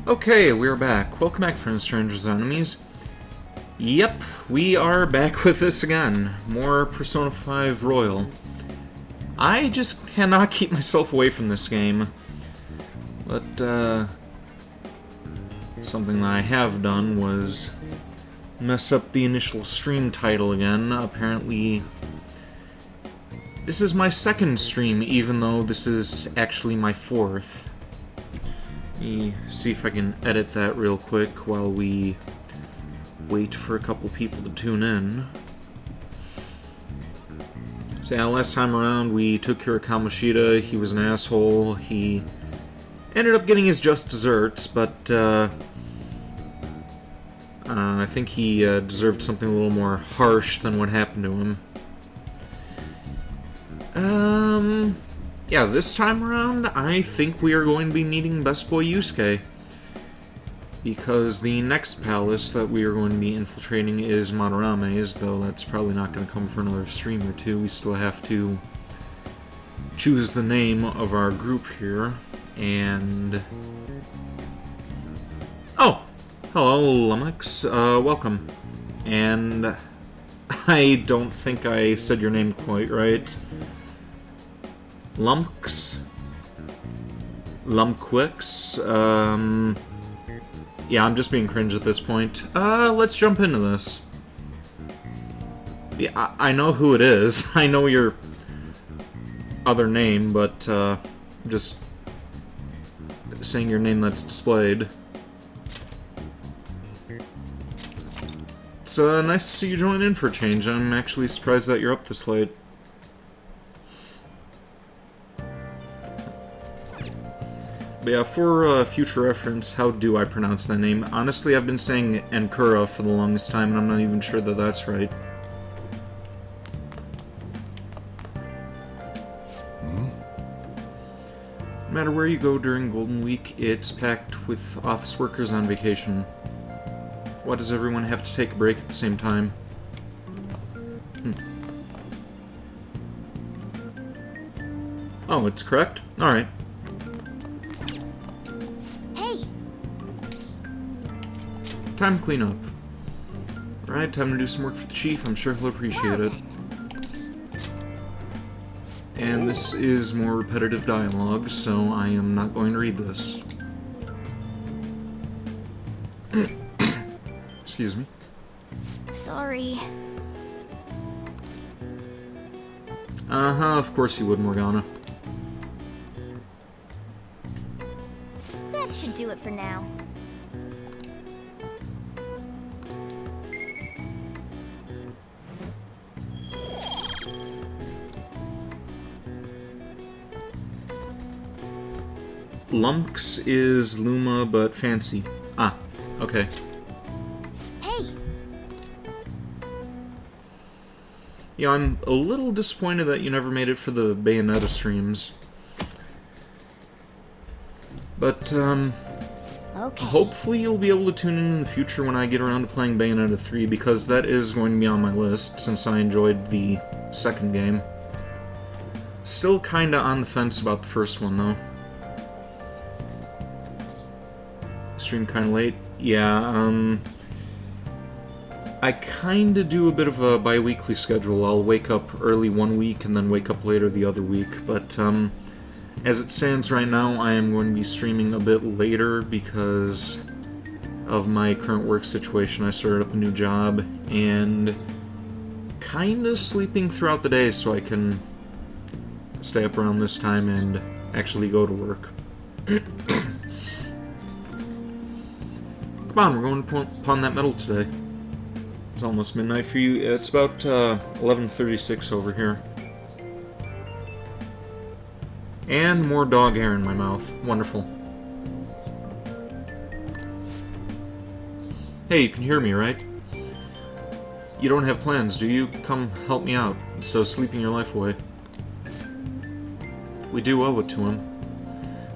Okay, we're back. Welcome back, friends, strangers, and enemies. Yep, we are back with this again. More Persona 5 Royal. I just cannot keep myself away from this game. But, something that I have done was mess up the initial stream title again. Apparently, this is my second stream, even though this is actually my fourth. Let me see if I can edit that real quick while we wait for a couple people to tune in. So yeah, last time around we took care of Kamoshida. He was an asshole. He ended up getting his just desserts, but I think he deserved something a little more harsh than what happened to him. Yeah, this time around, I think we are going to be meeting Best Boy Yusuke. Because the next palace that we are going to be infiltrating is Madarame's, though that's probably not going to come for another stream or two. We still have to choose the name of our group here, and... Oh! Hello, Lummox. Welcome. And I don't think I said your name quite right. Lumx? Lumquix? Yeah, I'm just being cringe at this point. Let's jump into this. Yeah, I know who it is. I know your other name, but, just saying your name that's displayed. It's, nice to see you join in for a change. I'm actually surprised that you're up this late. But yeah, for future reference, how do I pronounce that name? Honestly, I've been saying Ankura for the longest time, and I'm not even sure that that's right. No matter where you go during Golden Week, it's packed with office workers on vacation. Why does everyone have to take a break at the same time? Oh, it's correct? Alright. Time to clean up. Alright, time to do some work for the chief. I'm sure he'll appreciate it. And this is more repetitive dialogue, so I am not going to read this. Excuse me. Sorry. Uh-huh, of course you would, Morgana. That should do it for now. Lumx is Luma, but fancy. Ah, okay. Hey! Yeah, I'm a little disappointed that you never made it for the Bayonetta streams. But, Okay. hopefully you'll be able to tune in the future when I get around to playing Bayonetta 3, because that is going to be on my list, since I enjoyed the second game. Still kinda on the fence about the first one, though. Stream kinda late? Yeah, I kinda do a bit of a bi-weekly schedule. I'll wake up early one week and then wake up later the other week, but, as it stands right now, I am going to be streaming a bit later because of my current work situation. I started up a new job, and kinda sleeping throughout the day so I can stay up around this time and actually go to work. Come on, we're going to pawn that medal today. It's almost midnight for you. It's about 11:36 over here. And more dog hair in my mouth. Wonderful. Hey, you can hear me, right? You don't have plans, do you? Come help me out, instead of sleeping your life away. We do owe it to him.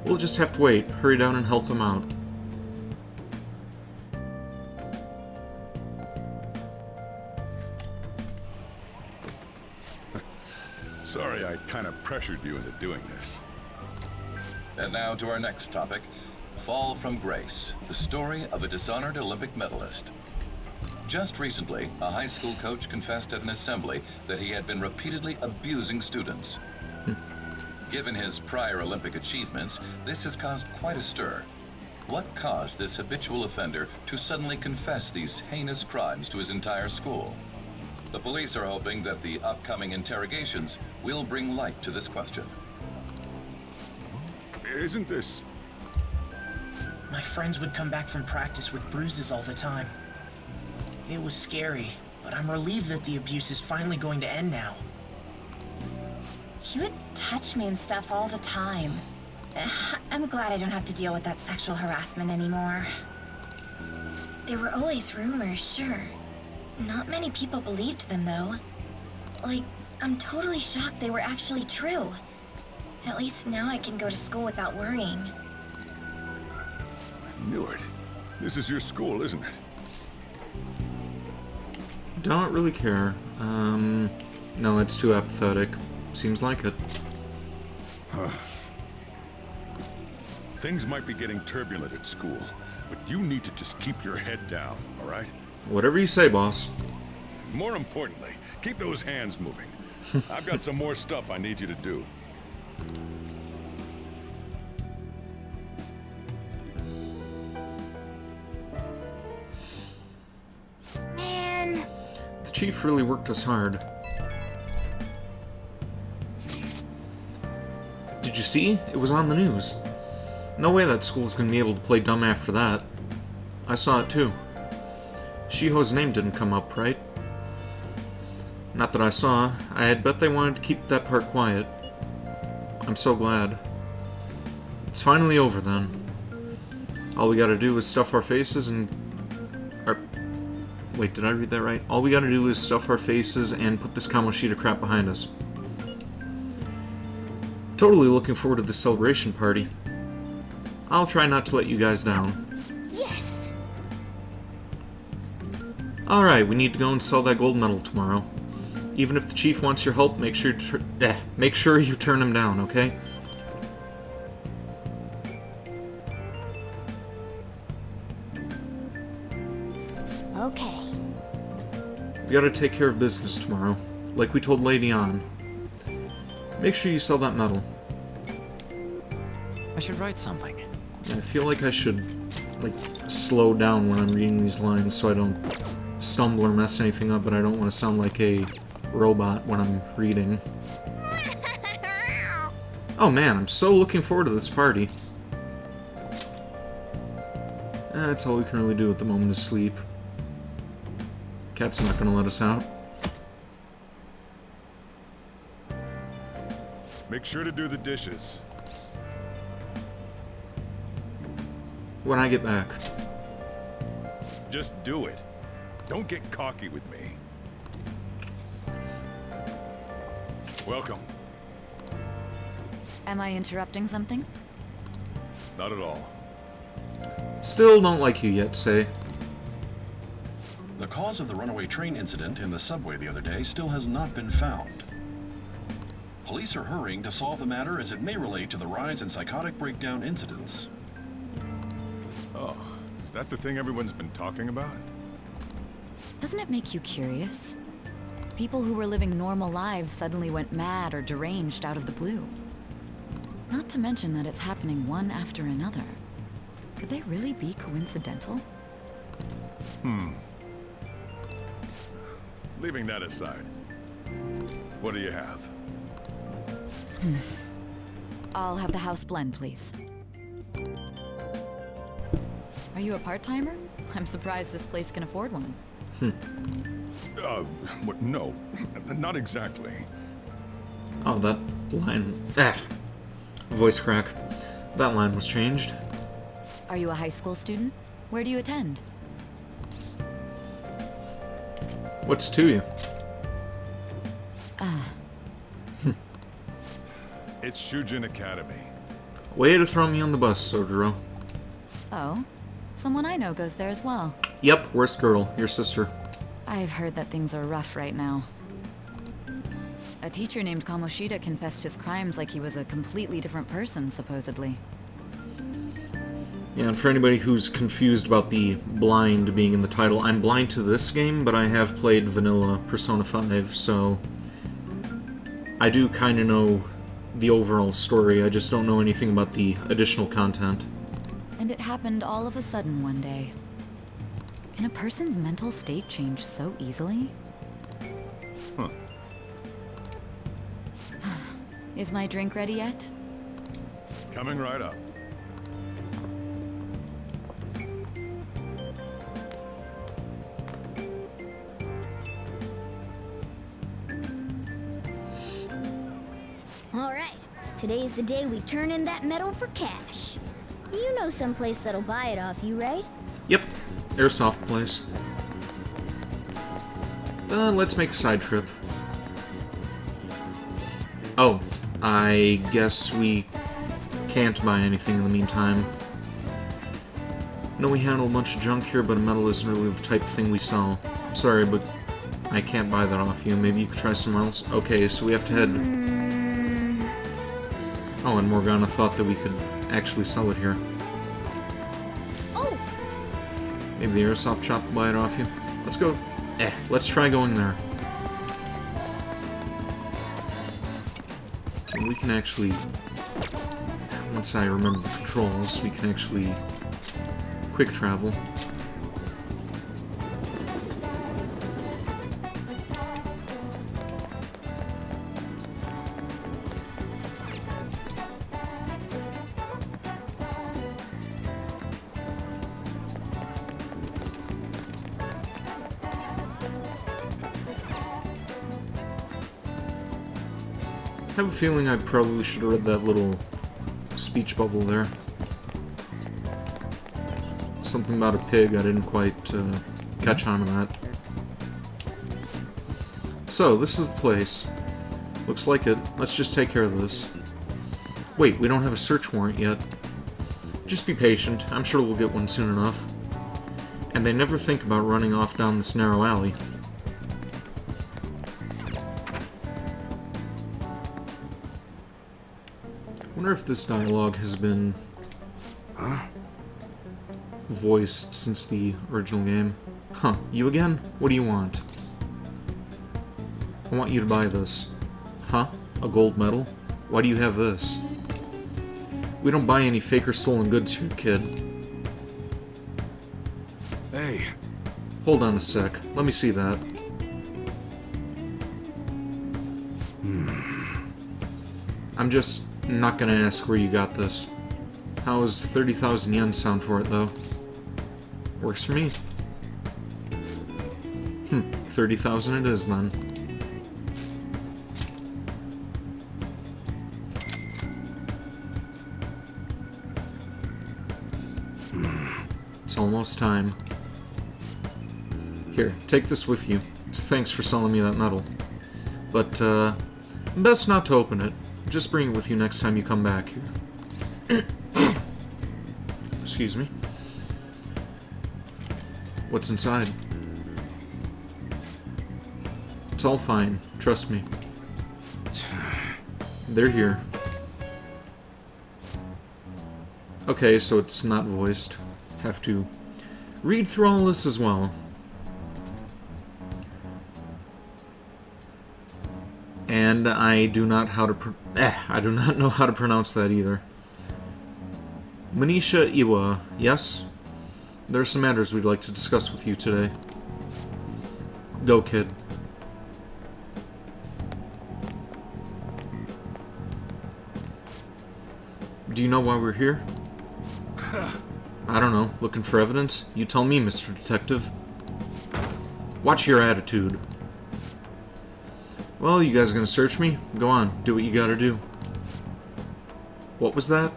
We'll just have to wait. Hurry down and help him out. Sorry, I kind of pressured you into doing this. And now to our next topic. Fall from Grace, the story of a dishonored Olympic medalist. Just recently, a high school coach confessed at an assembly that he had been repeatedly abusing students. Given his prior Olympic achievements, this has caused quite a stir. What caused this habitual offender to suddenly confess these heinous crimes to his entire school? The police are hoping that the upcoming interrogations will bring light to this question. Isn't this... My friends would come back from practice with bruises all the time. It was scary, but I'm relieved that the abuse is finally going to end now. He would touch me and stuff all the time. I'm glad I don't have to deal with that sexual harassment anymore. There were always rumors, sure. Not many people believed them, though. Like, I'm totally shocked they were actually true. At least now I can go to school without worrying. Millard, this is your school, isn't it? Don't really care. No, that's too apathetic. Seems like it. Things might be getting turbulent at school, but you need to just keep your head down, all right? Whatever you say, boss. More importantly, keep those hands moving. I've got some more stuff I need you to do. Man. The chief really worked us hard. Did you see? It was on the news. No way that school's gonna be able to play dumb after that. I saw it too. Shiho's name didn't come up, right? Not that I saw. I had bet they wanted to keep that part quiet. I'm so glad. It's finally over then. All we gotta do is stuff our faces and... Wait, did I read that right? All we gotta do is stuff our faces and put this Kamoshida crap behind us. Totally looking forward to this celebration party. I'll try not to let you guys down. Yes! Alright, we need to go and sell that gold medal tomorrow. Even if the chief wants your help, make sure you turn him down, okay? Okay. We gotta take care of business tomorrow, like we told Lady On. Make sure you sell that medal. I should write something. I feel like I should, like, slow down when I'm reading these lines so I don't stumble or mess anything up, but I don't want to sound like a robot when I'm reading. Oh man, I'm so looking forward to this party. That's all we can really do at the moment is sleep. Cat's not gonna let us out. Make sure to do the dishes. When I get back. Just do it. Don't get cocky with me. Welcome. Am I interrupting something? Not at all. Still don't like you yet, Say. The cause of the runaway train incident in the subway the other day still has not been found. Police are hurrying to solve the matter as it may relate to the rise in psychotic breakdown incidents. Oh, is that the thing everyone's been talking about? Doesn't it make you curious? People who were living normal lives suddenly went mad or deranged out of the blue. Not to mention that it's happening one after another. Could they really be coincidental? Leaving that aside, what do you have? I'll have the house blend, please. Are you a part-timer? I'm surprised this place can afford one. No, not exactly. Oh, that line... Voice crack. That line was changed. Are you a high school student? Where do you attend? What's to you? It's Shujin Academy. Way to throw me on the bus, Sojiro. Oh, someone I know goes there as well. Yep, worst girl, your sister. I've heard that things are rough right now. A teacher named Kamoshida confessed his crimes like he was a completely different person, supposedly. Yeah, and for anybody who's confused about the blind being in the title, I'm blind to this game, but I have played vanilla Persona 5, so I do kind of know the overall story. I just don't know anything about the additional content. And it happened all of a sudden one day. Can a person's mental state change so easily? Huh. Is my drink ready yet? Coming right up. All right. Today's the day we turn in that metal for cash. You know someplace that'll buy it off you, right? Yep, airsoft place. Let's make a side trip. Oh, I guess we can't buy anything in the meantime. No, we handle a bunch of junk here, but a metal isn't really the type of thing we sell. Sorry, but I can't buy that off you. Maybe you could try somewhere else? Okay, so we have to head... Oh, and Morgana thought that we could actually sell it here. Oh! Maybe the airsoft shop will buy it off you? Let's go. Let's try going there. And we can actually... Once I remember the controls, we can actually quick travel. I have a feeling I probably should have read that little speech bubble there. Something about a pig, I didn't quite catch on to that. So, this is the place. Looks like it. Let's just take care of this. Wait, we don't have a search warrant yet. Just be patient. I'm sure we'll get one soon enough. And they never think about running off down this narrow alley. I wonder if this dialogue has been voiced since the original game. Huh, you again? What do you want? I want you to buy this. Huh? A gold medal? Why do you have this? We don't buy any fake or stolen goods here, kid. Hey. Hold on a sec. Let me see that. I'm just not gonna ask where you got this. How's 30,000 yen sound for it, though? Works for me. 30,000 it is, then. It's almost time. Here, take this with you. Thanks for selling me that medal. But, best not to open it. Just bring it with you next time you come back here. Excuse me. What's inside? It's all fine. Trust me. They're here. Okay, so it's not voiced. Have to read through all this as well. And I do not know how to pronounce that either. Manisha Iwa, yes? There are some matters we'd like to discuss with you today. Go, kid. Do you know why we're here? I don't know. Looking for evidence? You tell me, Mr. Detective. Watch your attitude. Well, you guys gonna search me? Go on, do what you gotta do. What was that?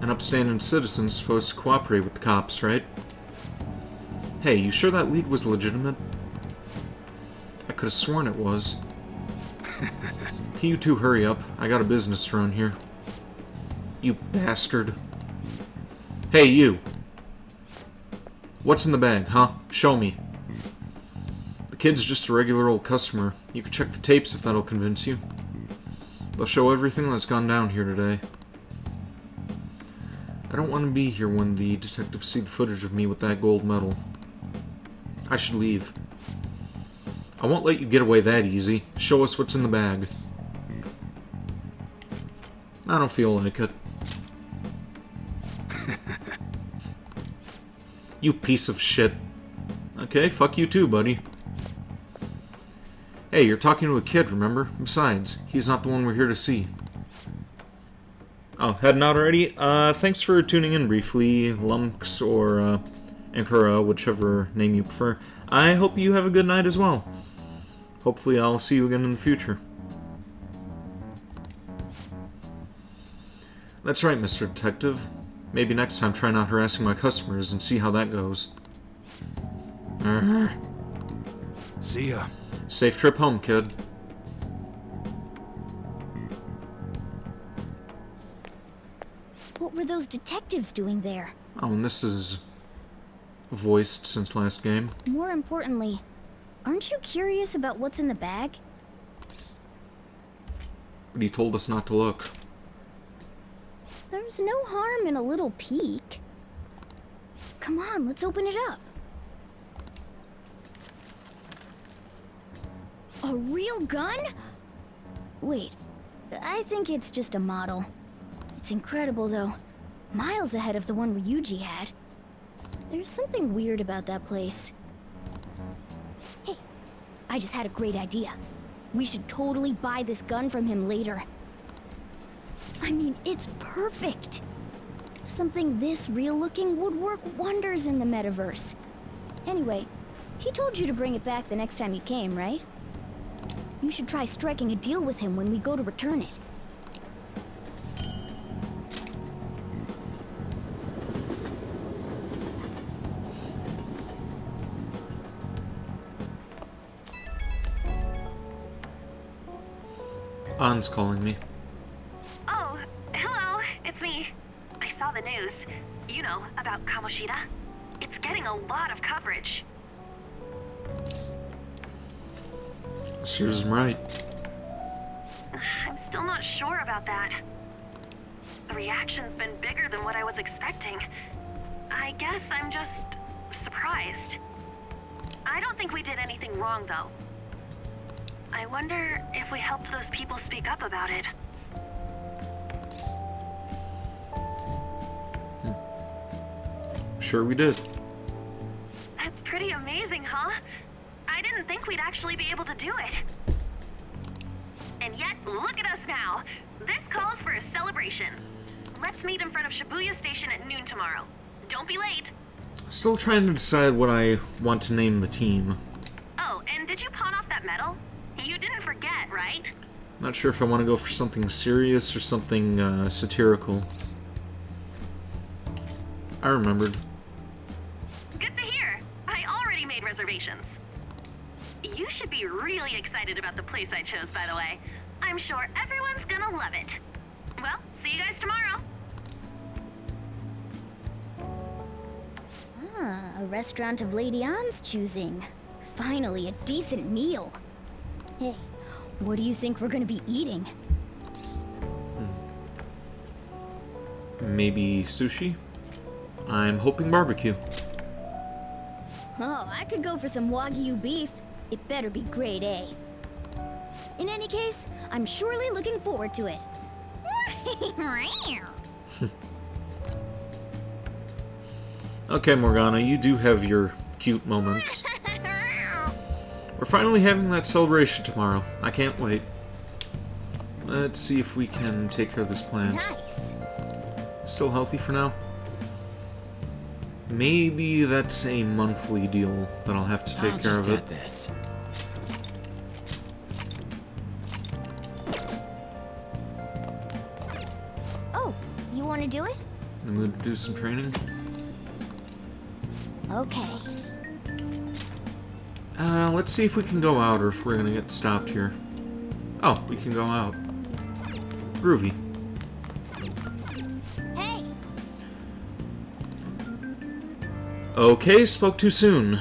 An upstanding citizen's supposed to cooperate with the cops, right? Hey, you sure that lead was legitimate? I could have sworn it was. Can you two hurry up? I got a business to run here. You bastard. Hey, you! What's in the bag, huh? Show me. The kid's just a regular old customer. You can check the tapes if that'll convince you. They'll show everything that's gone down here today. I don't want to be here when the detectives see the footage of me with that gold medal. I should leave. I won't let you get away that easy. Show us what's in the bag. I don't feel like it. You piece of shit. Okay, fuck you too, buddy. Hey, you're talking to a kid, remember? Besides, he's not the one we're here to see. Oh, heading out already? Thanks for tuning in briefly, Lumx or, Ankara, whichever name you prefer. I hope you have a good night as well. Hopefully I'll see you again in the future. That's right, Mr. Detective. Maybe next time try not harassing my customers and see how that goes. See ya. Safe trip home, kid. What were those detectives doing there? Oh, and this is voiced since last game. More importantly, aren't you curious about what's in the bag? But he told us not to look. There's no harm in a little peek. Come on, let's open it up. A real gun? Wait, I think it's just a model. It's incredible, though. Miles ahead of the one Ryuji had. There's something weird about that place. Hey, I just had a great idea. We should totally buy this gun from him later. I mean, it's perfect. Something this real-looking would work wonders in the metaverse. Anyway, he told you to bring it back the next time you came, right? You should try striking a deal with him when we go to return it. An's calling me. Oh, hello, it's me. I saw the news. You know, about Kamoshida. It's getting a lot of coverage. Serves him right. I'm still not sure about that. The reaction's been bigger than what I was expecting. I guess I'm just surprised. I don't think we did anything wrong, though. I wonder if we helped those people speak up about it. Sure we did. That's pretty amazing, huh? I didn't think we'd actually be able to do it. And yet, look at us now. This calls for a celebration. Let's meet in front of Shibuya Station at noon tomorrow. Don't be late. Still trying to decide what I want to name the team. Oh, and did you pawn off that medal? You didn't forget, right? Not sure if I want to go for something serious or something satirical. I remembered. Good to hear. I already made reservations. You should be really excited about the place I chose, by the way. I'm sure everyone's gonna love it. Well, see you guys tomorrow. Ah, a restaurant of Lady An's choosing. Finally, a decent meal. Hey, what do you think we're gonna be eating? Maybe sushi? I'm hoping barbecue. Oh, I could go for some Wagyu beef. It better be grade A. In any case, I'm surely looking forward to it. Okay, Morgana, you do have your cute moments. We're finally having that celebration tomorrow. I can't wait. Let's see if we can take care of this plant. Nice. Still healthy for now? Maybe that's a monthly deal that I'll have to take care of it. This. Oh, you want to do it? In the mood to do some training? Okay. Let's see if we can go out or if we're gonna get stopped here. Oh, we can go out. Groovy. Hey! Okay, spoke too soon.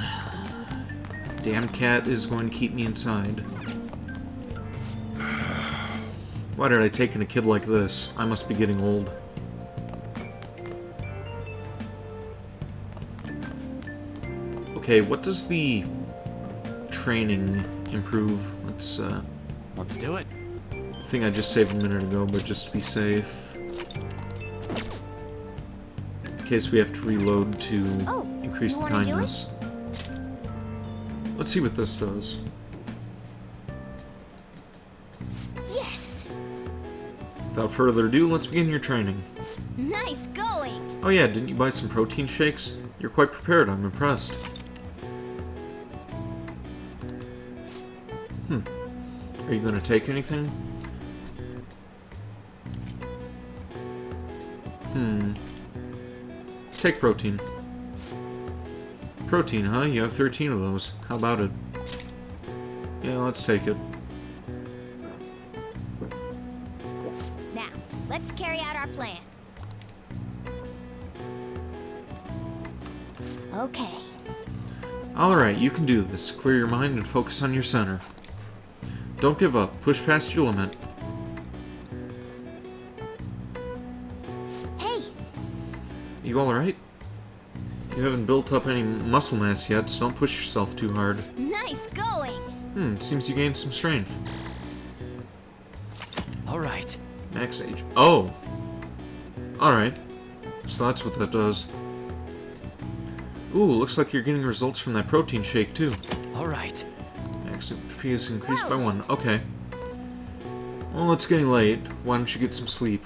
Damn cat is going to keep me inside. Why did I take in a kid like this? I must be getting old. Okay, what does the training improve? Let's do it. I think I just saved a minute ago, but just to be safe. In case we have to reload to increase the you wanna do it? kindness. Let's see what this does. Yes! Without further ado, let's begin your training. Nice going! Oh yeah, didn't you buy some protein shakes? You're quite prepared, I'm impressed. Are you gonna take anything? Take protein. Protein, huh? You have 13 of those. How about it? Yeah, let's take it. Now, let's carry out our plan. Okay. Alright, you can do this. Clear your mind and focus on your center. Don't give up. Push past your limit. Hey! You alright? You haven't built up any muscle mass yet, so don't push yourself too hard. Nice going! Seems you gained some strength. All right. Max age. Oh! Alright. So that's what that does. Ooh, looks like you're getting results from that protein shake, too. All right. Max HP is increased by 1. Okay. Well, it's getting late. Why don't you get some sleep?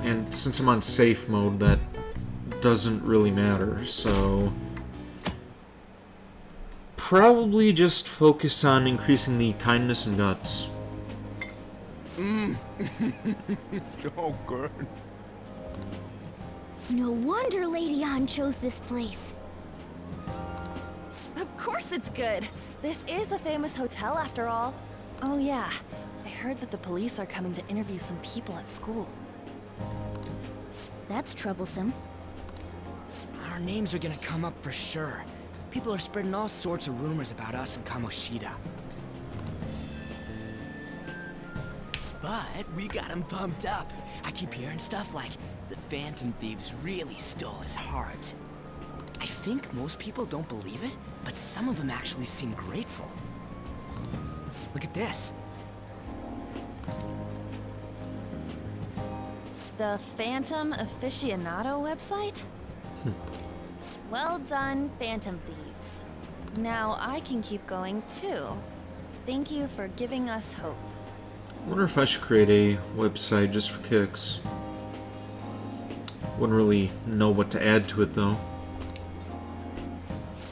And since I'm on safe mode, that doesn't really matter, so... Probably just focus on increasing the kindness and guts. So good. No wonder Lady An chose this place. Of course it's good. This is a famous hotel after all. Oh yeah, I heard that the police are coming to interview some people at school. That's troublesome. Our names are gonna come up for sure. People are spreading all sorts of rumors about us in Kamoshida. But we got him pumped up. I keep hearing stuff like, the Phantom Thieves really stole his heart. I think most people don't believe it, but some of them actually seem grateful. Look at this. The Phantom Aficionado website? Well done, Phantom Thieves. Now I can keep going too. Thank you for giving us hope. I wonder if I should create a website just for kicks. Wouldn't really know what to add to it, though.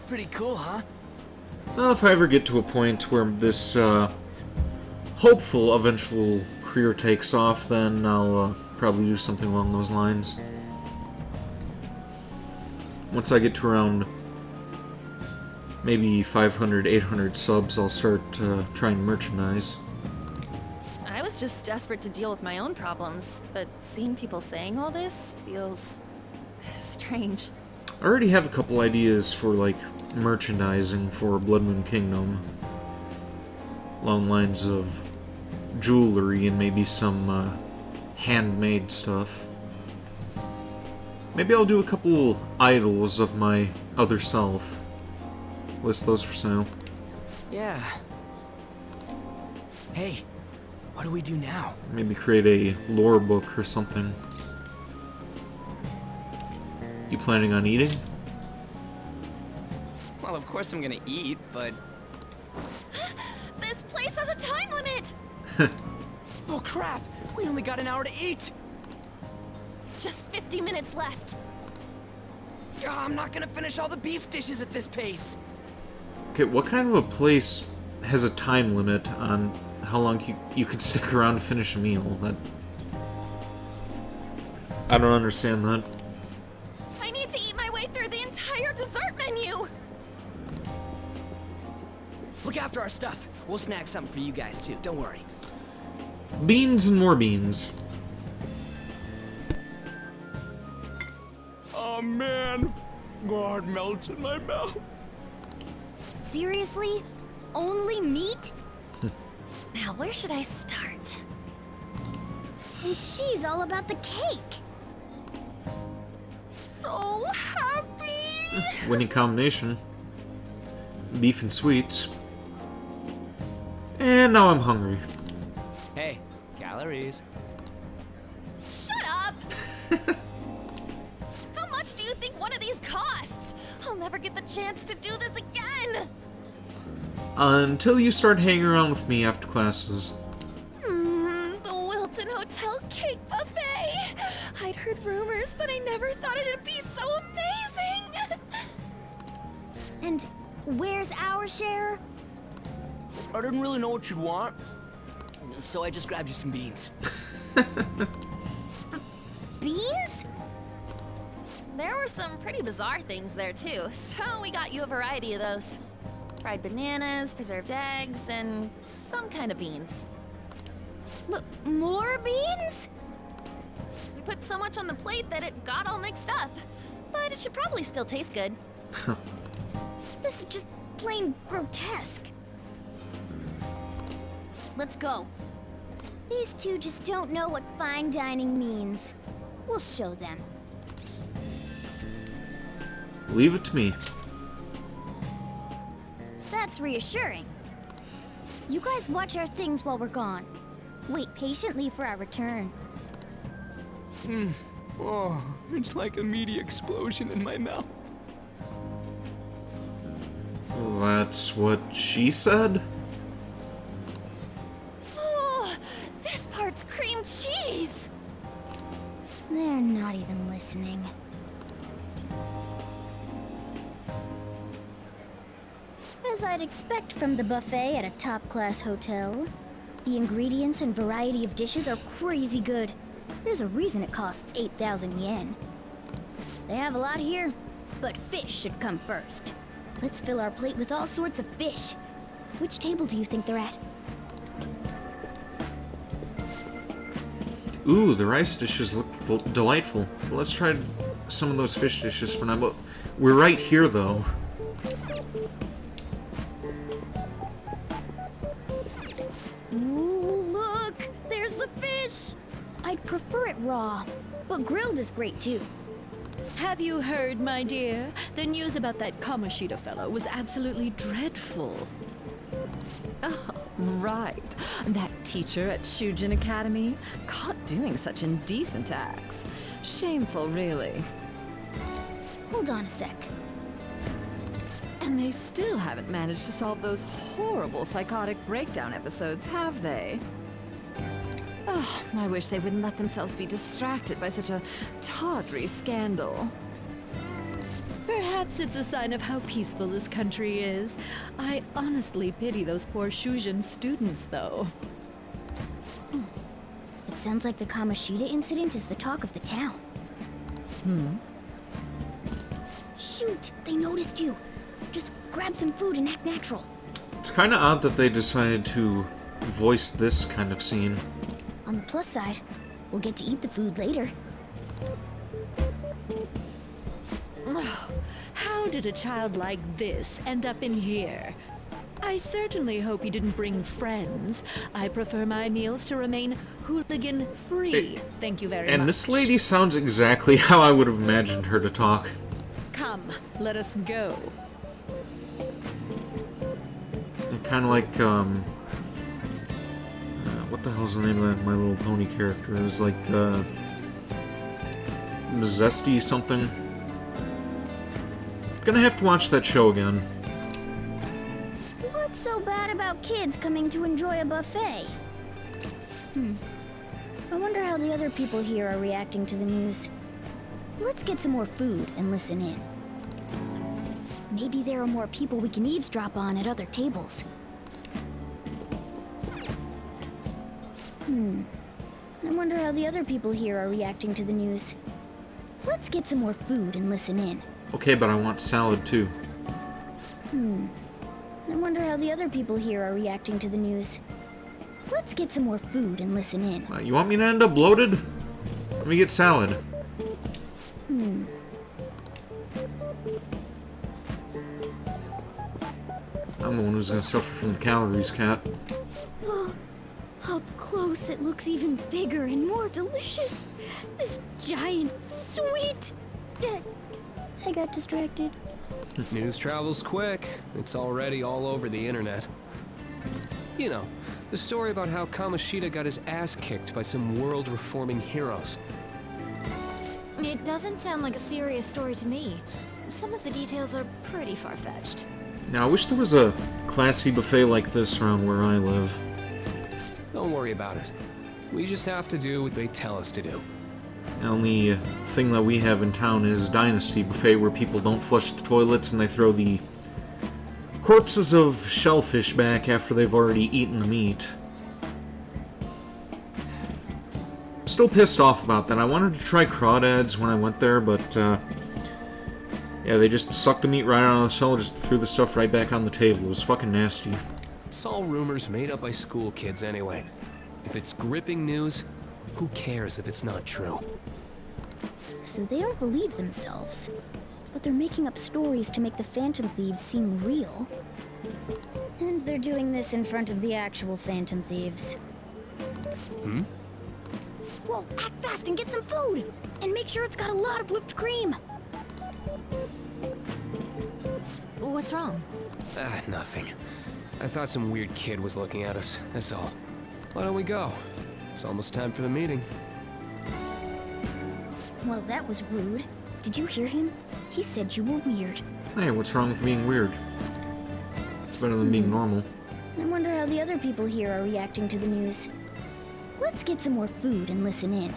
Pretty cool, huh? Well, if I ever get to a point where this hopeful eventual career takes off, then I'll probably do something along those lines. Once I get to around maybe 500, 800 subs, I'll start trying merchandise. I was just desperate to deal with my own problems, but seeing people saying all this feels strange. I already have a couple ideas for, like, merchandising for Blood Moon Kingdom. Along the lines of jewelry and maybe some handmade stuff. Maybe I'll do a couple idols of my other self. List those for sale. Yeah. Hey, what do we do now? Maybe create a lore book or something. You planning on eating? Well, of course I'm gonna eat, but... This place has a time limit! Oh crap! We only got an hour to eat! Just 50 minutes left. I'm not gonna finish all the beef dishes at this pace! Okay, what kind of a place has a time limit on how long you can stick around to finish a meal? That... I don't understand that. I need to eat my way through the entire dessert menu! Look after our stuff. We'll snag something for you guys too, don't worry. Beans and more beans. Oh man, God melts in my mouth. Seriously? Only meat? Now, where should I start? And she's all about the cake. So happy! Winning combination. Beef and sweets. And now I'm hungry. Hey, calories. Shut up! How much do you think one of these costs? I'll never get the chance to do this again! Until you start hanging around with me after classes. The Wilton Hotel Cake Buffet! I'd heard rumors, but I never thought it'd be so amazing! And where's our share? I didn't really know what you'd want, so I just grabbed you some beans. Beans? There were some pretty bizarre things there too, so we got you a variety of those. Fried bananas, preserved eggs, and some kind of beans. More beans? We put so much on the plate that it got all mixed up. But it should probably still taste good. This is just plain grotesque. Let's go. These two just don't know what fine dining means. We'll show them. Leave it to me. That's reassuring. You guys watch our things while we're gone. Wait patiently for our return. Oh, it's like a meaty explosion in my mouth. That's what she said? Oh, this part's cream cheese! They're not even listening. As I'd expect from the buffet at a top-class hotel, the ingredients and variety of dishes are crazy good. There's a reason it costs 8,000 yen. They have a lot here, but fish should come first. Let's fill our plate with all sorts of fish. Which table do you think they're at? Ooh, the rice dishes look delightful. Let's try some of those fish dishes for now. But we're right here, though. Ooh, look! There's the fish! I'd prefer it raw, but grilled is great too. Have you heard, my dear? The news about that Kamoshida fellow was absolutely dreadful. Oh, right. That teacher at Shujin Academy, caught doing such indecent acts. Shameful, really. Hold on a sec. And they still haven't managed to solve those horrible psychotic breakdown episodes, have they? Oh, I wish they wouldn't let themselves be distracted by such a tawdry scandal. Perhaps it's a sign of how peaceful this country is. I honestly pity those poor Shujin students, though. It sounds like the Kamoshida incident is the talk of the town. Shoot! They noticed you! Just grab some food and act natural. It's kind of odd that they decided to voice this kind of scene. On the plus side, we'll get to eat the food later. Oh, how did a child like this end up in here? I certainly hope you didn't bring friends. I prefer my meals to remain hooligan-free. Thank you very much. And this lady sounds exactly how I would have imagined her to talk. Come, let us go. Kind of like, what the hell's the name of that My Little Pony character? It's like, Zesty something. Gonna have to watch that show again. What's so bad about kids coming to enjoy a buffet? I wonder how the other people here are reacting to the news. Let's get some more food and listen in. Maybe there are more people we can eavesdrop on at other tables. I wonder how the other people here are reacting to the news. Let's get some more food and listen in. Okay, but I want salad too. I wonder how the other people here are reacting to the news. Let's get some more food and listen in. You want me to end up bloated? Let me get salad. I'm the one who's gonna suffer from the calories, Cat. Up close, it looks even bigger and more delicious. This giant, sweet, I got distracted. News travels quick. It's already all over the internet. You know, the story about how Kamoshida got his ass kicked by some world-reforming heroes. It doesn't sound like a serious story to me. Some of the details are pretty far-fetched. Now, I wish there was a classy buffet like this around where I live. Don't worry about it. We just have to do what they tell us to do. The only thing that we have in town is Dynasty Buffet, where people don't flush the toilets and they throw the corpses of shellfish back after they've already eaten the meat. Still pissed off about that. I wanted to try crawdads when I went there, but yeah, they just sucked the meat right out of the shell, just threw the stuff right back on the table. It was fucking nasty. It's all rumors made up by school kids anyway. If it's gripping news, who cares if it's not true? So they don't believe themselves, but they're making up stories to make the Phantom Thieves seem real. And they're doing this in front of the actual Phantom Thieves. Hmm? Whoa, act fast and get some food! And make sure it's got a lot of whipped cream! What's wrong? Nothing. I thought some weird kid was looking at us, that's all. Why don't we go? It's almost time for the meeting. Well, that was rude. Did you hear him? He said you were weird. Hey, what's wrong with being weird? It's better than being normal. I wonder how the other people here are reacting to the news. Let's get some more food and listen in.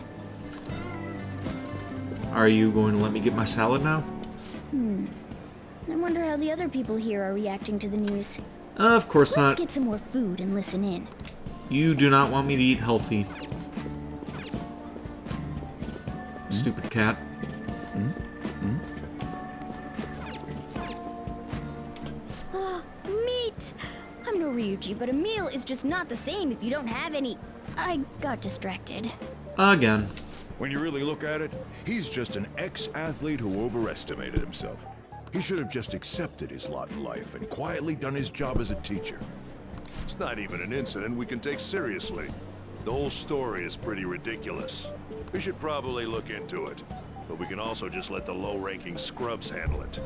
Are you going to let me get my salad now? I wonder how the other people here are reacting to the news. Of course not. Let's get some more food and listen in. You do not want me to eat healthy. Stupid cat. Meat! I'm no Ryuji, but a meal is just not the same if you don't have any. I got distracted. Again. When you really look at it, he's just an ex-athlete who overestimated himself. He should have just accepted his lot in life and quietly done his job as a teacher. It's not even an incident we can take seriously. The whole story is pretty ridiculous. We should probably look into it, but we can also just let the low-ranking scrubs handle it.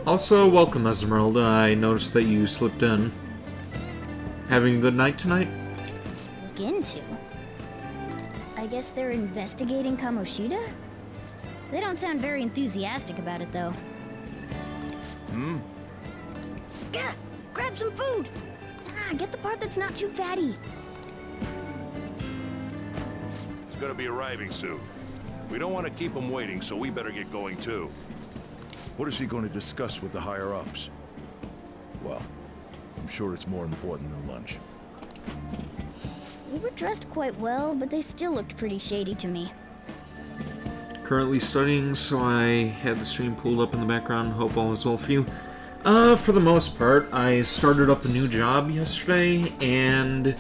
Also, welcome, Esmeralda. I noticed that you slipped in. Having a good night tonight? Look into? I guess they're investigating Kamoshida? They don't sound very enthusiastic about it, though. Gah! Grab some food! Get the part that's not too fatty. He's gonna be arriving soon. We don't want to keep him waiting, so we better get going too. What is he going to discuss with the higher-ups? Well, I'm sure it's more important than lunch. They were dressed quite well, but they still looked pretty shady to me. Currently studying, so I had the stream pulled up in the background. Hope all is well for you. For the most part, I started up a new job yesterday, and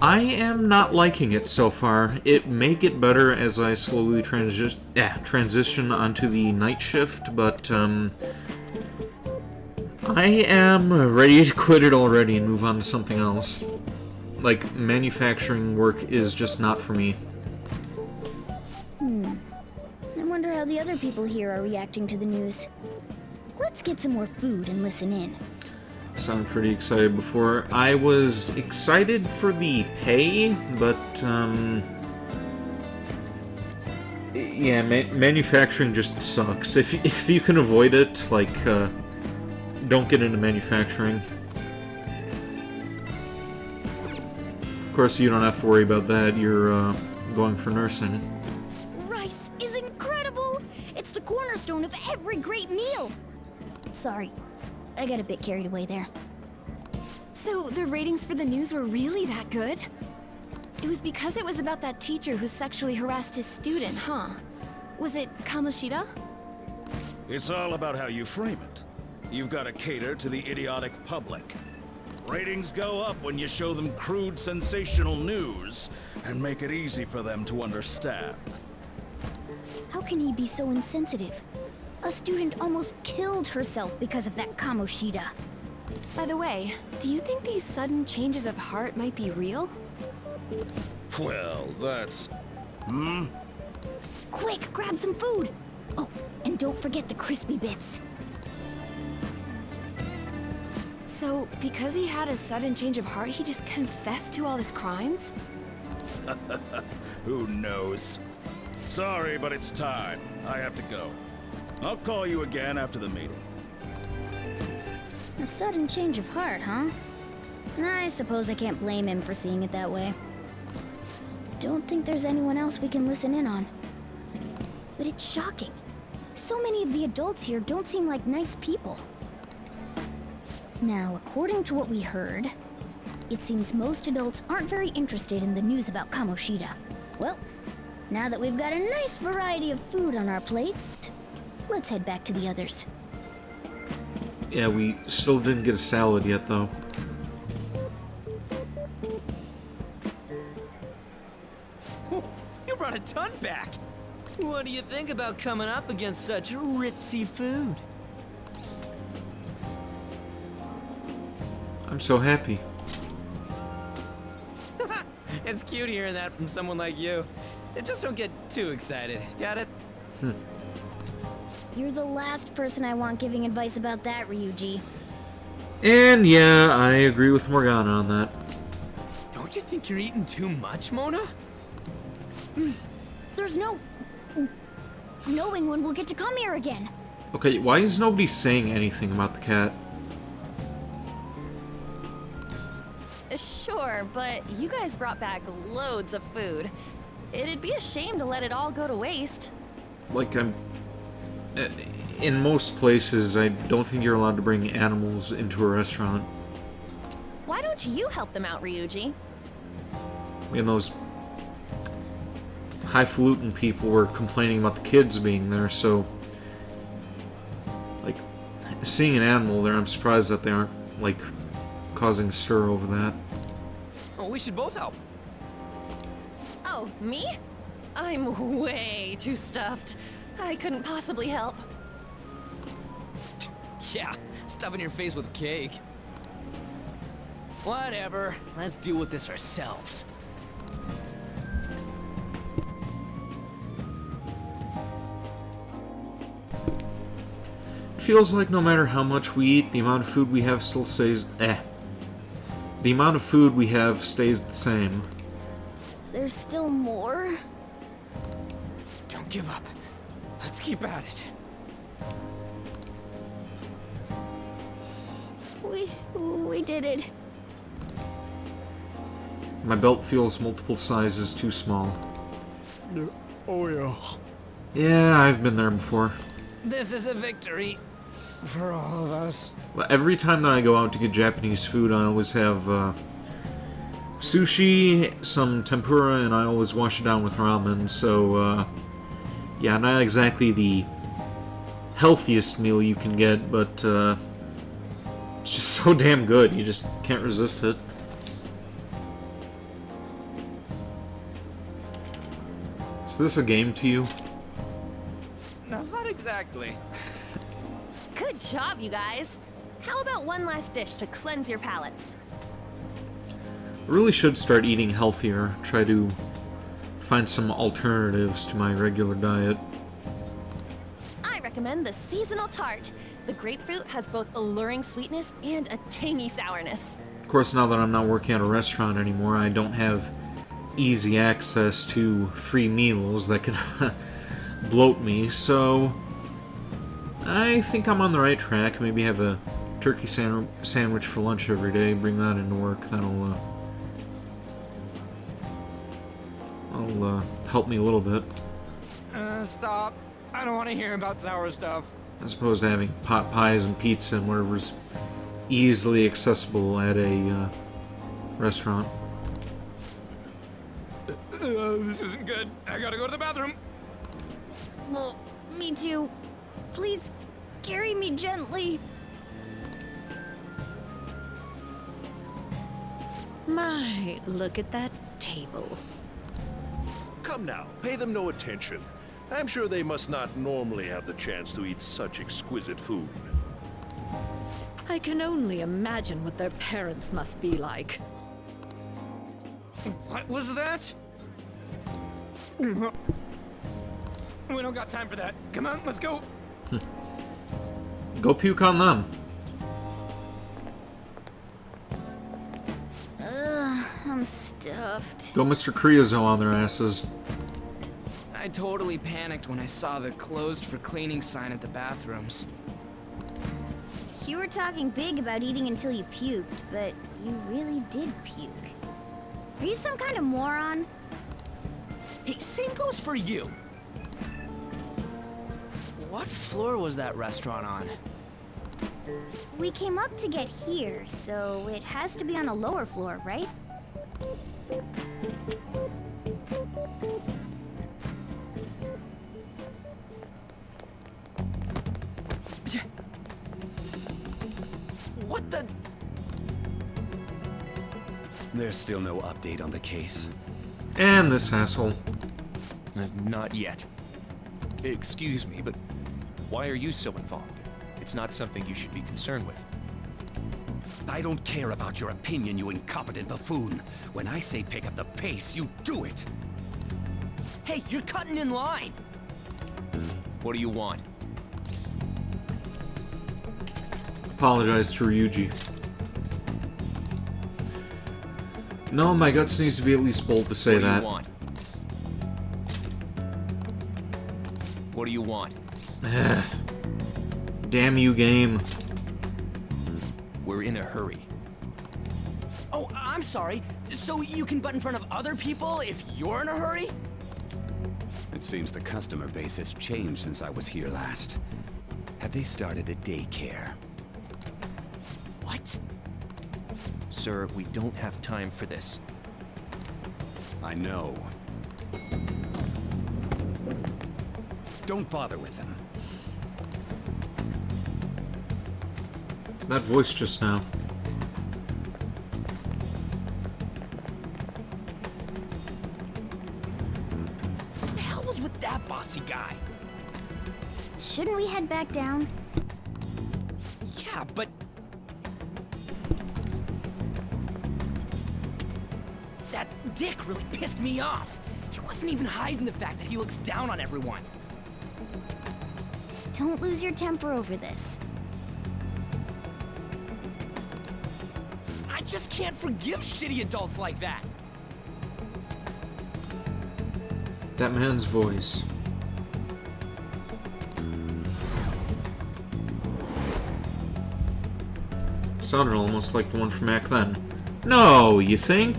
I am not liking it so far. It may get better as I slowly transition onto the night shift, but I am ready to quit it already and move on to something else. Like, manufacturing work is just not for me. I wonder how the other people here are reacting to the news. Let's get some more food and listen in. Sounded pretty excited before. I was excited for the pay, but, yeah, manufacturing just sucks. If you can avoid it, like, don't get into manufacturing. Of course, you don't have to worry about that. You're, going for nursing. Rice is incredible! It's the cornerstone of every great meal! Sorry, I got a bit carried away there. So the ratings for the news were really that good? It was because it was about that teacher who sexually harassed his student, huh? Was it Kamoshida? It's all about how you frame it. You've got to cater to the idiotic public. Ratings go up when you show them crude, sensational news and make it easy for them to understand. How can he be so insensitive? A student almost killed herself because of that Kamoshida. By the way, do you think these sudden changes of heart might be real? Well, that's... Quick, grab some food! Oh, and And don't forget the crispy bits. So, because he had a sudden change of heart, he just confessed to all his crimes? Who knows? Sorry, but it's time. I have to go. I'll call you again after the meeting. A sudden change of heart, huh? I suppose I can't blame him for seeing it that way. Don't think there's anyone else we can listen in on. But it's shocking. So many of the adults here don't seem like nice people. Now, according to what we heard, it seems most adults aren't very interested in the news about Kamoshida. Well, now that we've got a nice variety of food on our plates, let's head back to the others. Yeah, we still didn't get a salad yet, though. You brought a ton back. What do you think about coming up against such ritzy food? I'm so happy. It's cute hearing that from someone like you. Just don't get too excited. Got it? You're the last person I want giving advice about that, Ryuji. And yeah, I agree with Morgana on that. Don't you think you're eating too much, Mona? There's no knowing when we'll get to come here again. Okay, why is nobody saying anything about the cat? Sure, but you guys brought back loads of food. It'd be a shame to let it all go to waste. Like, in most places, I don't think you're allowed to bring animals into a restaurant. Why don't you help them out, Ryuji? And those highfalutin people were complaining about the kids being there, so... Like, seeing an animal there, I'm surprised that they aren't, like, causing a stir over that. Oh, we should both help. Oh, me? I'm way too stuffed. I couldn't possibly help. Yeah, stuffing your face with cake. Whatever, let's deal with this ourselves. It feels like no matter how much we eat, the amount of food we have still stays... The amount of food we have stays the same. There's still more? Don't give up. Let's keep at it. We did it. My belt feels multiple sizes too small. Oh yeah. Yeah, I've been there before. This is a victory for all of us. Well, every time that I go out to get Japanese food, I always have sushi, some tempura, and I always wash it down with ramen, so yeah, not exactly the healthiest meal you can get, but it's just so damn good, you just can't resist it. Is this a game to you? Not exactly. Good job, you guys. How about one last dish to cleanse your palates? I really should start eating healthier, try to find some alternatives to my regular diet. I recommend the seasonal tart. The grapefruit has both alluring sweetness and a tangy sourness. Of course, now that I'm not working at a restaurant anymore, I don't have easy access to free meals that can bloat me, so I think I'm on the right track. Maybe have a turkey sandwich for lunch every day, bring that into work. That'll help me a little bit. Stop. I don't want to hear about sour stuff. As opposed to having pot pies and pizza and whatever's easily accessible at a restaurant. This isn't good. I gotta go to the bathroom. Well, me too. Please, carry me gently. My, look at that table. Come now, pay them no attention. I'm sure they must not normally have the chance to eat such exquisite food. I can only imagine what their parents must be like. What was that? We don't got time for that. Come on, let's go. Go puke on them. Ugh, I'm stuffed. Go Mr. Creoso on their asses. I totally panicked when I saw the closed for cleaning sign at the bathrooms. You were talking big about eating until you puked, but you really did puke. Are you some kind of moron? Hey, same goes for you. What floor was that restaurant on? We came up to get here, so it has to be on a lower floor, right? What the? There's still no update on the case. And this asshole. Not yet. Excuse me, but why are you so involved? It's not something you should be concerned with. I don't care about your opinion, you incompetent buffoon. When I say pick up the pace, you do it. Hey, you're cutting in line. What do you want? Apologize to Ryuji. No, my guts needs to be at least bold to say that. What do you want? Damn you, game. We're in a hurry. Oh, I'm sorry. So you can butt in front of other people if you're in a hurry? It seems the customer base has changed since I was here last. Have they started a daycare? What? Sir, we don't have time for this. I know. Don't bother with them. That voice just now. What the hell was with that bossy guy? Shouldn't we head back down? Yeah, but... That dick really pissed me off. He wasn't even hiding the fact that he looks down on everyone. Don't lose your temper over this. I just can't forgive shitty adults like that. That man's voice. Sounded almost like the one from back then. No, you think?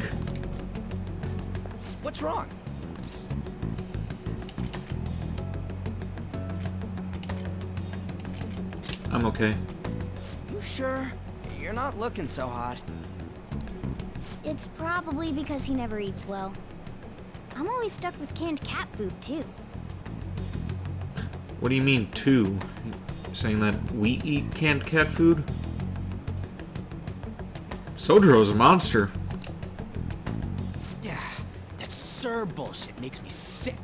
What's wrong? I'm okay. You sure? You're not looking so hot. It's probably because he never eats well. I'm always stuck with canned cat food, too. What do you mean, too? Saying that we eat canned cat food? Sojiro's a monster. Yeah, that Sir bullshit makes me sick.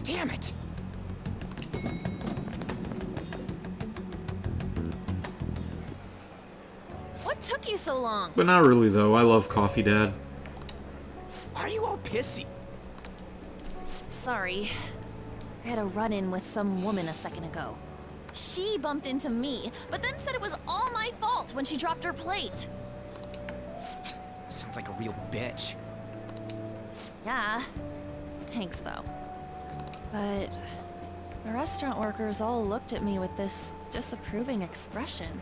Damn it! What took you so long? But not really, though. I love Coffee Dad. Why are you all pissy? Sorry. I had a run-in with some woman a second ago. She bumped into me, but then said it was all my fault when she dropped her plate. Sounds like a real bitch. Yeah. Thanks, though. But the restaurant workers all looked at me with this disapproving expression.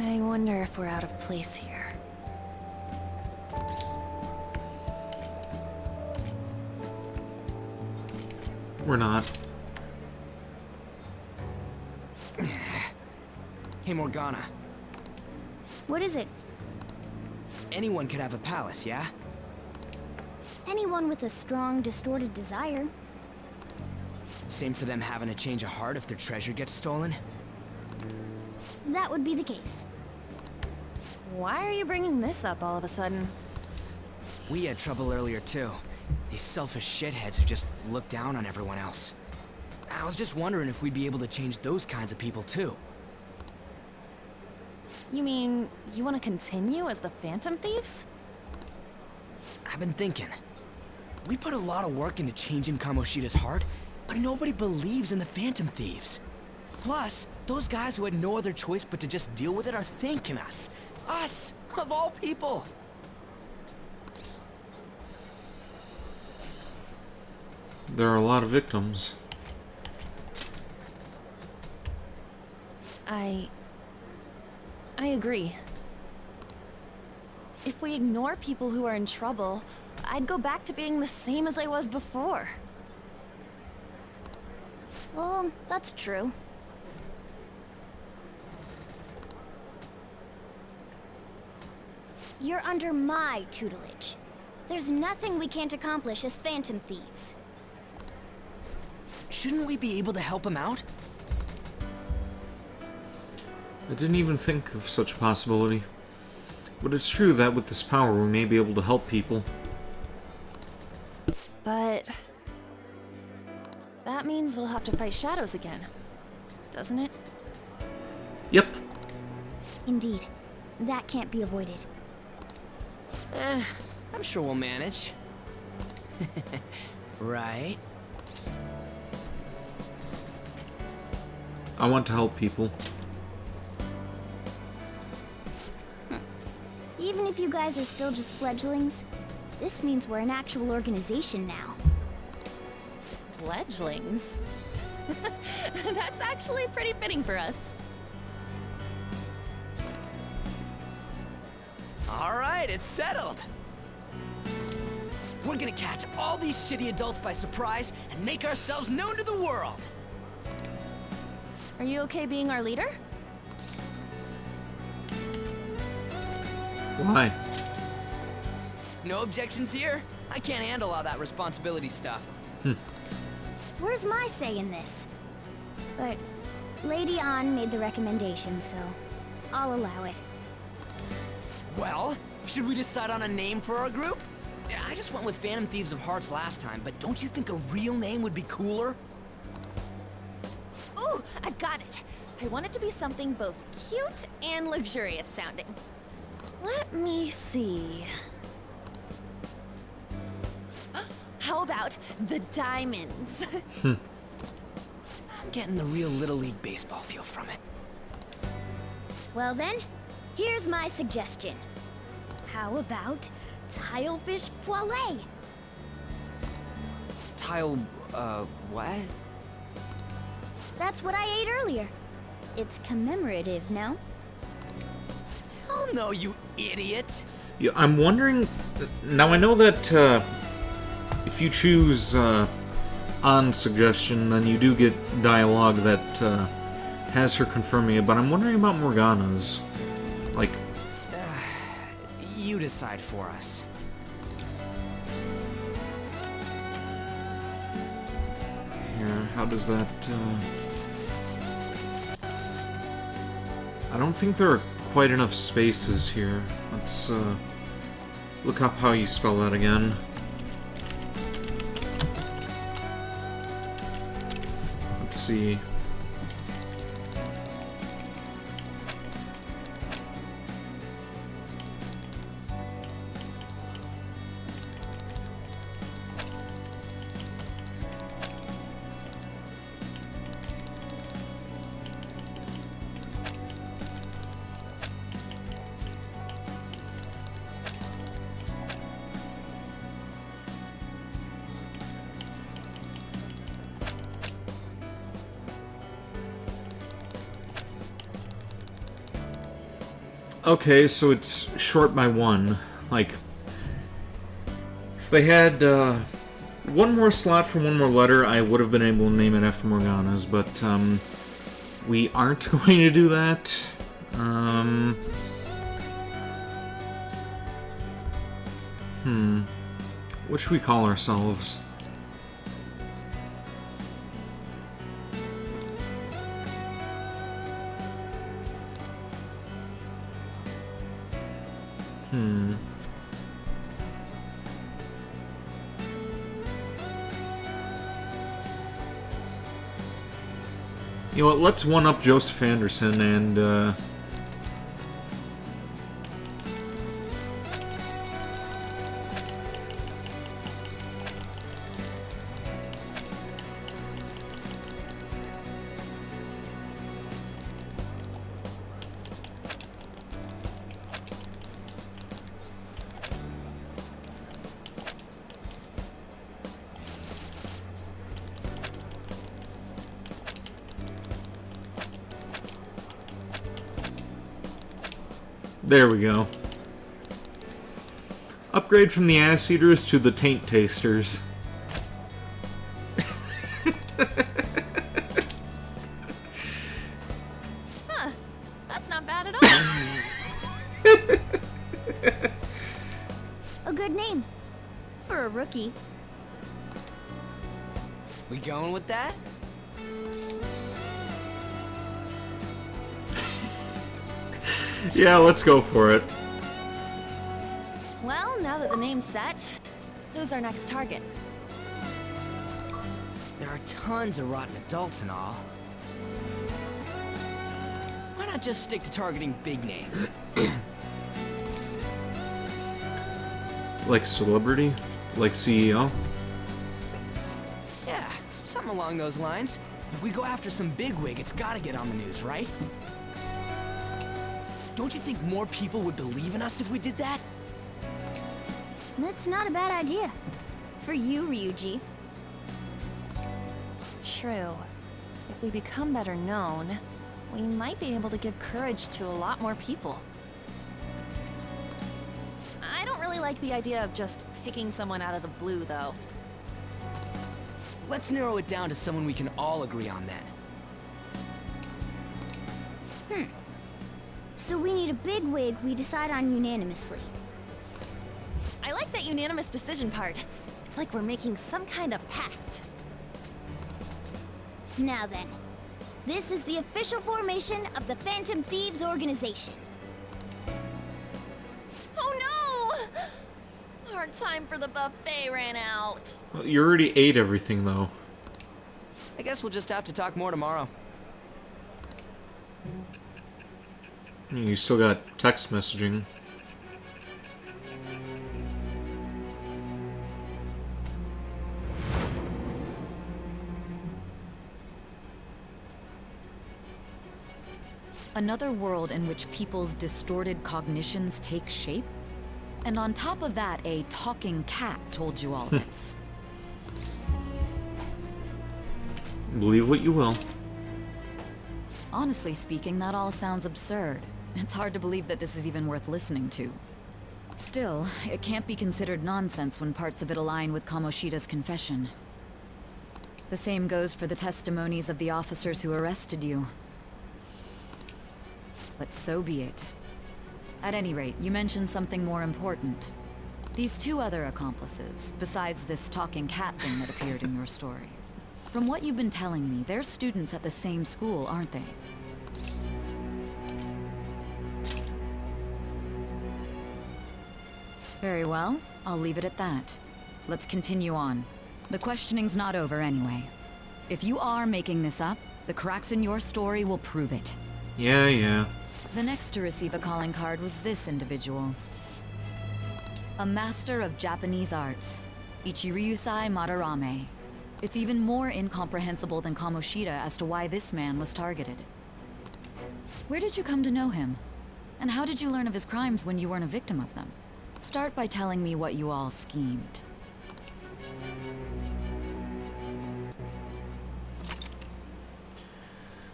I wonder if we're out of place here. We're not. Hey, Morgana. What is it? Anyone could have a palace, yeah? Anyone with a strong, distorted desire. Same for them having a change of heart if their treasure gets stolen? That would be the case. Why are you bringing this up all of a sudden? We had trouble earlier, too. These selfish shitheads who just look down on everyone else. I was just wondering if we'd be able to change those kinds of people, too. You mean, you want to continue as the Phantom Thieves? I've been thinking. We put a lot of work into changing Kamoshida's heart, but nobody believes in the Phantom Thieves. Plus, those guys who had no other choice but to just deal with it are thanking us. Us, of all people. There are a lot of victims. I agree. If we ignore people who are in trouble, I'd go back to being the same as I was before. Well, that's true. You're under my tutelage. There's nothing we can't accomplish as Phantom Thieves. Shouldn't we be able to help him out? I didn't even think of such a possibility. But it's true that with this power we may be able to help people. But that means we'll have to fight shadows again, doesn't it? Yep. Indeed. That can't be avoided. I'm sure we'll manage. Right? I want to help people. Even if you guys are still just fledglings, this means we're an actual organization now. Fledglings? That's actually pretty fitting for us. All right, it's settled. We're gonna catch all these shitty adults by surprise and make ourselves known to the world. Are you okay being our leader? Why? No objections here? I can't handle all that responsibility stuff. Where's my say in this? But Lady An made the recommendation, so I'll allow it. Well, should we decide on a name for our group? I just went with Phantom Thieves of Hearts last time, but don't you think a real name would be cooler? Ooh, I've got it. I want it to be something both cute and luxurious sounding. Let me see. How about the Diamonds? I'm getting the real Little League Baseball feel from it. Well then, here's my suggestion. How about Tilefish Poêlée? What? That's what I ate earlier. It's commemorative, no? Oh no, you idiot! Yeah, I'm wondering... Now I know that if you choose on suggestion, then you do get dialogue that has her confirming it, but I'm wondering about Morgana's. Like... You decide for us. Here, how does that... I don't think there are quite enough spaces here. Let's look up how you spell that again. Let's see. Okay, so it's short by one. Like, if they had one more slot for one more letter, I would have been able to name it after Morgana's, but we aren't going to do that. What should we call ourselves? You know what, let's one-up Joseph Anderson and, There we go. Upgrade from the ass eaters to the taint tasters. Huh. That's not bad at all. A good name. For a rookie. We going with that? Yeah, let's go for it. Well, now that the name's set, who's our next target? There are tons of rotten adults and all. Why not just stick to targeting big names? Like celebrity? Like CEO? Yeah, something along those lines. If we go after some bigwig, it's gotta get on the news, right? Don't you think more people would believe in us if we did that? That's not a bad idea. For you, Ryuji. True. If we become better known, we might be able to give courage to a lot more people. I don't really like the idea of just picking someone out of the blue, though. Let's narrow it down to someone we can all agree on then. So we need a bigwig we decide on unanimously. I like that unanimous decision part. It's like we're making some kind of pact. Now then, this is the official formation of the Phantom Thieves organization. Oh no! Our time for the buffet ran out. Well, you already ate everything, though. I guess we'll just have to talk more tomorrow. You still got text messaging. Another world in which people's distorted cognitions take shape? And on top of that, a talking cat told you all this. Believe what you will. Honestly speaking, that all sounds absurd. It's hard to believe that this is even worth listening to. Still, it can't be considered nonsense when parts of it align with Kamoshida's confession. The same goes for the testimonies of the officers who arrested you. But so be it. At any rate, you mentioned something more important. These two other accomplices, besides this talking cat thing that appeared in your story. From what you've been telling me, they're students at the same school, aren't they? Very well, I'll leave it at that. Let's continue on. The questioning's not over anyway. If you are making this up, the cracks in your story will prove it. Yeah. The next to receive a calling card was this individual. A master of Japanese arts, Ichiryusai Madarame. It's even more incomprehensible than Kamoshida as to why this man was targeted. Where did you come to know him? And how did you learn of his crimes when you weren't a victim of them? Start by telling me what you all schemed.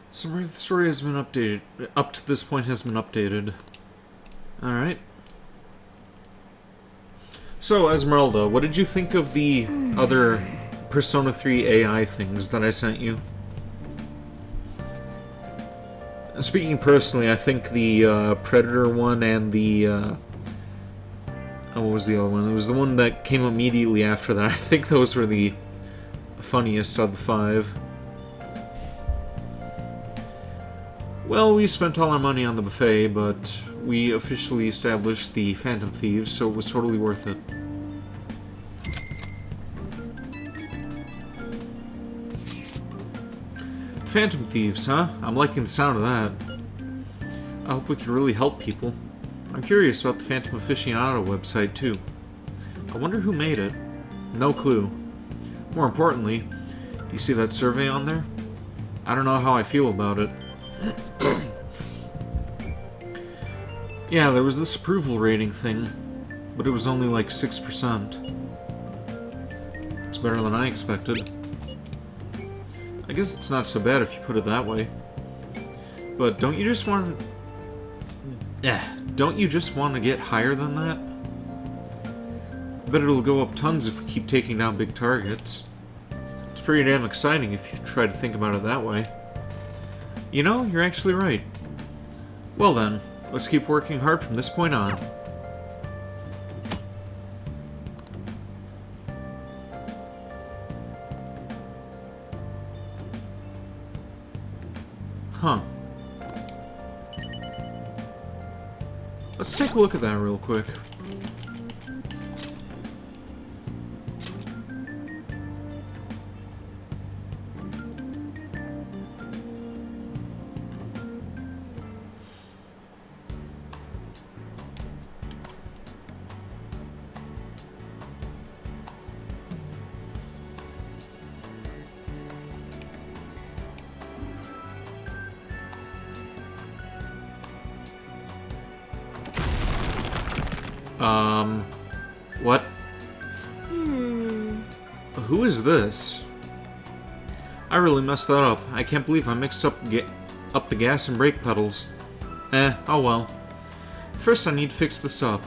Summary of the story has been updated. Up to this point has been updated. Alright. So, Esmeralda, what did you think of the other Persona 3 AI things that I sent you? Speaking personally, I think the Predator one and the... oh, what was the other one? It was the one that came immediately after that. I think those were the funniest of the 5. Well, we spent all our money on the buffet, but we officially established the Phantom Thieves, so it was totally worth it. Phantom Thieves, huh? I'm liking the sound of that. I hope we can really help people. I'm curious about the Phantom Aficionado website, too. I wonder who made it. No clue. More importantly, you see that survey on there? I don't know how I feel about it. Yeah, there was this approval rating thing, but it was only like 6%. It's better than I expected. I guess it's not so bad if you put it that way. But don't you just want... don't you just want to get higher than that? I bet it'll go up tons if we keep taking down big targets. It's pretty damn exciting if you try to think about it that way. You know, you're actually right. Well then, let's keep working hard from this point on. Huh. Let's take a look at that real quick. What? Who is this? I really messed that up. I can't believe I mixed up the gas and brake pedals. Oh well. First I need to fix this up.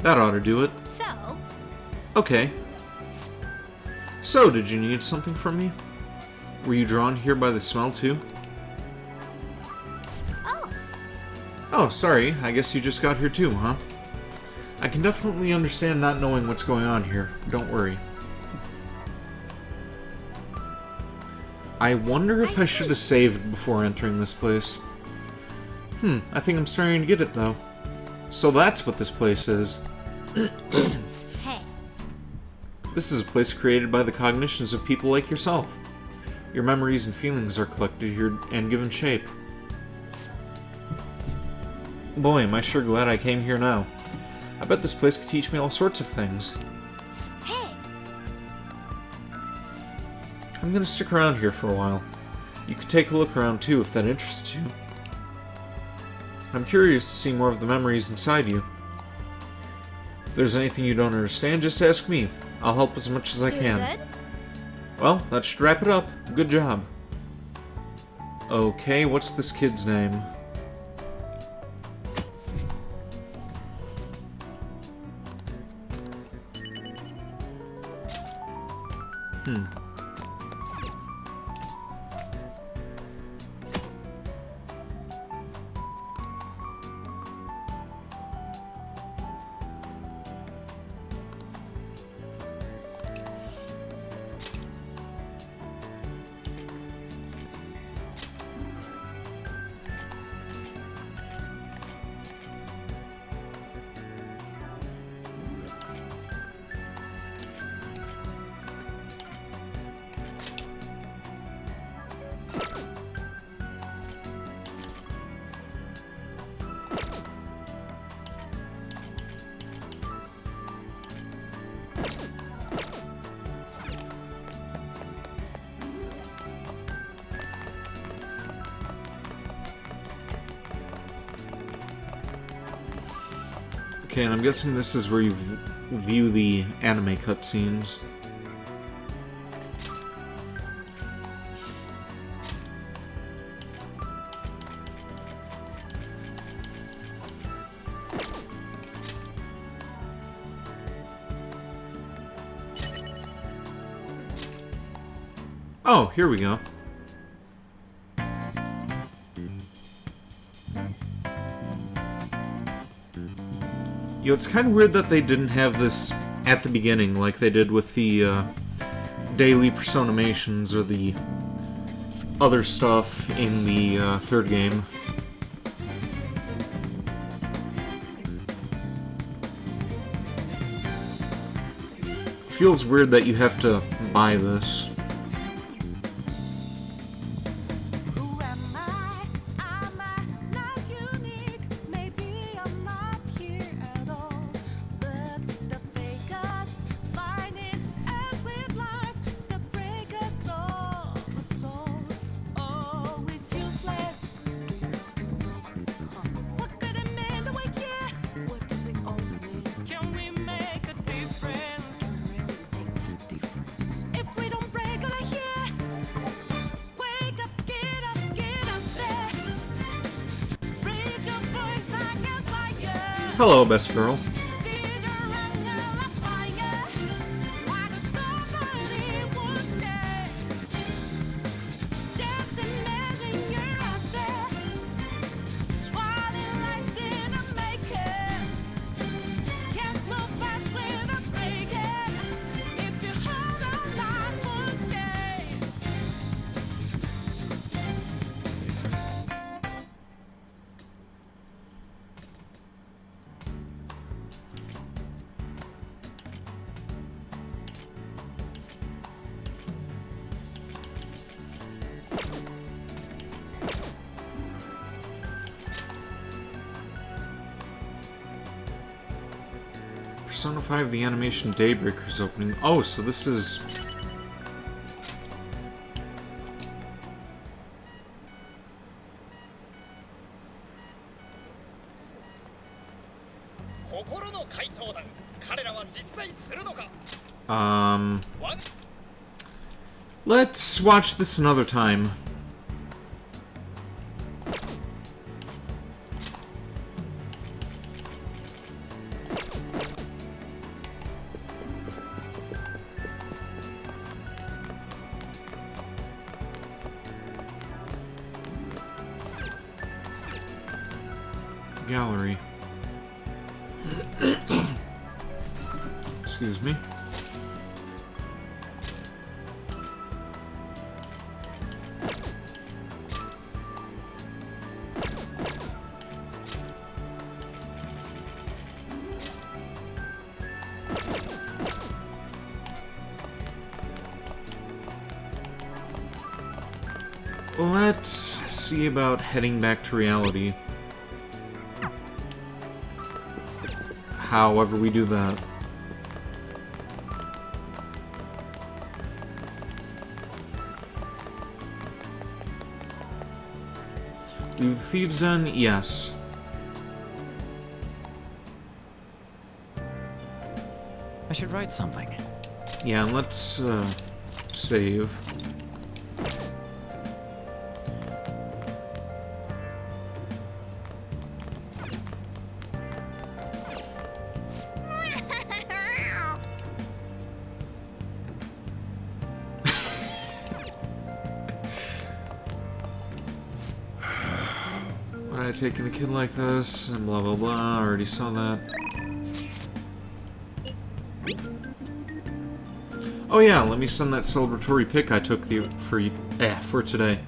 That ought to do it. So? Okay. So, did you need something from me? Were you drawn here by the smell too? Oh, sorry. I guess you just got here too, huh? I can definitely understand not knowing what's going on here. Don't worry. I wonder if I should have saved before entering this place. I think I'm starting to get it, though. So that's what this place is. Hey. This is a place created by the cognitions of people like yourself. Your memories and feelings are collected here and given shape. Boy, am I sure glad I came here now. I bet this place could teach me all sorts of things. Hey! I'm gonna stick around here for a while. You could take a look around too if that interests you. I'm curious to see more of the memories inside you. If there's anything you don't understand, just ask me. I'll help as much as I can. Good? Well, that should wrap it up. Good job. Okay, what's this kid's name? Okay, and I'm guessing this is where you view the anime cutscenes. Oh, here we go. Yo, it's kind of weird that they didn't have this at the beginning like they did with the daily personamations or the other stuff in the third game. Feels weird that you have to buy this. Hello, best girl. Persona 5 The Animation Daybreaker's opening. Oh, so this is... Let's watch this another time. Gallery. Excuse me. Let's see about heading back to reality. However we do that. Leave the thieves den? Yes. I should write something. Yeah, let's save. Why did I take in a kid like this? And blah blah blah. I already saw that. Oh yeah, let me send that celebratory pic I took for today.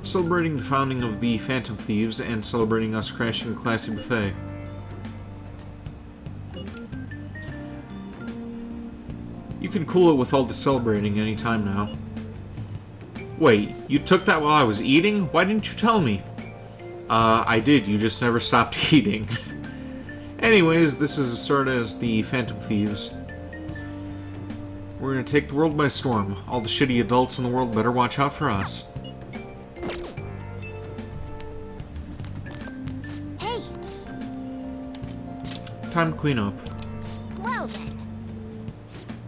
Celebrating the founding of the Phantom Thieves and celebrating us crashing a classy buffet. You can cool it with all the celebrating anytime now. Wait, you took that while I was eating? Why didn't you tell me? I did, you just never stopped eating. Anyways, this is a start as the Phantom Thieves. We're gonna take the world by storm. All the shitty adults in the world better watch out for us. Hey! Time to clean up. Well then.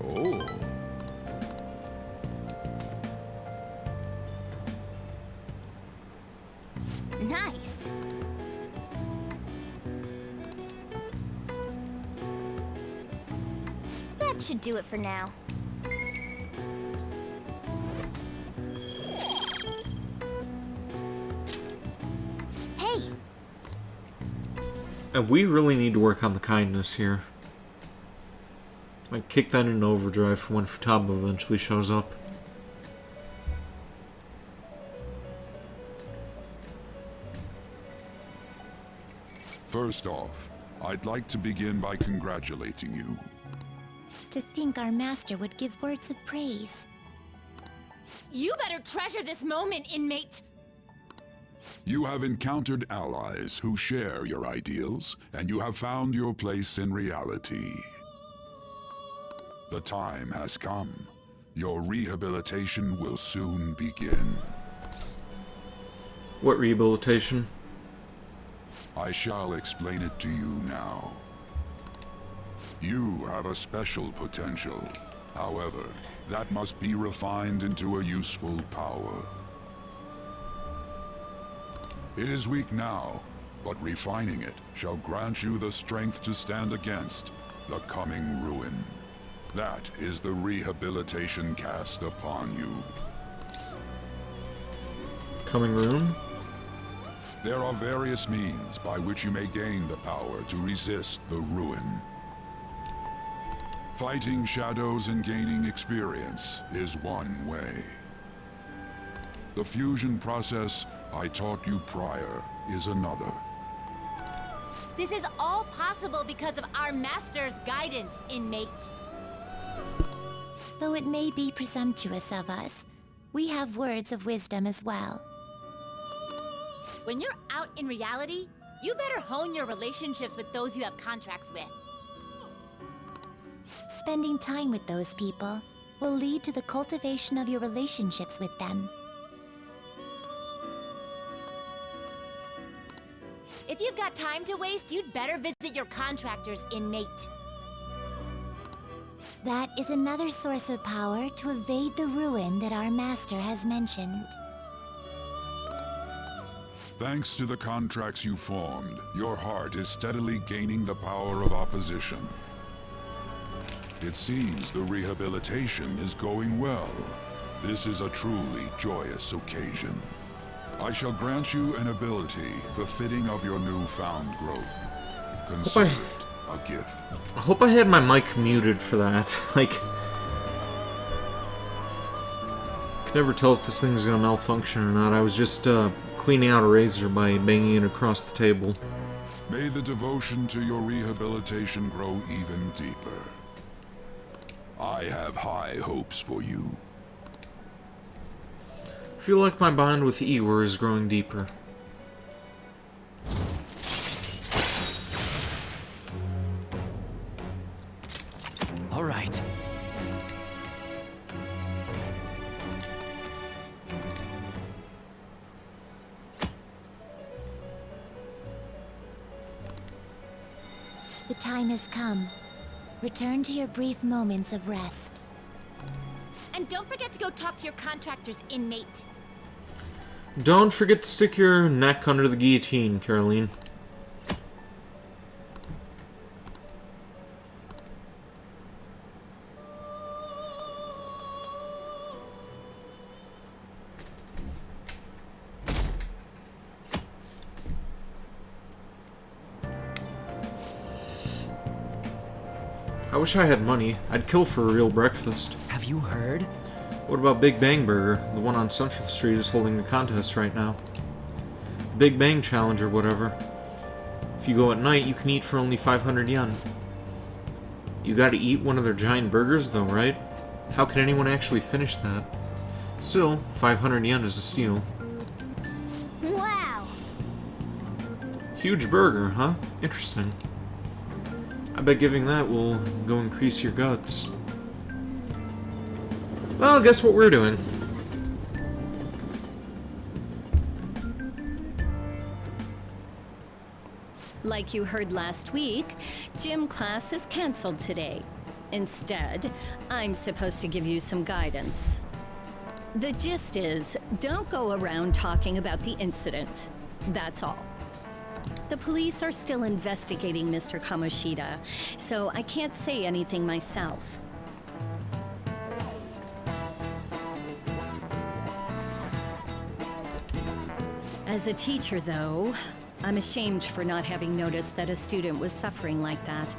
Oh. Nice. That should do it for now. Hey! And we really need to work on the kindness here. Like, kick that into overdrive for when Futaba eventually shows up. First off, I'd like to begin by congratulating you. To think our master would give words of praise. You better treasure this moment, inmate! You have encountered allies who share your ideals, and you have found your place in reality. The time has come. Your rehabilitation will soon begin. What rehabilitation? I shall explain it to you now. You have a special potential. However, that must be refined into a useful power. It is weak now, but refining it shall grant you the strength to stand against the coming ruin. That is the rehabilitation cast upon you. Coming ruin? There are various means by which you may gain the power to resist the ruin. Fighting shadows and gaining experience is one way. The fusion process I taught you prior is another. This is all possible because of our master's guidance, inmate. Though it may be presumptuous of us, we have words of wisdom as well. When you're out in reality, you better hone your relationships with those you have contracts with. Spending time with those people will lead to the cultivation of your relationships with them. If you've got time to waste, you'd better visit your contractors, inmate. That is another source of power to evade the ruin that our master has mentioned. Thanks to the contracts you formed, your heart is steadily gaining the power of opposition. It seems the rehabilitation is going well. This is a truly joyous occasion. I shall grant you an ability befitting of your newfound growth. Consider it a gift. I hope I had my mic muted for that. Like, I can never tell if this thing's gonna malfunction or not. I was just cleaning out a razor by banging it across the table. May the devotion to your rehabilitation grow even deeper. I have high hopes for you. I feel like my bond with Igor is growing deeper. All right. The time has come. Return to your brief moments of rest. And don't forget to go talk to your contractors, inmate. Don't forget to stick your neck under the guillotine, Caroline. I wish I had money. I'd kill for a real breakfast. Have you heard? What about Big Bang Burger? The one on Central Street is holding a contest right now. The Big Bang Challenge or whatever. If you go at night, you can eat for only 500 yen. You gotta eat one of their giant burgers though, right? How can anyone actually finish that? Still, 500 yen is a steal. Wow! Huge burger, huh? Interesting. I bet giving that will go increase your guts. Well, guess what we're doing? Like you heard last week, gym class is canceled today. Instead, I'm supposed to give you some guidance. The gist is, don't go around talking about the incident. That's all. The police are still investigating Mr. Kamoshida, so I can't say anything myself. As a teacher, though, I'm ashamed for not having noticed that a student was suffering like that.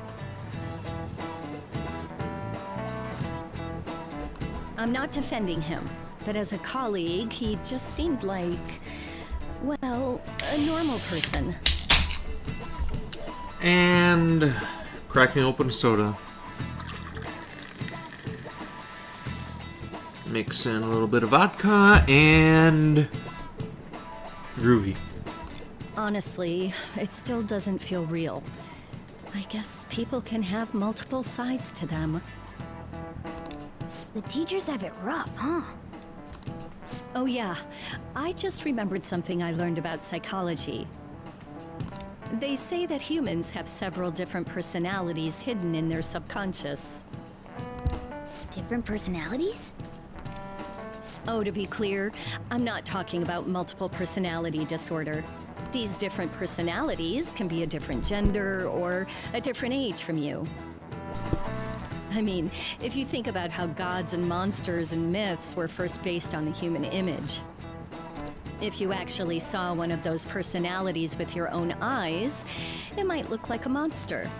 I'm not defending him, but as a colleague, he just seemed like, well, a normal person. And cracking open soda. Mix in a little bit of vodka and groovy. Honestly, it still doesn't feel real. I guess people can have multiple sides to them. The teachers have it rough, huh? Oh yeah, I just remembered something I learned about psychology. They say that humans have several different personalities hidden in their subconscious. Different personalities? Oh, to be clear, I'm not talking about multiple personality disorder. These different personalities can be a different gender or a different age from you. I mean, if you think about how gods and monsters and myths were first based on the human image. If you actually saw one of those personalities with your own eyes, it might look like a monster.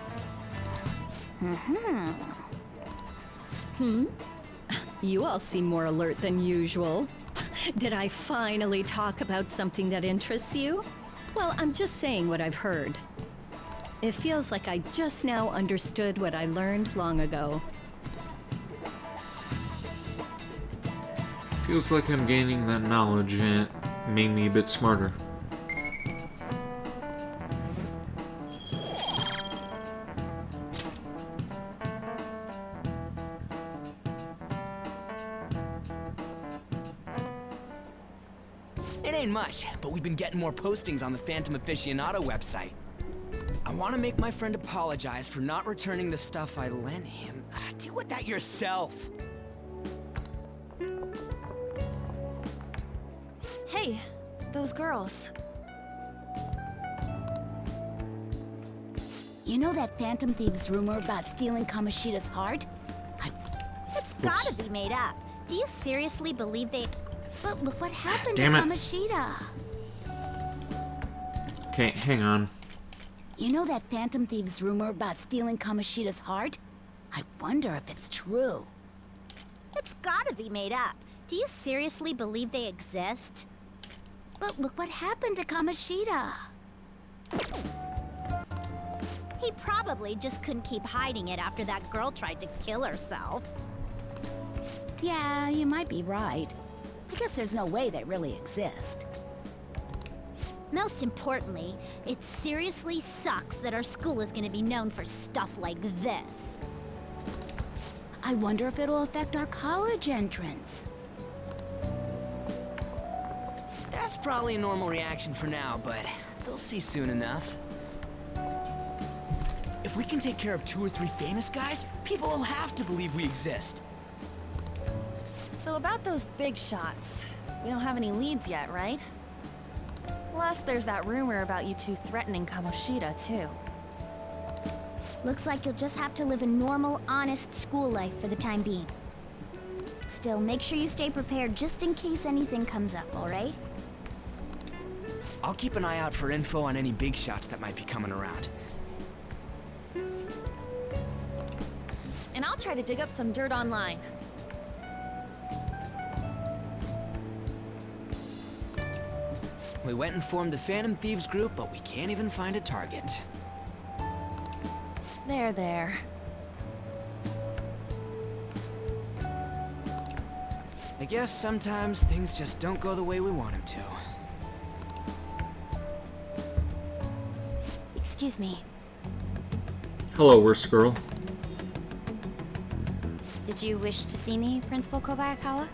You all seem more alert than usual. Did I finally talk about something that interests you? Well, I'm just saying what I've heard. It feels like I just now understood what I learned long ago. Feels like I'm gaining that knowledge and it made me a bit smarter. It ain't much, but we've been getting more postings on the Phantom Aficionado website. I want to make my friend apologize for not returning the stuff I lent him. Deal with that yourself. Hey, those girls. You know that Phantom Thieves rumor about stealing Kamoshida's heart? It's gotta be made up. Do you seriously believe they... But look what happened to Damn it. Kamoshida. Okay, hang on. You know that Phantom Thieves rumor about stealing Kamoshida's heart? I wonder if it's true. It's gotta be made up. Do you seriously believe they exist? But look what happened to Kamoshida. He probably just couldn't keep hiding it after that girl tried to kill herself. Yeah, you might be right. I guess there's no way they really exist. Most importantly, it seriously sucks that our school is gonna be known for stuff like this. I wonder if it'll affect our college entrance. That's probably a normal reaction for now, but they'll see soon enough. If we can take care of 2 or 3 famous guys, people will have to believe we exist. So about those big shots, we don't have any leads yet, right? Plus, there's that rumor about you two threatening Kamoshida, too. Looks like you'll just have to live a normal, honest school life for the time being. Still, make sure you stay prepared just in case anything comes up, alright? I'll keep an eye out for info on any big shots that might be coming around. And I'll try to dig up some dirt online. We went and formed the Phantom Thieves group, but we can't even find a target. There. I guess sometimes things just don't go the way we want them to. Excuse me. Hello, worst girl. Did you wish to see me, Principal Kobayakawa?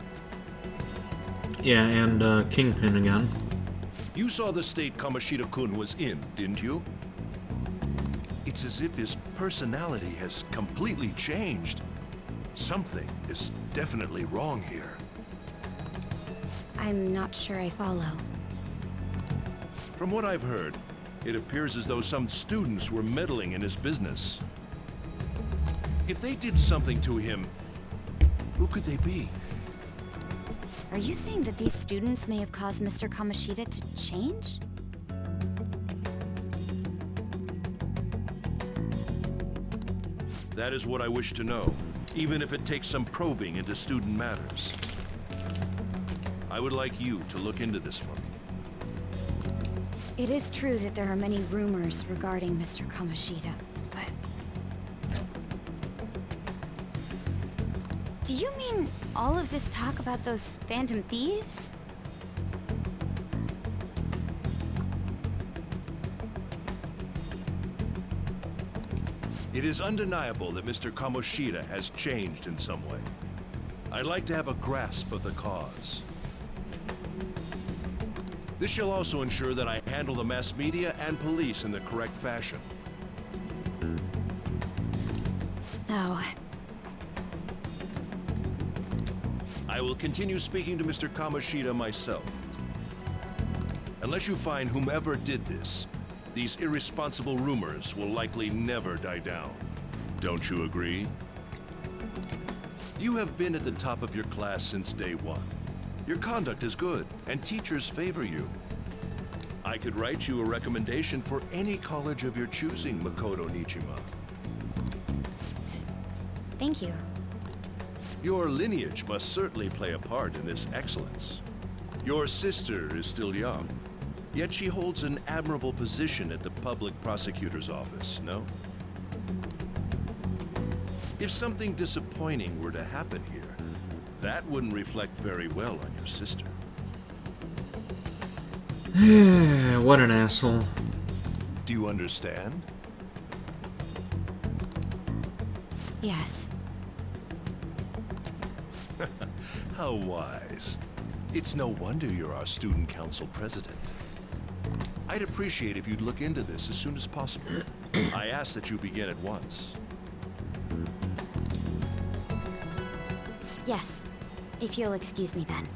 Yeah, and Kingpin again. You saw the state Kamoshida-kun was in, didn't you? It's as if his personality has completely changed. Something is definitely wrong here. I'm not sure I follow. From what I've heard, it appears as though some students were meddling in his business. If they did something to him, who could they be? Are you saying that these students may have caused Mr. Kamoshida to change? That is what I wish to know, even if it takes some probing into student matters. I would like you to look into this for me. It is true that there are many rumors regarding Mr. Kamoshida, but... Do you mean all of this talk about those Phantom Thieves? It is undeniable that Mr. Kamoshida has changed in some way. I'd like to have a grasp of the cause. This shall also ensure that I handle the mass media and police in the correct fashion. Oh. I will continue speaking to Mr. Kamoshida myself. Unless you find whomever did this, these irresponsible rumors will likely never die down. Don't you agree? You have been at the top of your class since day one. Your conduct is good, and teachers favor you. I could write you a recommendation for any college of your choosing, Makoto Nijima. Thank you. Your lineage must certainly play a part in this excellence. Your sister is still young, yet she holds an admirable position at the public prosecutor's office, no? If something disappointing were to happen here, that wouldn't reflect very well on your sister. What an asshole. Do you understand? Yes. How wise. It's no wonder you're our student council president. I'd appreciate if you'd look into this as soon as possible. I ask that you begin at once. Yes. If you'll excuse me then.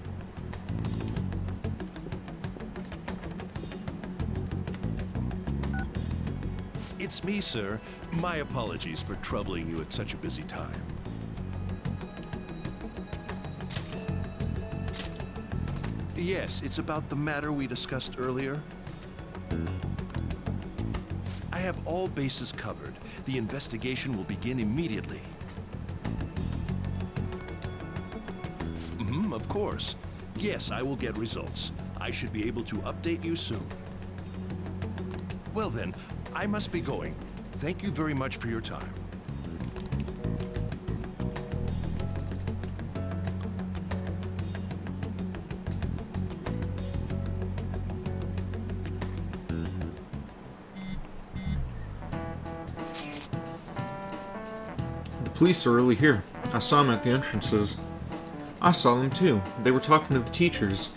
It's me, sir. My apologies for troubling you at such a busy time. Yes, it's about the matter we discussed earlier. I have all bases covered. The investigation will begin immediately. Of course. Yes, I will get results. I should be able to update you soon. Well then, I must be going. Thank you very much for your time. The police are really here. I saw them at the entrances. I saw them too. They were talking to the teachers.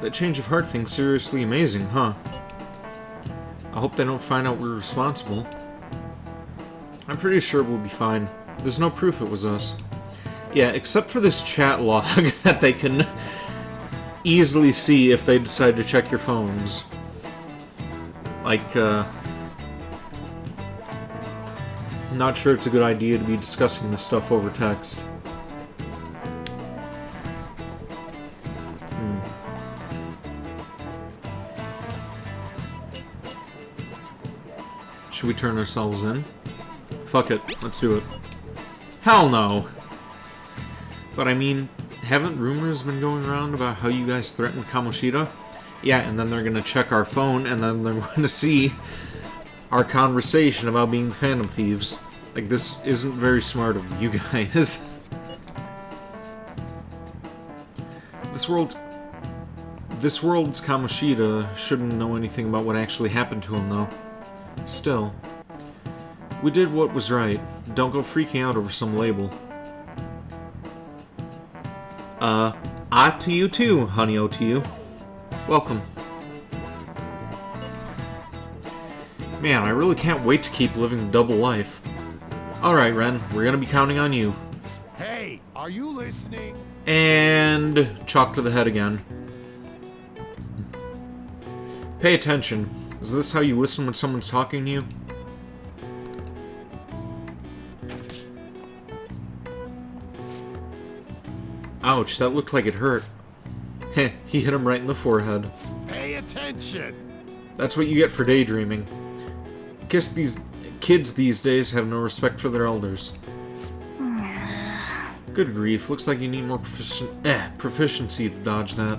That change of heart thing's seriously amazing, huh? I hope they don't find out we're responsible. I'm pretty sure we'll be fine. There's no proof it was us. Yeah, except for this chat log that they can easily see if they decide to check your phones. Like, I'm not sure it's a good idea to be discussing this stuff over text. Should we turn ourselves in? Fuck it, let's do it. Hell no! But I mean, haven't rumors been going around about how you guys threatened Kamoshida? Yeah, and then they're gonna check our phone, and then they're going to see our conversation about being the Phantom Thieves. Like, this isn't very smart of you guys. This world's Kamoshida shouldn't know anything about what actually happened to him, though. Still, we did what was right. Don't go freaking out over some label. To you too, honey, to you. Welcome. Man, I really can't wait to keep living the double life. Alright, Ren, we're gonna be counting on you. Hey, are you listening? And chalk to the head again. Pay attention. Is this how you listen when someone's talking to you? Ouch, that looked like it hurt. Heh, he hit him right in the forehead. Pay attention! That's what you get for daydreaming. Guess these kids these days have no respect for their elders. Good grief, looks like you need more proficiency to dodge that.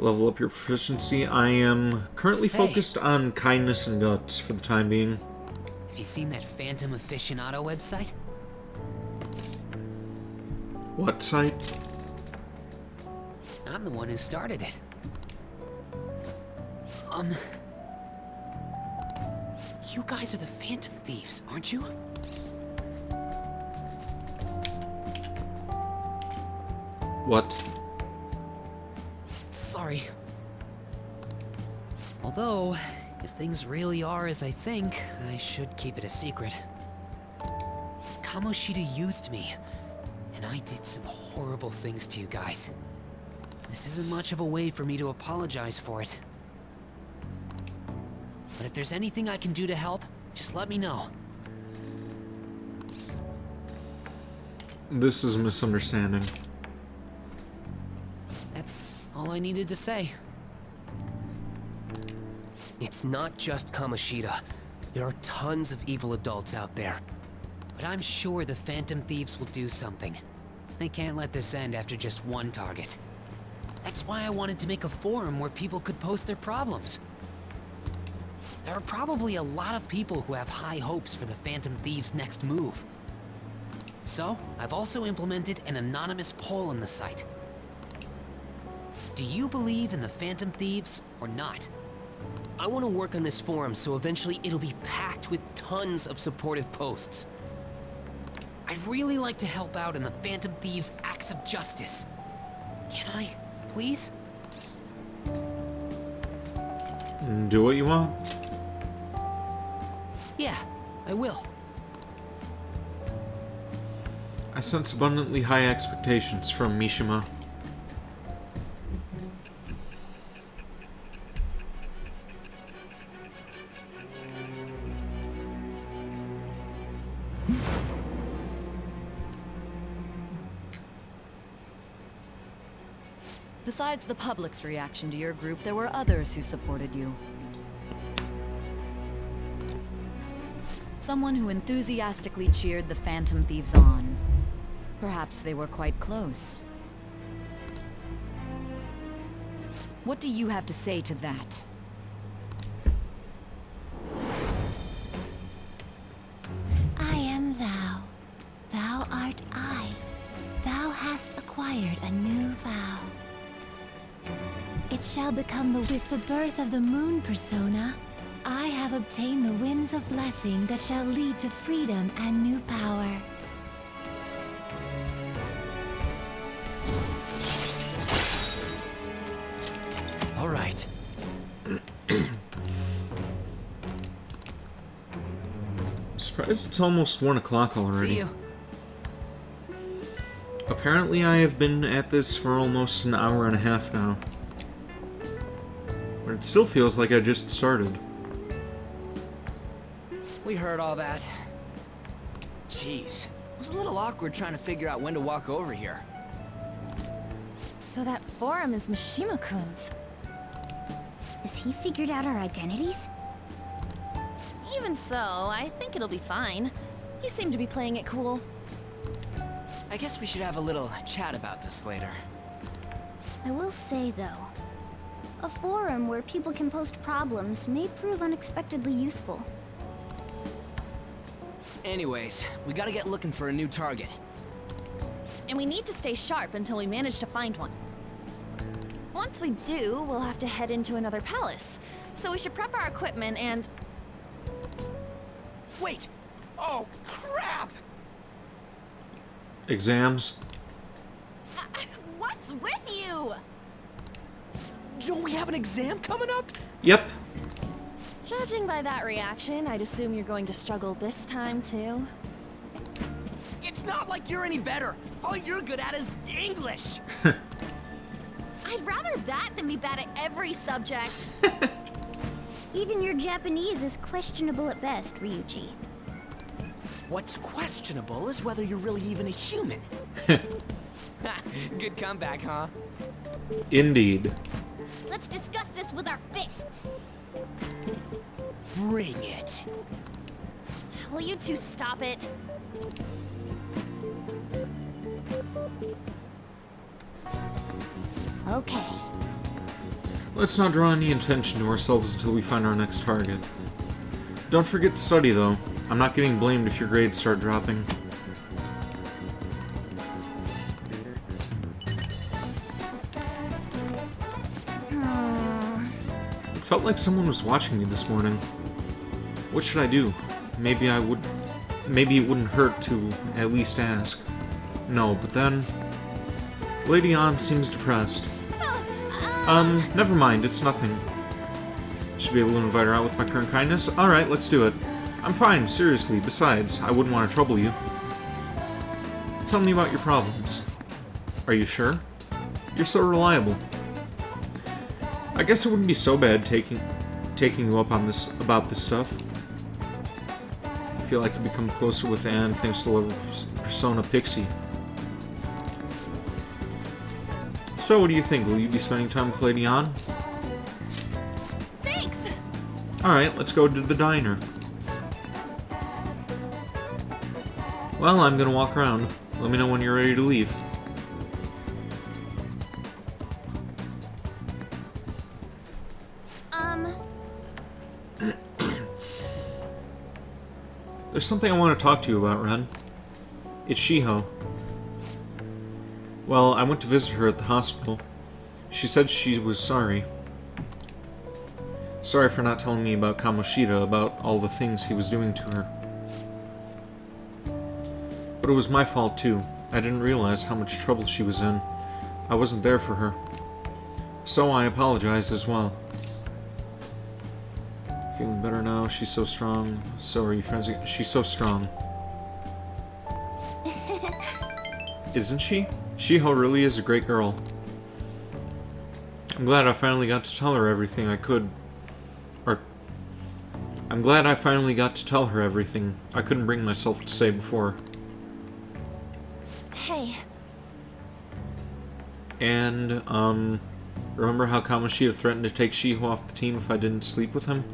Level up your proficiency. I am currently focused on kindness and guts for the time being. Have you seen that Phantom Aficionado website? What site? I'm the one who started it. You guys are the Phantom Thieves, aren't you? What? Sorry. Although, if things really are as I think, I should keep it a secret. Kamoshida used me, and I did some horrible things to you guys. This isn't much of a way for me to apologize for it. But if there's anything I can do to help, just let me know. This is a misunderstanding. That's all I needed to say. It's not just Kamoshida. There are tons of evil adults out there. But I'm sure the Phantom Thieves will do something. They can't let this end after just one target. That's why I wanted to make a forum where people could post their problems. There are probably a lot of people who have high hopes for the Phantom Thieves' next move. So, I've also implemented an anonymous poll on the site. Do you believe in the Phantom Thieves or not? I want to work on this forum so eventually it'll be packed with tons of supportive posts. I'd really like to help out in the Phantom Thieves' acts of justice. Can I, please? Do what you want. Yeah, I will. I sense abundantly high expectations from Mishima. Besides the public's reaction to your group, there were others who supported you. Someone who enthusiastically cheered the Phantom Thieves on. Perhaps they were quite close. What do you have to say to that? I am thou. Thou art I. Thou hast acquired a new vow. It shall become with the birth of the moon persona. I have obtained the winds of blessing that shall lead to freedom and new power. All right. I'm surprised it's almost 1 o'clock already. See you. Apparently I have been at this for almost an hour and a half now. But it still feels like I just started. We heard all that. Jeez. It was a little awkward trying to figure out when to walk over here. So that forum is Mishima-kun's. Has he figured out our identities? Even so, I think it'll be fine. He seemed to be playing it cool. I guess we should have a little chat about this later. I will say, though, a forum where people can post problems may prove unexpectedly useful. Anyways, we gotta get looking for a new target. And we need to stay sharp until we manage to find one. Once we do, we'll have to head into another palace. So we should prep our equipment and... Wait! Oh, crap! Exams? What's with you? Don't we have an exam coming up? Yep. Judging by that reaction, I'd assume you're going to struggle this time, too. It's not like you're any better. All you're good at is English. I'd rather that than be bad at every subject. Even your Japanese is questionable at best, Ryuji. What's questionable is whether you're really even a human. Good comeback, huh? Indeed. Let's discuss this with our fists. Bring it. Will you two stop it? Okay. Let's not draw any attention to ourselves until we find our next target. Don't forget to study, though. I'm not getting blamed if your grades start dropping. It felt like someone was watching me this morning. What should I do? Maybe it wouldn't hurt to at least ask. No, but then... Lady Ann seems depressed. Never mind, it's nothing. Should be able to invite her out with my current kindness? Alright, let's do it. I'm fine, seriously. Besides, I wouldn't want to trouble you. tell me about your problems. Are you sure? You're so reliable. I guess it wouldn't be so bad taking you up on this about this stuff. I feel like I've become closer with Anne thanks to love Persona Pixie. So, what do you think? Will you be spending time with Lady Anne? Thanks! Alright, let's go to the diner. Well, I'm gonna walk around. Let me know when you're ready to leave. There's something I want to talk to you about, Ren. It's Shiho. Well, I went to visit her at the hospital. She said she was sorry. Sorry for not telling me about Kamoshida, about all the things he was doing to her. But it was my fault too. I didn't realize how much trouble she was in. I wasn't there for her. So I apologized as well. Feeling better now. She's so strong. So are you friends again? She's so strong. Isn't she? Shiho really is a great girl. I'm glad I finally got to tell her everything I could. I'm glad I finally got to tell her everything I couldn't bring myself to say before. Hey. And, remember how Kamoshida threatened to take Shiho off the team if I didn't sleep with him?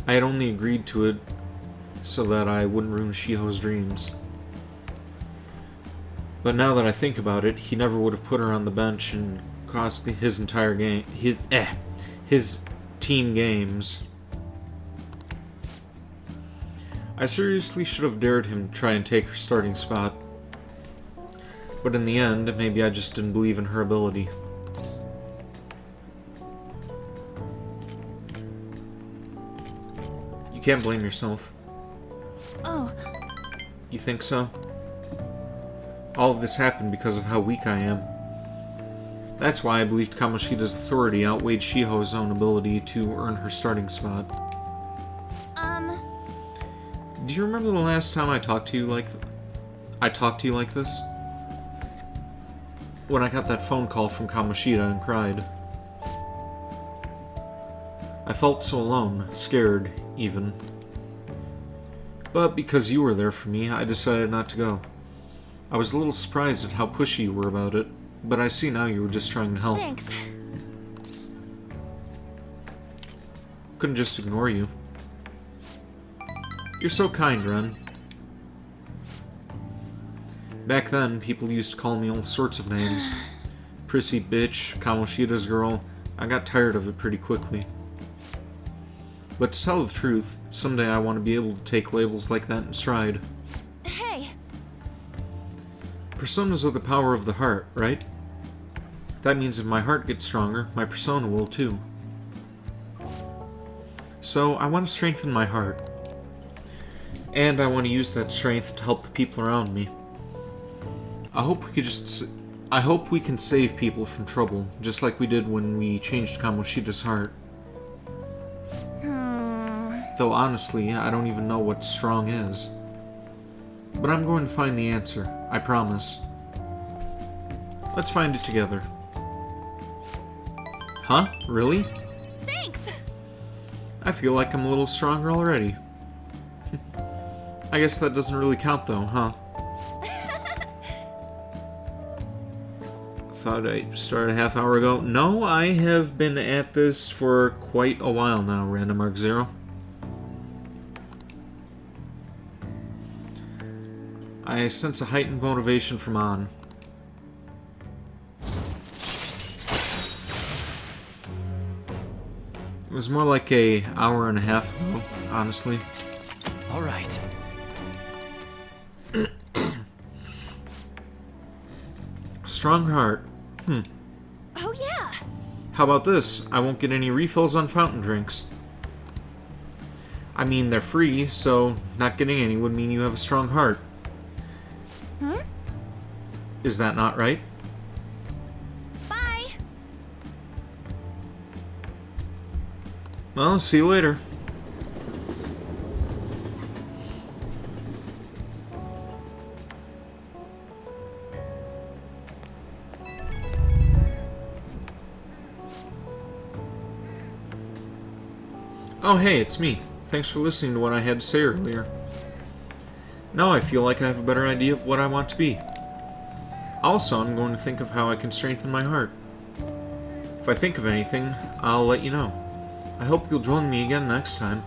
I had only agreed to it so that I wouldn't ruin Shiho's dreams. But now that I think about it, he never would have put her on the bench and cost his entire game, his team games. I seriously should have dared him to try and take her starting spot. But in the end, maybe I just didn't believe in her ability. You can't blame yourself. Oh. You think so? All of this happened because of how weak I am. That's why I believed Kamoshida's authority outweighed Shiho's own ability to earn her starting spot. Do you remember the last time I talked to you like this? When I got that phone call from Kamoshida and cried. I felt so alone, scared, even. But because you were there for me, I decided not to go. I was a little surprised at how pushy you were about it, but I see now you were just trying to help. Thanks. Couldn't just ignore you. You're so kind, Ren. Back then, people used to call me all sorts of names. Prissy bitch, Kamoshida's girl. I got tired of it pretty quickly. But to tell the truth, someday I want to be able to take labels like that in stride. Hey! Personas are the power of the heart, right? That means if my heart gets stronger, my persona will too. So, I want to strengthen my heart. And I want to use that strength to help the people around me. I hope we can save people from trouble, just like we did when we changed Kamoshida's heart. Though honestly, I don't even know what strong is. But I'm going to find the answer, I promise. Let's find it together. Huh? Really? Thanks! I feel like I'm a little stronger already. I guess that doesn't really count though, huh? Thought I started a half hour ago. No, I have been at this for quite a while now, Random Mark Zero. I sense a heightened motivation from An. It was more like an hour and a half ago, honestly. All right. Strong heart. Oh yeah! How about this? I won't get any refills on fountain drinks. I mean, they're free, so not getting any would mean you have a strong heart. Is that not right? Bye! Well, see you later. Oh hey, it's me. Thanks for listening to what I had to say earlier. Now I feel like I have a better idea of what I want to be. Also, I'm going to think of how I can strengthen my heart. If I think of anything, I'll let you know. I hope you'll join me again next time.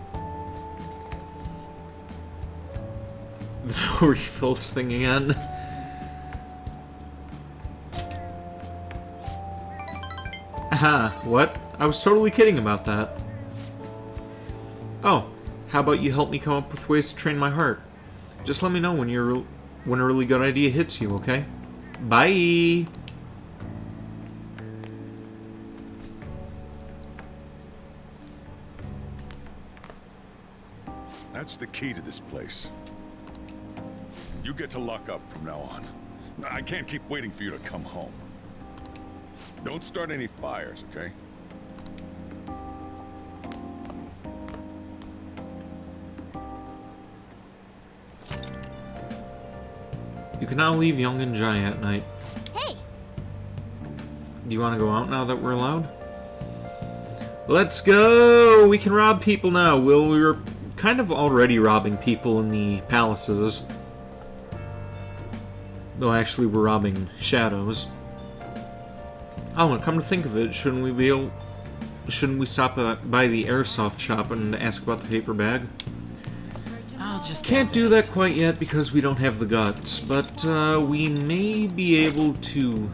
The no refills thing again. Aha, what? I was totally kidding about that. Oh, how about you help me come up with ways to train my heart? Just let me know when a really good idea hits you, okay? Bye! That's the key to this place. You get to lock up from now on. I can't keep waiting for you to come home. Don't start any fires, okay? You can now leave Young and Jai at night. Hey! Do you want to go out now that we're allowed? Let's go! We can rob people now. Well, we were kind of already robbing people in the palaces. Though actually we're robbing shadows. Oh, and come to think of it, shouldn't we stop by the airsoft shop and ask about the paper bag? I'll just Can't do that quite yet because we don't have the guts, but we may be able to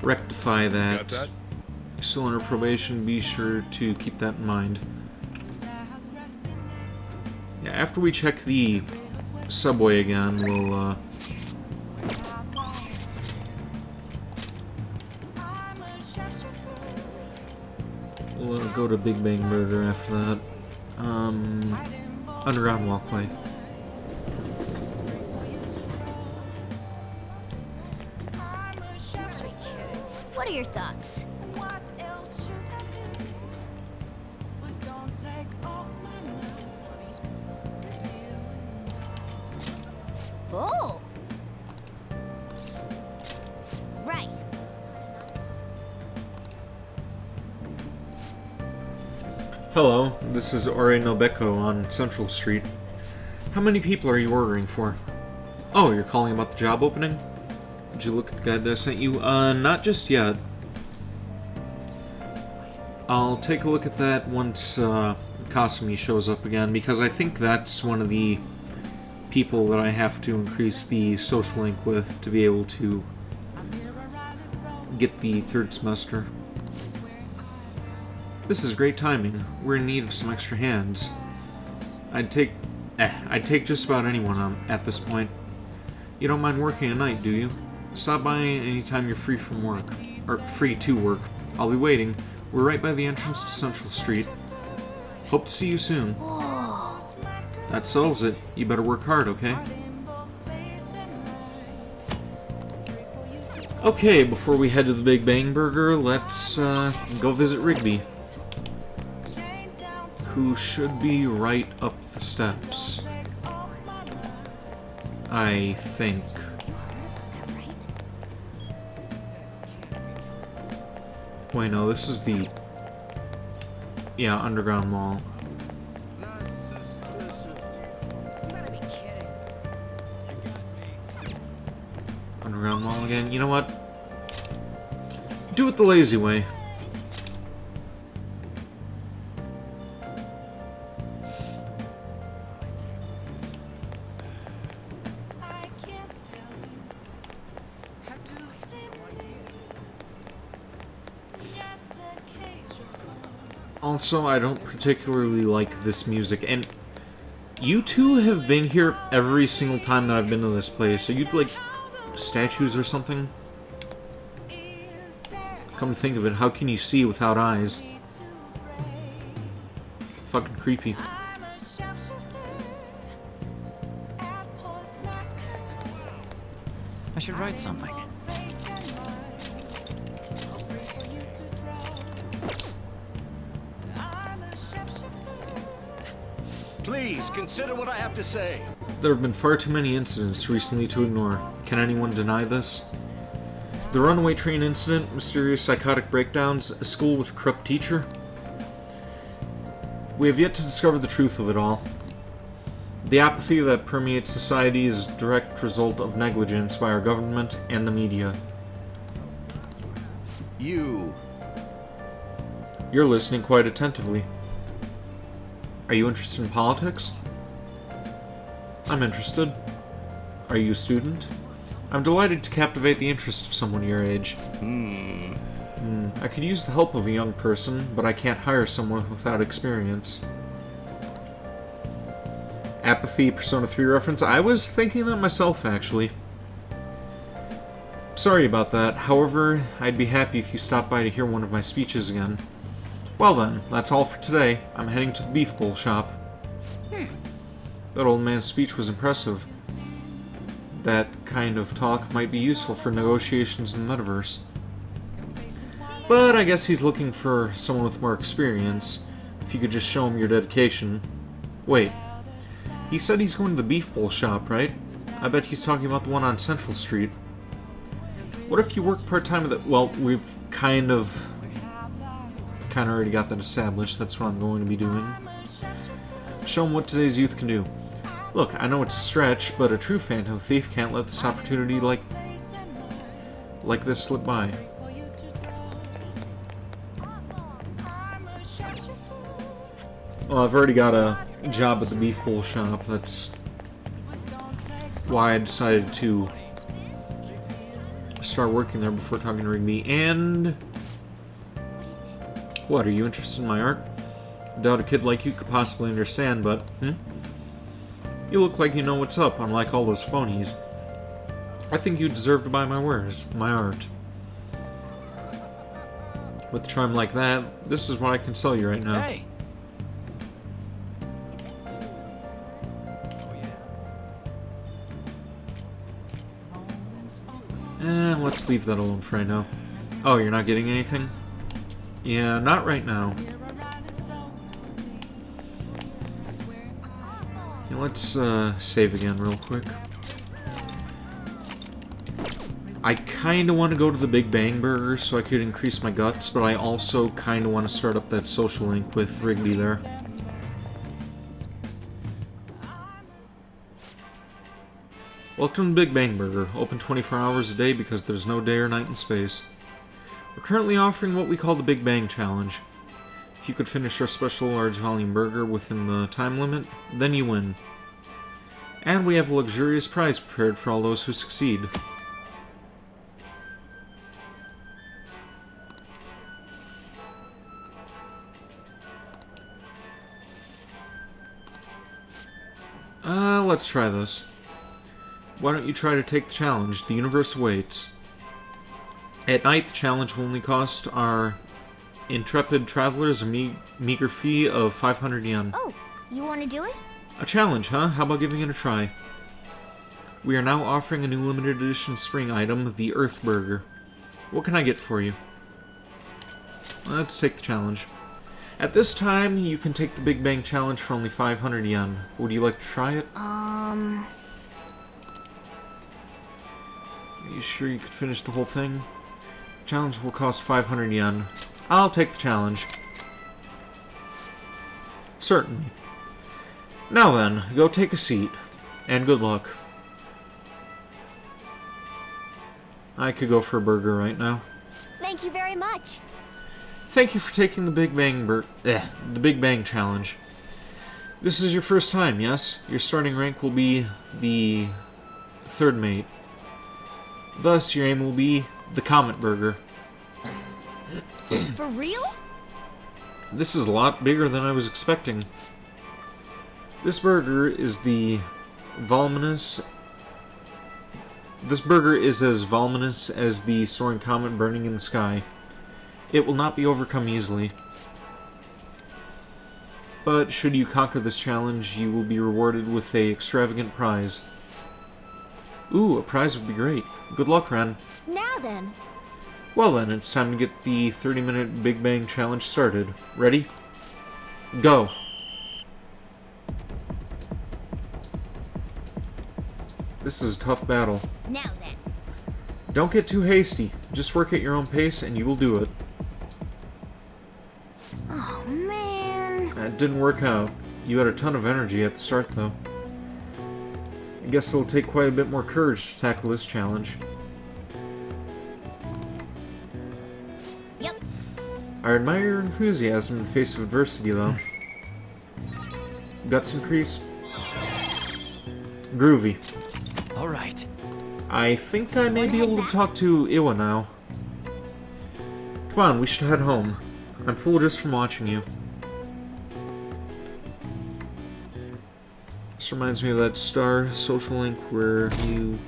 rectify that. Got that? You're still under probation, be sure to keep that in mind. Yeah, after we check the subway again, we'll go to Big Bang Burger after that. Underground walkway. What are your thoughts? Oh! Right. Hello, this is Ore Nobeko on Central Street. How many people are you ordering for? Oh, you're calling about the job opening? Did you look at the guide that I sent you? Not just yet. I'll take a look at that once Kasumi shows up again, because I think that's one of the people that I have to increase the social link with to be able to get the third semester. This is great timing. We're in need of some extra hands. I'd take just about anyone at this point. You don't mind working at night, do you? Stop by anytime you're free from work. Or free to work. I'll be waiting. We're right by the entrance to Central Street. Hope to see you soon. That settles it. You better work hard, okay? Okay, before we head to the Big Bang Burger, let's go visit Rigby, who should be right up the steps, I think. Wait, no, this is the... yeah, Underground Mall. Underground Mall again. You know what? Do it the lazy way. Also, I don't particularly like this music, and you two have been here every single time that I've been to this place. Are you, like, statues or something? Come to think of it, how can you see without eyes? Fucking creepy. I should write something. Please, consider what I have to say. There have been far too many incidents recently to ignore. Can anyone deny this? The runaway train incident, mysterious psychotic breakdowns, a school with a corrupt teacher. We have yet to discover the truth of it all. The apathy that permeates society is a direct result of negligence by our government and the media. You. You're listening quite attentively. Are you interested in politics? I'm interested. Are you a student? I'm delighted to captivate the interest of someone your age. I could use the help of a young person, but I can't hire someone without experience. Apathy, Persona 3 reference? I was thinking that myself, actually. Sorry about that. However, I'd be happy if you stopped by to hear one of my speeches again. Well then, that's all for today. I'm heading to the beef bowl shop. That old man's speech was impressive. That kind of talk might be useful for negotiations in the metaverse. But I guess he's looking for someone with more experience. If you could just show him your dedication. Wait. He said he's going to the beef bowl shop, right? I bet he's talking about the one on Central Street. What if you work part-time at the... Well, we've kind of already got that established. That's what I'm going to be doing. Show him what today's youth can do. Look, I know it's a stretch, but a true phantom thief can't let this opportunity like this slip by. Well, I've already got a job at the beef bowl shop. That's why I decided to start working there before talking to Rigby. And what, are you interested in my art? I doubt a kid like you could possibly understand, but you look like you know what's up, unlike all those phonies. I think you deserve to buy my wares, my art. With a charm like that, this is what I can sell you right now. Hey. Let's leave that alone for right now. Oh, you're not getting anything? Yeah, not right now. Yeah, let's save again real quick. I kinda want to go to the Big Bang Burger so I could increase my guts, but I also kinda want to start up that social link with Rigby there. Welcome to Big Bang Burger, open 24 hours a day because there's no day or night in space. We're currently offering what we call the Big Bang Challenge. If you could finish our special large volume burger within the time limit, then you win. And we have a luxurious prize prepared for all those who succeed. Let's try this. Why don't you try to take the challenge? The universe awaits. At night, the challenge will only cost our intrepid travelers a meager fee of 500 yen. Oh, you want to do it? A challenge, huh? How about giving it a try? We are now offering a new limited edition spring item, the Earth Burger. What can I get for you? Let's take the challenge. At this time, you can take the Big Bang Challenge for only 500 yen. Would you like to try it? Are you sure you could finish the whole thing? Challenge will cost 500 yen. I'll take the challenge. Certainly. Now then, go take a seat. And good luck. I could go for a burger right now. Thank you very much. Thank you for taking the Big Bang Challenge. This is your first time, yes? Your starting rank will be the third mate. Thus, your aim will be the Comet Burger. For real? This is a lot bigger than I was expecting. This burger is This burger is as voluminous as the soaring comet burning in the sky. It will not be overcome easily. But should you conquer this challenge, you will be rewarded with an extravagant prize. Ooh, a prize would be great. Good luck, Ren. Now then. Well then, it's time to get the 30-minute Big Bang Challenge started. Ready? Go! This is a tough battle. Now then. Don't get too hasty. Just work at your own pace and you will do it. Oh, man. That didn't work out. You had a ton of energy at the start, though. I guess it'll take quite a bit more courage to tackle this challenge. Yep. I admire your enthusiasm in the face of adversity, though. Guts increase? Groovy. Alright. I think I may be able to talk to Iwa now. Come on, we should head home. I'm full just from watching you. This reminds me of that Star social link where you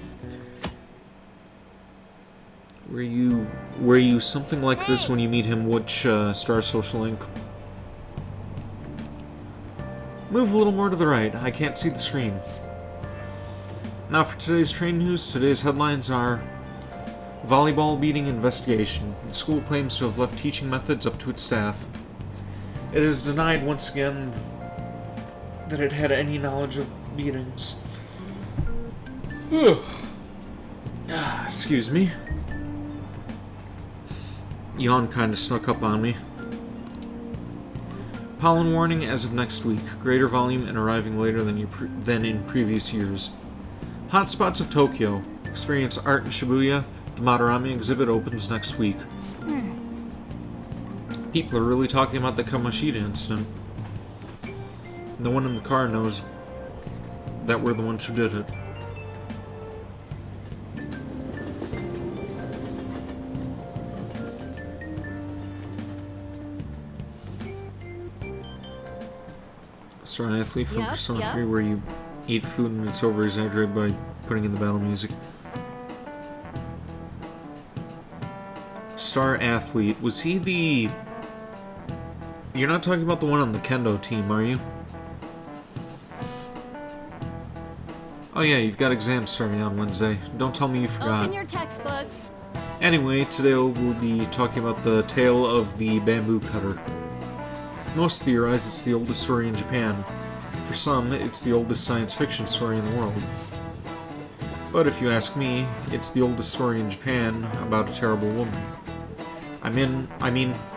something like this when you meet him. Which Star social link? Move a little more to the right. I can't see the screen. Now for today's train news. Today's headlines are: volleyball beating investigation. The school claims to have left teaching methods up to its staff. It is denied once again that it had any knowledge of beatings. Excuse me. Yawn kinda snuck up on me. Pollen warning as of next week. Greater volume and arriving later than in previous years. Hotspots of Tokyo. Experience art in Shibuya. The Madarame exhibit opens next week. People are really talking about the Kamoshida incident. No one in the car knows that we're the ones who did it. Star Athlete from Persona 3 where you eat food and it's over-exaggerated by putting in the battle music. Star Athlete. Was he the... You're not talking about the one on the Kendo team, are you? Oh yeah, you've got exams starting on Wednesday. Don't tell me you forgot. Open your textbooks. Anyway, today we'll be talking about the tale of the bamboo cutter. Most theorize it's the oldest story in Japan. For some, it's the oldest science fiction story in the world. But if you ask me, it's the oldest story in Japan about a terrible woman. I mean,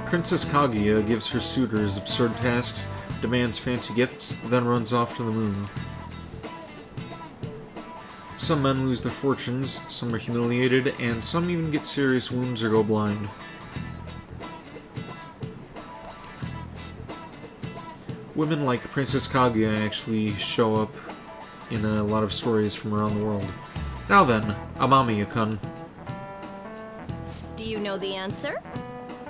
Princess Kaguya gives her suitors absurd tasks, demands fancy gifts, then runs off to the moon. Some men lose their fortunes, some are humiliated, and some even get serious wounds or go blind. Women like Princess Kaguya actually show up in a lot of stories from around the world. Now then, Amamiya-kun. Do you know the answer?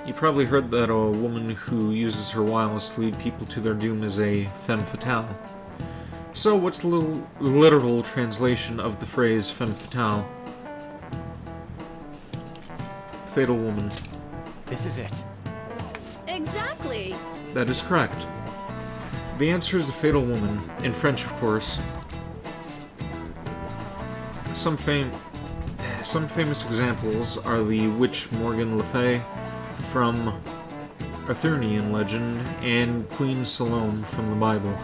You probably heard that a woman who uses her wiles to lead people to their doom is a femme fatale. So what's the literal translation of the phrase femme fatale? Fatal woman. This is it. Exactly. That is correct. The answer is a fatal woman, in French of course. Some famous examples are the witch Morgan Le Fay from Arthurian legend and Queen Salome from the Bible.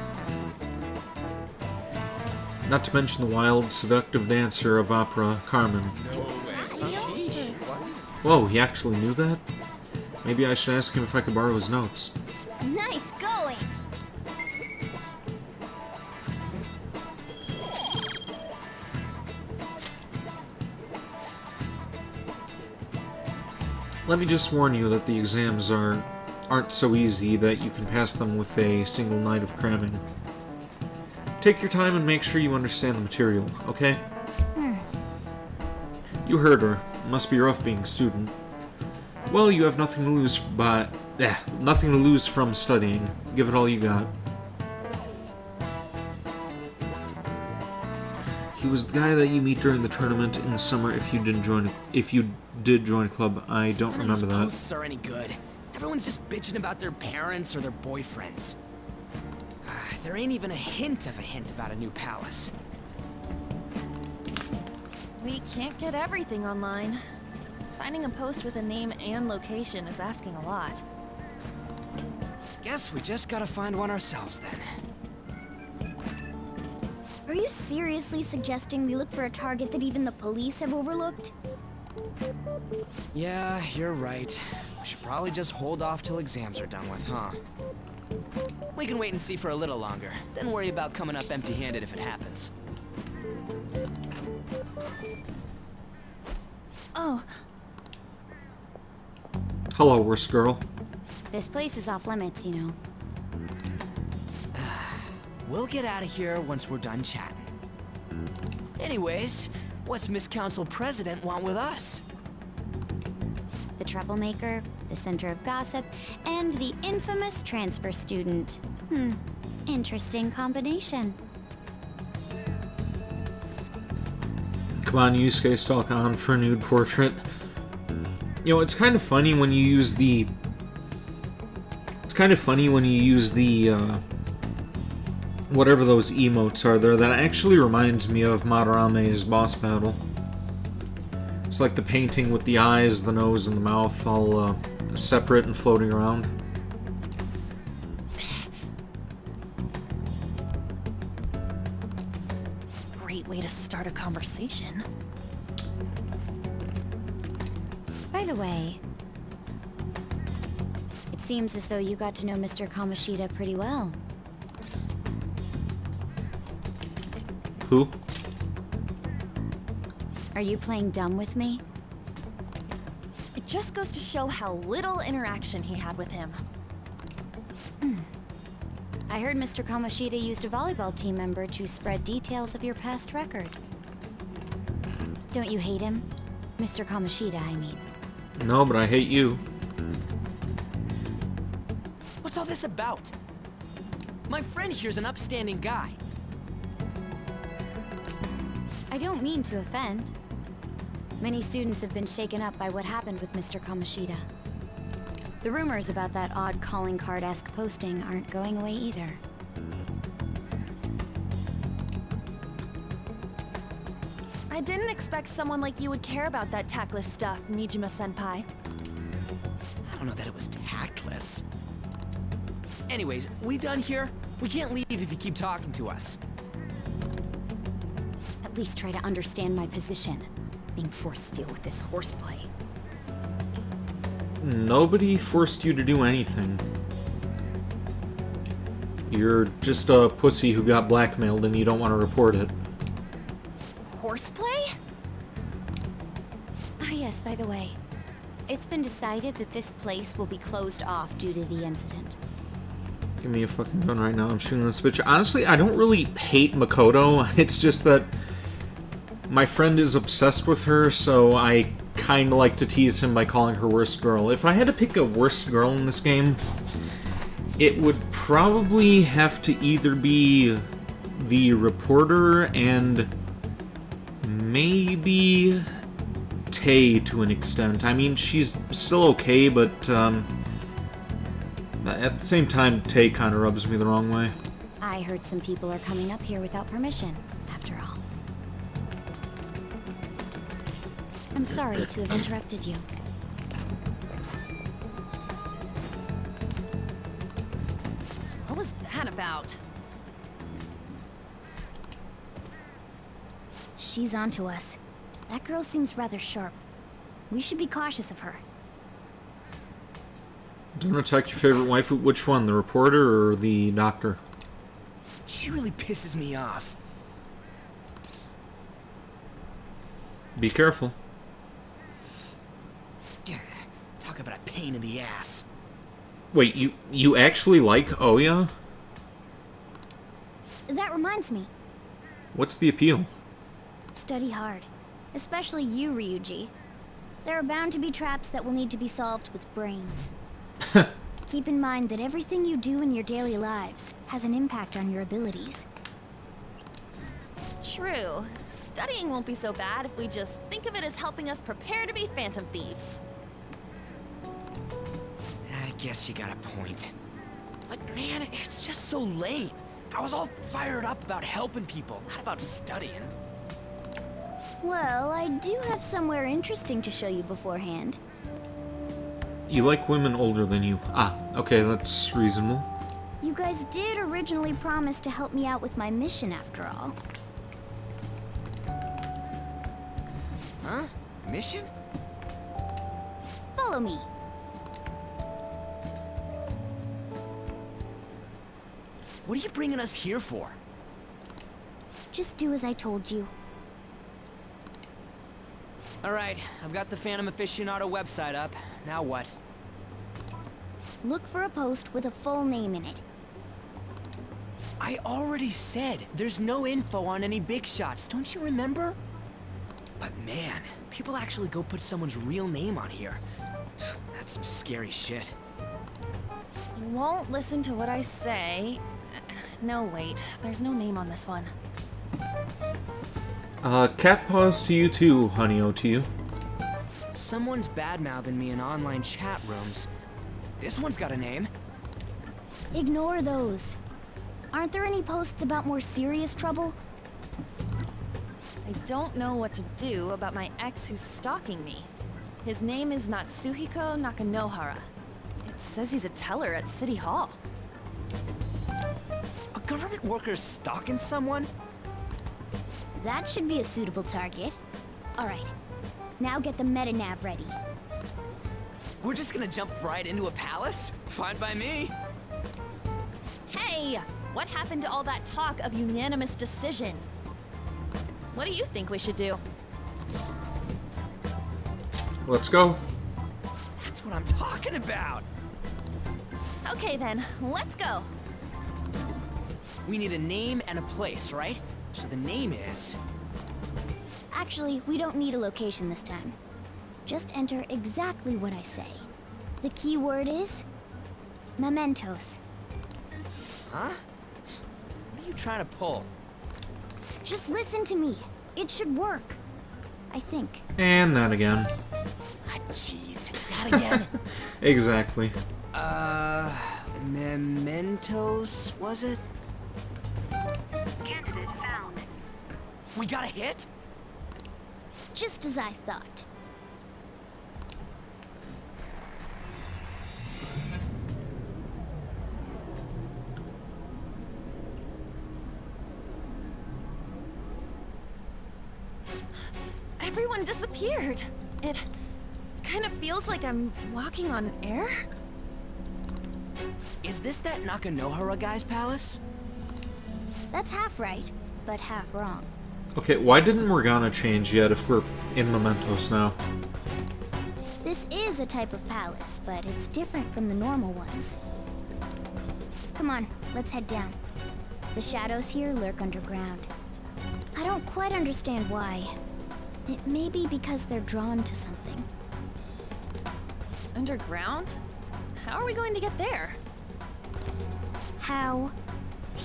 Not to mention the wild, seductive dancer of opera, Carmen. Whoa, he actually knew that? Maybe I should ask him if I could borrow his notes. Nice going. Let me just warn you that the exams aren't so easy that you can pass them with a single night of cramming. Take your time and make sure you understand the material, okay? You heard her. Must be rough being a student. Well, you have nothing to lose from studying. Give it all you got. He was the guy that you meet during the tournament in the summer if you did join a club. I don't remember that. None of these posts are any good. Everyone's just bitching about their parents or their boyfriends. There ain't even a hint about a new palace. We can't get everything online. Finding a post with a name and location is asking a lot. Guess we just gotta find one ourselves then. Are you seriously suggesting we look for a target that even the police have overlooked? Yeah, you're right. We should probably just hold off till exams are done with, huh? We can wait and see for a little longer, then worry about coming up empty-handed if it happens. Oh, Hello, worst girl. this place is off limits, you know. We'll get out of here once we're done chatting. Anyways, what's Miss Council President want with us? The troublemaker, the center of gossip, and the infamous transfer student. Interesting combination. Come on, Yusuke, stalk on for a nude portrait. You know, it's kind of funny when you use the... whatever those emotes are there. That actually reminds me of Madarame's boss battle. It's like the painting with the eyes, the nose, and the mouth all separate and floating around. Great way to start a conversation. By the way, it seems as though you got to know Mr. Kamoshida pretty well. Who? Are you playing dumb with me? It just goes to show how little interaction he had with him. I heard Mr. Kamoshida used a volleyball team member to spread details of your past record. Don't you hate him? Mr. Kamoshida, I mean. No, but I hate you. What's all this about? My friend here's an upstanding guy. I don't mean to offend. Many students have been shaken up by what happened with Mr. Kamoshida. The rumors about that odd calling card-esque posting aren't going away either. I didn't expect someone like you would care about that tactless stuff, Nijima-senpai. I don't know that it was tactless. Anyways, we done here? We can't leave if you keep talking to us. At least try to understand my position. Being forced to deal with this horseplay. Nobody forced you to do anything. You're just a pussy who got blackmailed and you don't want to report it. Horseplay? Ah yes, by the way. It's been decided that this place will be closed off due to the incident. Give me a fucking gun right now, I'm shooting this bitch. Honestly, I don't really hate Makoto. It's just that my friend is obsessed with her, so I kinda like to tease him by calling her worst girl. If I had to pick a worst girl in this game, it would probably have to either be the reporter and maybe Tay to an extent. I mean, she's still okay, but at the same time, Tay kinda rubs me the wrong way. I heard some people are coming up here without permission, after all. I'm sorry to have interrupted you. What was that about? She's onto us. That girl seems rather sharp. We should be cautious of her. Don't attack your favorite waifu. Which one, the reporter or the doctor? She really pisses me off. Be careful. Talk about a pain in the ass. Wait, you actually like Oya? That reminds me. What's the appeal? Study hard. Especially you, Ryuji. There are bound to be traps that will need to be solved with brains. Keep in mind that everything you do in your daily lives has an impact on your abilities. True. Studying won't be so bad if we just think of it as helping us prepare to be phantom thieves. I guess you got a point. But man, it's just so late. I was all fired up about helping people, not about studying. Well, I do have somewhere interesting to show you beforehand. You like women older than you. Ah, okay, that's reasonable. You guys did originally promise to help me out with my mission after all. Huh? Mission? Follow me. What are you bringing us here for? Just do as I told you. Alright, I've got the Phantom Aficionado website up. Now what? Look for a post with a full name in it. I already said there's no info on any big shots, don't you remember? But man, people actually go put someone's real name on here. That's some scary shit. You won't listen to what I say. No, wait. There's no name on this one. Cat paws to you too, honey-o to you. Someone's bad-mouthing me in online chat rooms. This one's got a name. Ignore those. Aren't there any posts about more serious trouble? I don't know what to do about my ex who's stalking me. His name is Natsuhiko Nakanohara. It says he's a teller at City Hall. A government worker stalking someone? That should be a suitable target. Alright, now get the meta-nav ready. We're just gonna jump right into a palace? Fine by me. Hey! What happened to all that talk of unanimous decision? What do you think we should do? Let's go. That's what I'm talking about! Okay then, let's go! We need a name and a place, right? So the name is... Actually, we don't need a location this time. Just enter exactly what I say. The key word is... mementos. Huh? What are you trying to pull? Just listen to me. It should work. I think. And that again. Jeez, that again? Exactly. Mementos, was it? Candidate found. We got a hit? Just as I thought. Everyone disappeared. It kind of feels like I'm walking on air. Is this that Nakanohara guy's palace? That's half right, but half wrong. Okay, why didn't Morgana change yet if we're in Mementos now? This is a type of palace, but it's different from the normal ones. Come on, let's head down. The shadows here lurk underground. I don't quite understand why. It may be because they're drawn to something. Underground? How are we going to get there? How?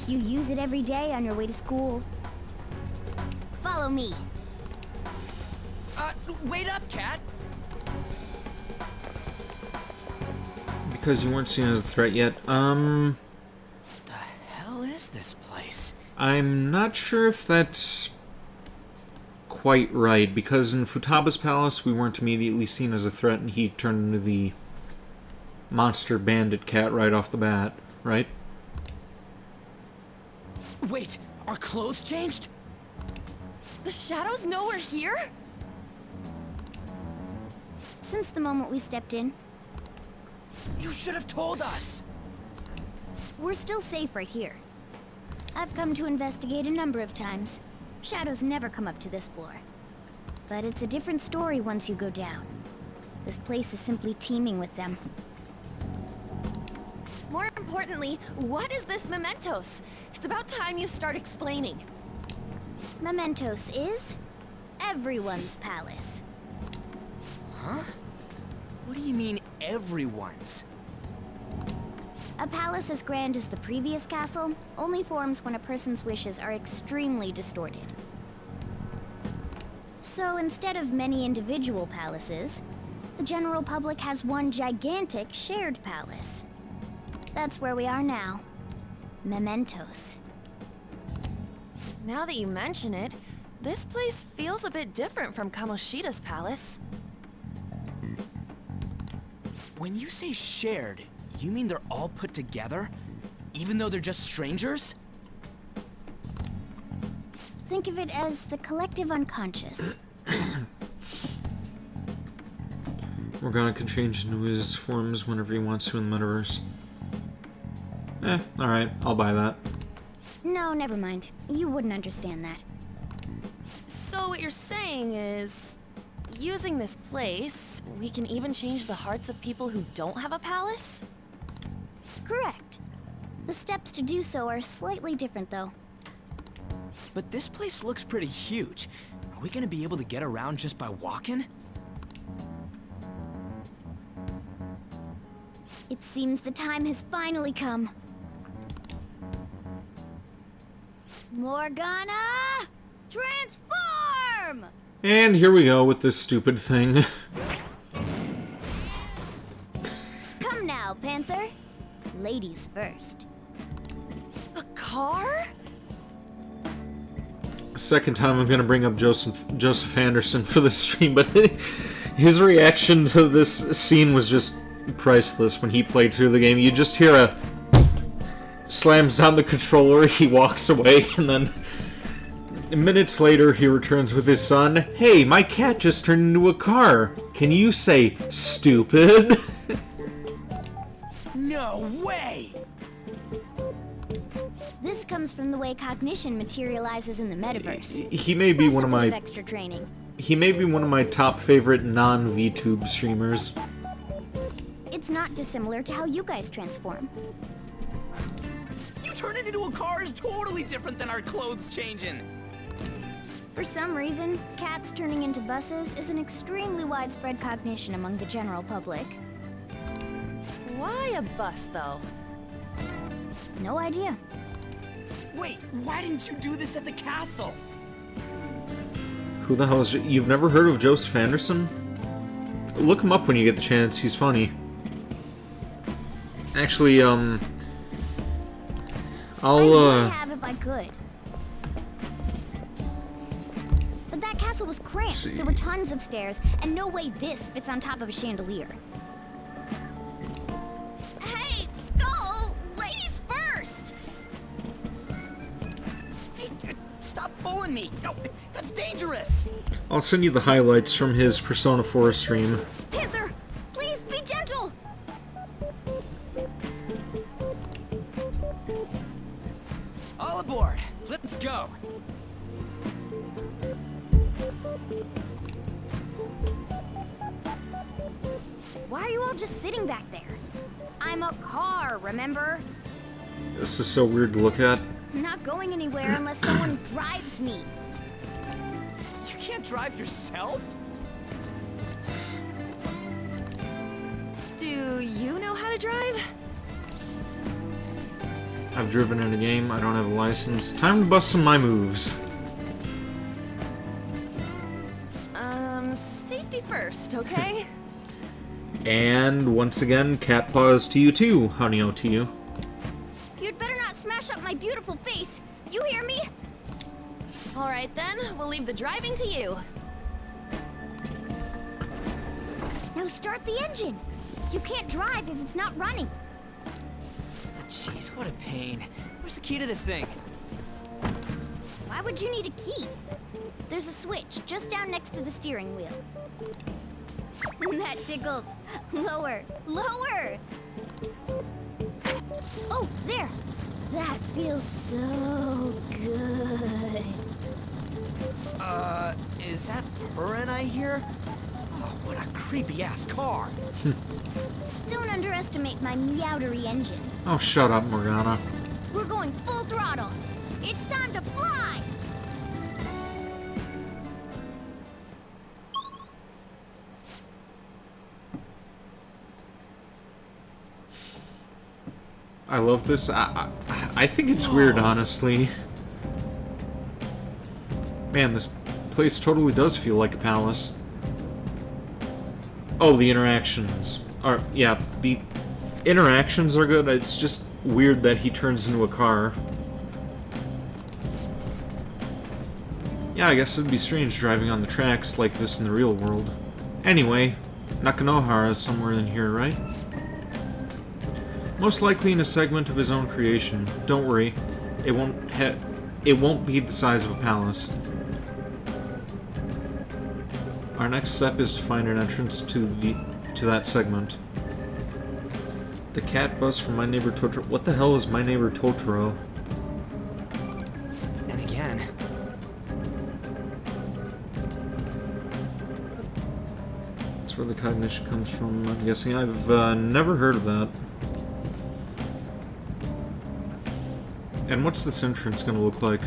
You use it every day on your way to school. Follow me. Wait up, Cat! Because you weren't seen as a threat yet. The hell is this place? I'm not sure if that's quite right, because in Futaba's palace we weren't immediately seen as a threat and he turned into the monster bandit cat right off the bat, right? Wait, our clothes changed? The shadows know we're here? Since the moment we stepped in. You should have told us! We're still safe right here. I've come to investigate a number of times. Shadows never come up to this floor. But it's a different story once you go down. This place is simply teeming with them. More importantly, what is this mementos? It's about time you start explaining. Mementos is everyone's palace. Huh? What do you mean, everyone's? A palace as grand as the previous castle only forms when a person's wishes are extremely distorted. So instead of many individual palaces, the general public has one gigantic shared palace. That's where we are now. Mementos. Now that you mention it, this place feels a bit different from Kamoshida's palace. When you say shared, you mean they're all put together? Even though they're just strangers? Think of it as the collective unconscious. Morgana can change into his forms whenever he wants to in the metaverse. Alright, I'll buy that. No, never mind. You wouldn't understand that. So what you're saying is, using this place, we can even change the hearts of people who don't have a palace? Correct. The steps to do so are slightly different, though. But this place looks pretty huge. Are we gonna be able to get around just by walking? It seems the time has finally come. Morgana! Transform! And here we go with this stupid thing. Come now, Panther. Ladies first. A car? Second time I'm gonna bring up Joseph Anderson for this stream, but his reaction to this scene was just priceless when he played through the game. You just hear a slams down the controller, he walks away, and then minutes later he returns with his son. Hey, my cat just turned into a car. Can you say stupid? No way! This comes from the way cognition materializes in the metaverse. He may be one of my extra training. He may be one of my top favorite non-VTube streamers. It's not dissimilar to how you guys transform. You turning into a car is totally different than our clothes changing. For some reason, cats turning into buses is an extremely widespread cognition among the general public. Why a bus, though? No idea. Wait, why didn't you do this at the castle? Who the hell is... You've never heard of Joseph Anderson? Look him up when you get the chance, he's funny. Actually, I have if I could. But that castle was cramped. There were tons of stairs, and no way this fits on top of a chandelier. Hey, Skull! Ladies first! Hey, stop pulling me! No, that's dangerous! I'll send you the highlights from his Persona 4 stream. Panther, please be gentle! All aboard! Let's go! Why are you all just sitting back there? I'm a car, remember? This is so weird to look at. I'm not going anywhere unless someone drives me. You can't drive yourself? Do you know how to drive? I've driven in a game, I don't have a license. Time to bust some of my moves. Safety first, okay? And once again, cat paws to you too, honey-o to you. You'd better not smash up my beautiful face. You hear me? All right then, we'll leave the driving to you. Now start the engine. You can't drive if it's not running. Jeez, what a pain. Where's the key to this thing? Why would you need a key? There's a switch just down next to the steering wheel. That tickles. Lower. Lower! Oh, there! That feels so good. Is that purring I hear? Oh, what a creepy-ass car. Don't underestimate my meowdery engine. Oh, shut up, Morgana. We're going full throttle. It's time to fly! I love this. I think it's weird, honestly. Man, this place totally does feel like a palace. Oh, the interactions are... Yeah, the interactions are good. It's just weird that he turns into a car. Yeah, I guess it'd be strange driving on the tracks like this in the real world. Anyway, Nakanohara's somewhere in here, right? Most likely in a segment of his own creation. Don't worry, it won't be the size of a palace. Our next step is to find an entrance to that segment. The cat bus from My Neighbor Totoro. What the hell is My Neighbor Totoro? And again. That's where the cognition comes from, I'm guessing. I've never heard of that. And what's this entrance gonna look like?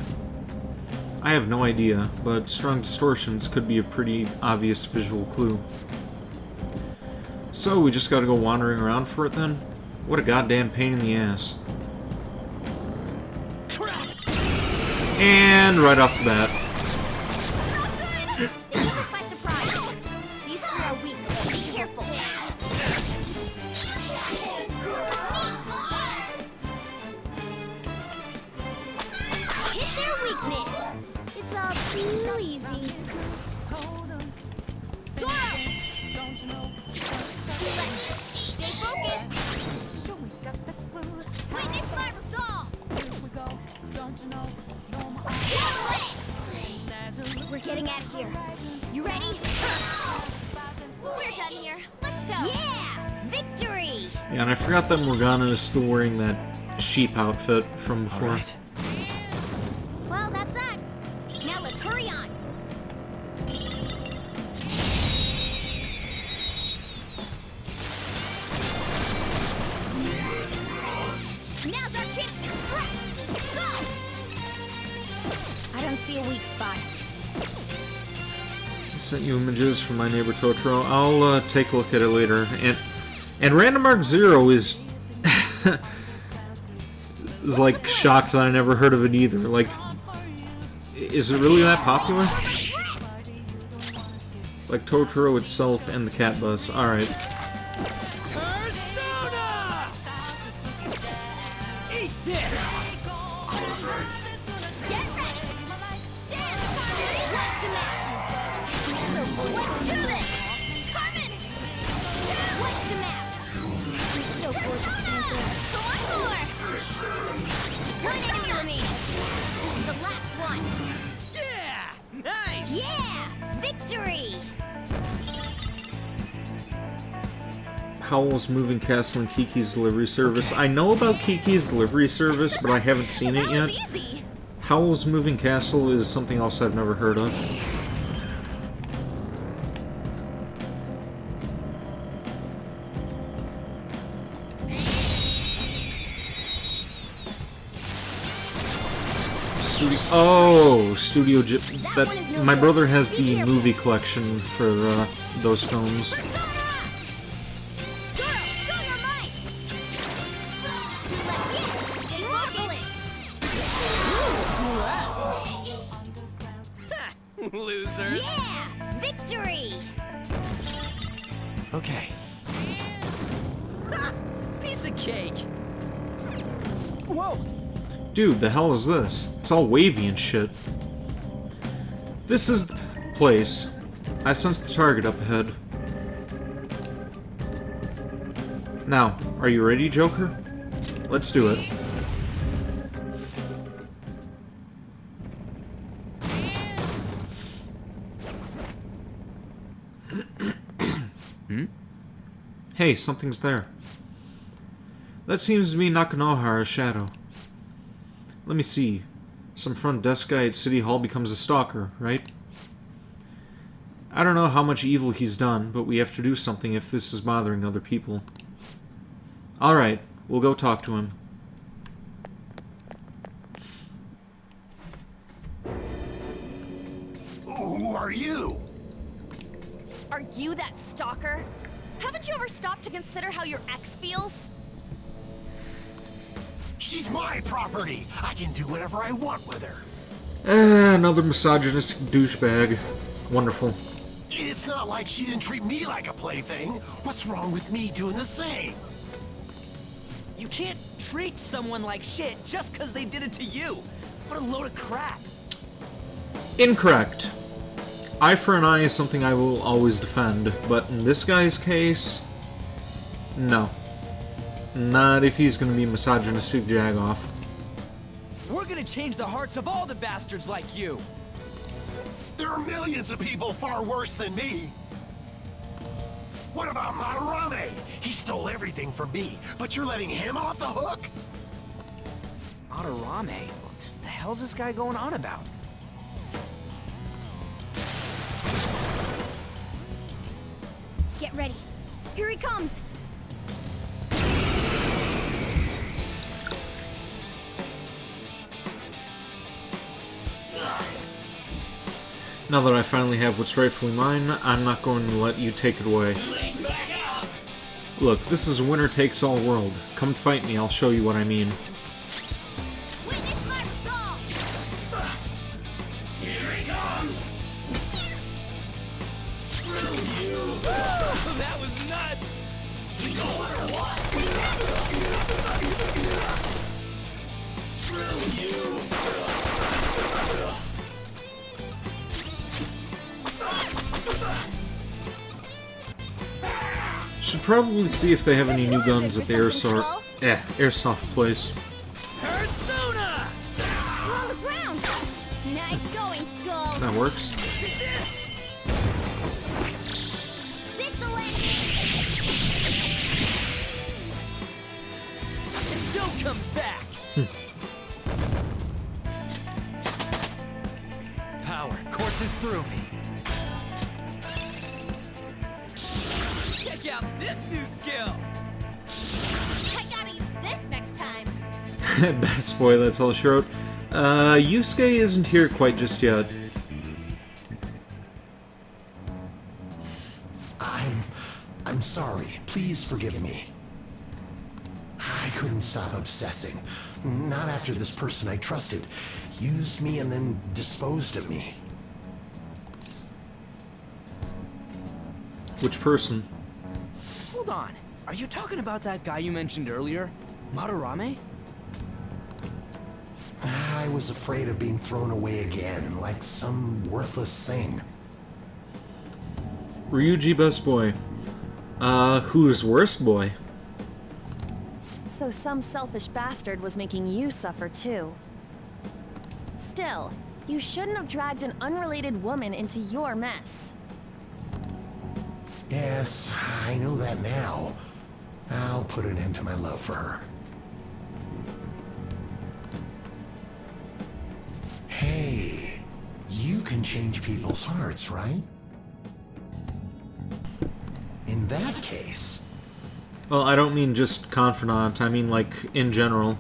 I have no idea, but strong distortions could be a pretty obvious visual clue. So, we just gotta go wandering around for it then? What a goddamn pain in the ass. And right off the bat. They took us by surprise. These three are weak. Be careful. Hit their weakness. It's all too easy. Zoro! Stay focused. Witness my resolve. We're getting out of here. You ready? We're done here. Let's go. Yeah! Victory! Yeah, and I forgot that Morgana is still wearing that sheep outfit from before. Right. Well, that's that. Now let's hurry on. Now's our chance to strike. Go! I don't see a weak spot. I sent you images from My Neighbor Totoro. I'll take a look at it later. And Random Mark Zero is is like shocked that I never heard of it either. Like, is it really that popular? Like Totoro itself and the cat bus. Alright. Eat this! Get ready! Dance, Carmen! Left to map! Let's do this! Carmen! Left to map! So gorgeous, Panther. One more! One enemy remaining. This is the last one. Yeah! Nice! Yeah! Victory! Howl's Moving Castle and Kiki's Delivery Service. I know about Kiki's Delivery Service, but I haven't seen it yet. Howl's Moving Castle is something else I've never heard of. Studio Ghibli. That my brother has the movie collection for those films. Losers. Yeah! Victory! Okay. Ha! Piece of cake. Whoa! Dude, the hell is this? It's all wavy and shit. This is the place. I sense the target up ahead. Now, are you ready, Joker? Let's do it. Hey, something's there. That seems to be Nakanohara's shadow. Let me see. Some front desk guy at City Hall becomes a stalker, right? I don't know how much evil he's done, but we have to do something if this is bothering other people. Alright, we'll go talk to him. Who are you? Are you that stalker? Haven't you ever stopped to consider how your ex feels? She's my property. I can do whatever I want with her. Another misogynistic douchebag. Wonderful. It's not like she didn't treat me like a plaything. What's wrong with me doing the same? You can't treat someone like shit just because they did it to you. What a load of crap. Incorrect. Eye for an eye is something I will always defend, but in this guy's case, no. Not if he's gonna be misogynistic jagoff. We're gonna change the hearts of all the bastards like you. There are millions of people far worse than me. What about Madarame? He stole everything from me, but you're letting him off the hook? Madarame? What the hell's this guy going on about? Get ready. Here he comes. Now that I finally have what's rightfully mine, I'm not going to let you take it away. Look, this is a winner-takes-all world. Come fight me, I'll show you what I mean. Witness my resolve! Here he comes! That was nuts! Screw you! Should probably see if they have any new guns at the airsoft place. Persona! We're on the ground! Nice going, Skull! That works. This'll end it! Don't come back! Power courses through me. Check out this new skill! I gotta use this next time. Best boy, that's all she wrote. Yusuke isn't here quite just yet. I'm sorry. Please forgive me. I couldn't stop obsessing. Not after this person I trusted used me and then disposed of me. Which person? Hold on. Are you talking about that guy you mentioned earlier? Madarame? I was afraid of being thrown away again, like some worthless thing. Ryuji best boy. Who's worst boy? So some selfish bastard was making you suffer too. Still, you shouldn't have dragged an unrelated woman into your mess. Yes, I know that now. I'll put an end to my love for her. Hey, you can change people's hearts, right? In that case... Well, I don't mean just confidant, I mean like in general.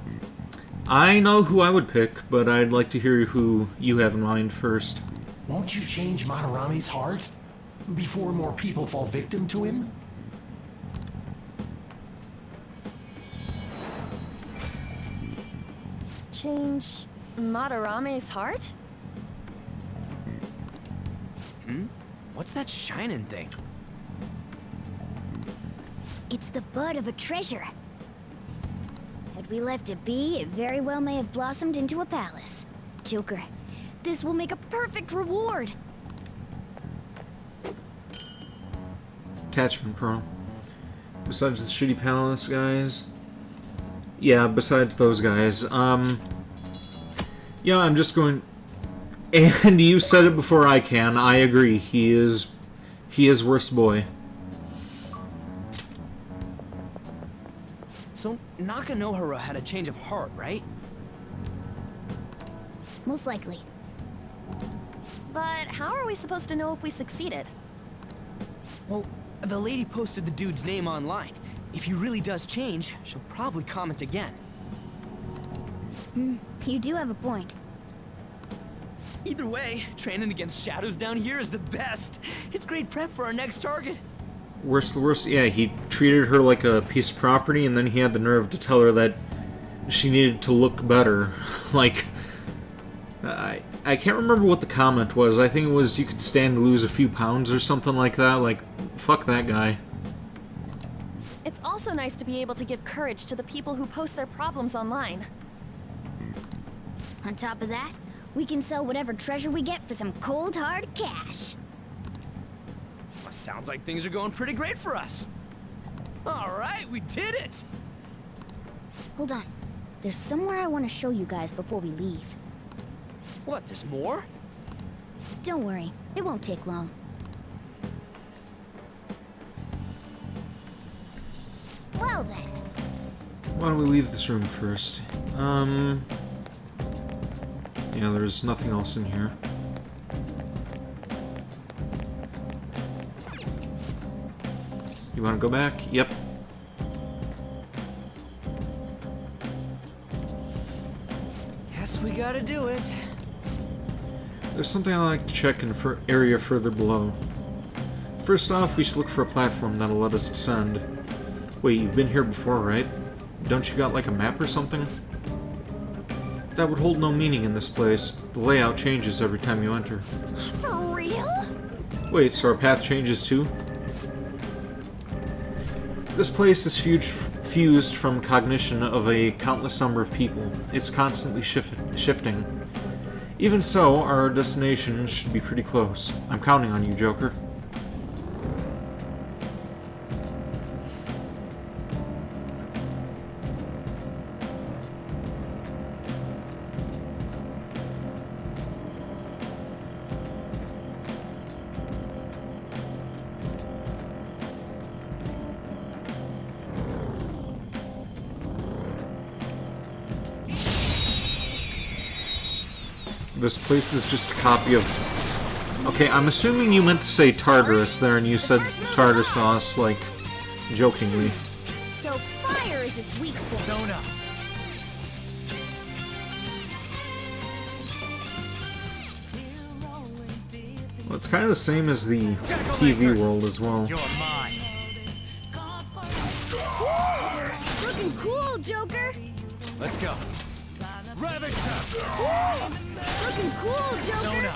I know who I would pick, but I'd like to hear who you have in mind first. Won't you change Madarame's heart? Before more people fall victim to him? Change Madarame's heart? What's that shining thing? It's the bud of a treasure. Had we left it be, it very well may have blossomed into a palace. Joker, this will make a perfect reward. Attachment Pearl. Besides the shitty palace guys? Yeah, besides those guys. Yeah, I'm just going... And you said it before I can. I agree. He is worst boy. So, Nakanohara had a change of heart, right? Most likely. But how are we supposed to know if we succeeded? Well, the lady posted the dude's name online. If he really does change, she'll probably comment again. You do have a point. Either way, training against shadows down here is the best. It's great prep for our next target. Worst the worst, yeah, he treated her like a piece of property, and then he had the nerve to tell her that she needed to look better. Like, I can't remember what the comment was. I think it was you could stand to lose a few pounds or something like that. Like, fuck that guy. It's also nice to be able to give courage to the people who post their problems online. On top of that, we can sell whatever treasure we get for some cold hard cash. Sounds like things are going pretty great for us. All right, we did it! Hold on. There's somewhere I want to show you guys before we leave. What, there's more? Don't worry, it won't take long. Why don't we leave this room first? Yeah, there's nothing else in here. You want to go back? Yep. Guess we gotta do it. There's something I like to check in the area further below. First off, we should look for a platform that'll let us descend. Wait, you've been here before, right? Don't you got like a map or something? That would hold no meaning in this place. The layout changes every time you enter. For real? Wait, so our path changes too? This place is fused from cognition of a countless number of people. It's constantly shifting. Even so, our destination should be pretty close. I'm counting on you, Joker. This place is just a copy of... Okay, I'm assuming you meant to say Tartarus there, and you said tartar sauce, like, jokingly. So fire is its weak point. Sona. Well, it's kind of the same as the TV world as well. You're mine. Looking cool, Joker. Let's go. Ravage Woo! Looking cool, Joker. Sona.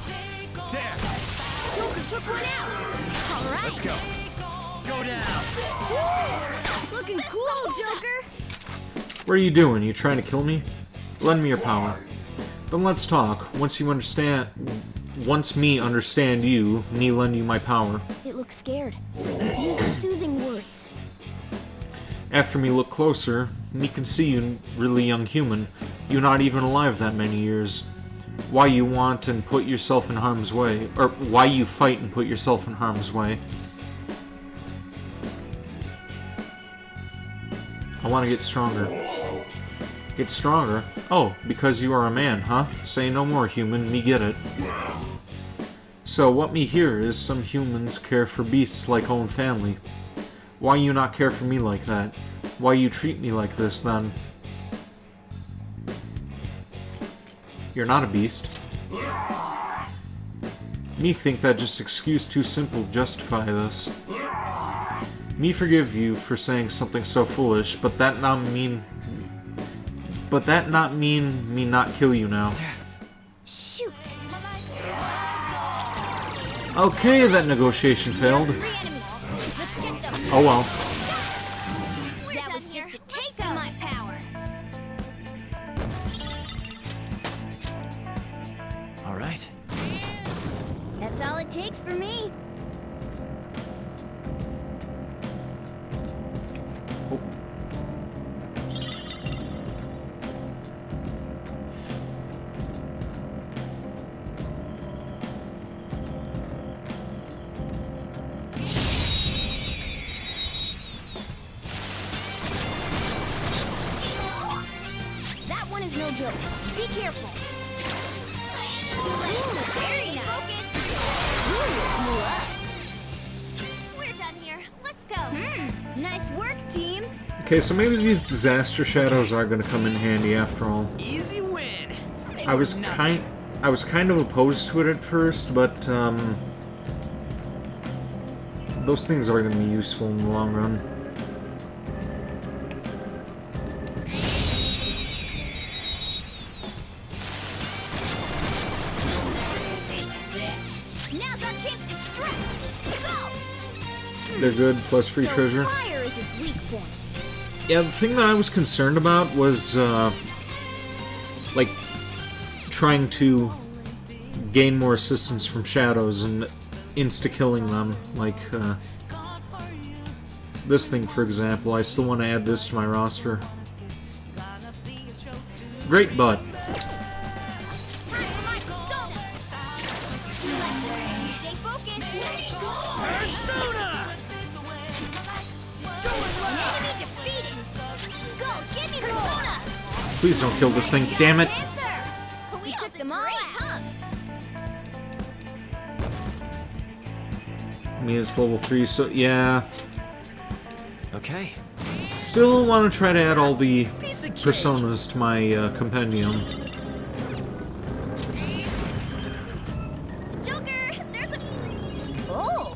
There. Joker took one out. All right. Let's go. Go down. Woo! Looking cool, Joker. What are you doing? You trying to kill me? Lend me your power. Then let's talk. Once me understand you, me lend you my power. It looks scared. Use soothing words. After me look closer, me can see you really young human. You're not even alive that many years. Why you want and put yourself in harm's way, or why you fight and put yourself in harm's way. I want to get stronger. Get stronger? Oh, because you are a man, huh? Say no more, human, me get it. So what me hear is some humans care for beasts like own family. Why you not care for me like that? Why you treat me like this, then? You're not a beast. Me think that just excuse too simple to justify this. Me forgive you for saying something so foolish, but that not mean me not kill you now. Shoot. Okay, that negotiation failed. Oh well. That was just a taste of my power. All right. That's all it takes for me. That one is no joke. Be careful. Ooh, very nice. We're done here. Let's go. Nice work, team. Okay, so maybe these disaster shadows are going to come in handy after all. Easy win. I was kind of opposed to it at first, but those things are going to be useful in the long run. Now's our chance to strike. Go. They're good, plus free treasure. Fire is its weak point. Yeah, the thing that I was concerned about was, like, trying to gain more assistance from shadows and insta-killing them. Like, this thing, for example. I still want to add this to my roster. Great butt. Stay focused. Enemy defeated. Skull, give me Please don't kill this thing, damn it! We took them all out. I mean, it's level 3, so yeah. Okay. Still want to try to add all the personas to my compendium. Joker, there's a... Oh!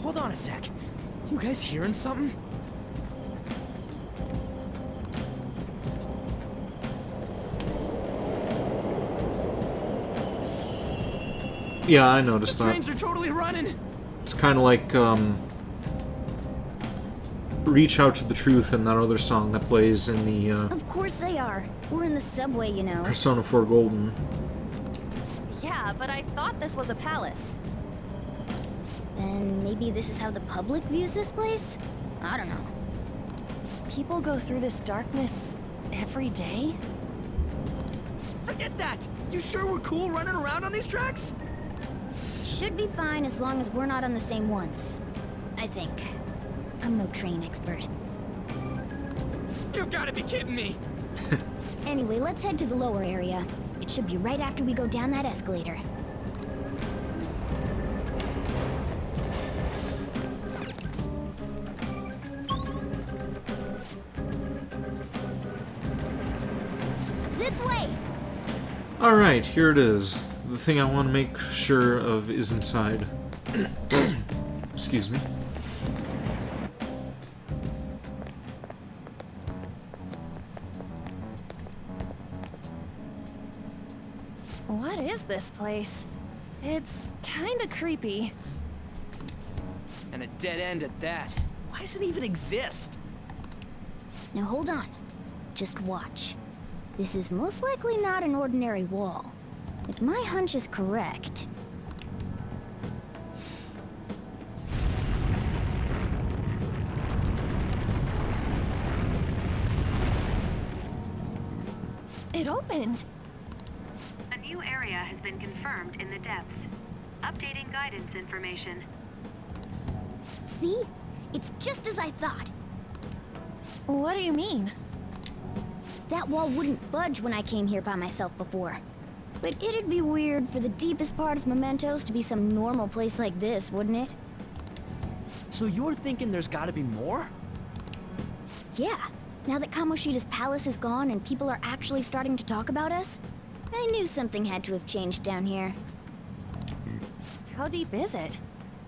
Hold on a sec. You guys hearing something? Yeah, I noticed The that. trains are totally running. It's kind of like, Reach Out to the Truth and that other song that plays in the, Of course they are. We're in the subway, you know. Persona 4 Golden. Yeah, but I thought this was a palace. Then maybe this is how the public views this place? I don't know. People go through this darkness every day? Forget that! You sure we're cool running around on these tracks? Should be fine as long as we're not on the same ones. I think. I'm no train expert. You've got to be kidding me! Anyway, let's head to the lower area. It should be right after we go down that escalator. This way! Alright, here it is. The thing I want to make sure of is inside. Excuse me. What is this place? It's kinda creepy. And a dead end at that. Why does it even exist? Now hold on. Just watch. This is most likely not an ordinary wall. If my hunch is correct... It opened! A new area has been confirmed in the depths. Updating guidance information. See? It's just as I thought. What do you mean? That wall wouldn't budge when I came here by myself before. But it'd be weird for the deepest part of Mementos to be some normal place like this, wouldn't it? So you're thinking there's gotta be more? Yeah. Now that Kamoshida's palace is gone and people are actually starting to talk about us, I knew something had to have changed down here. How deep is it?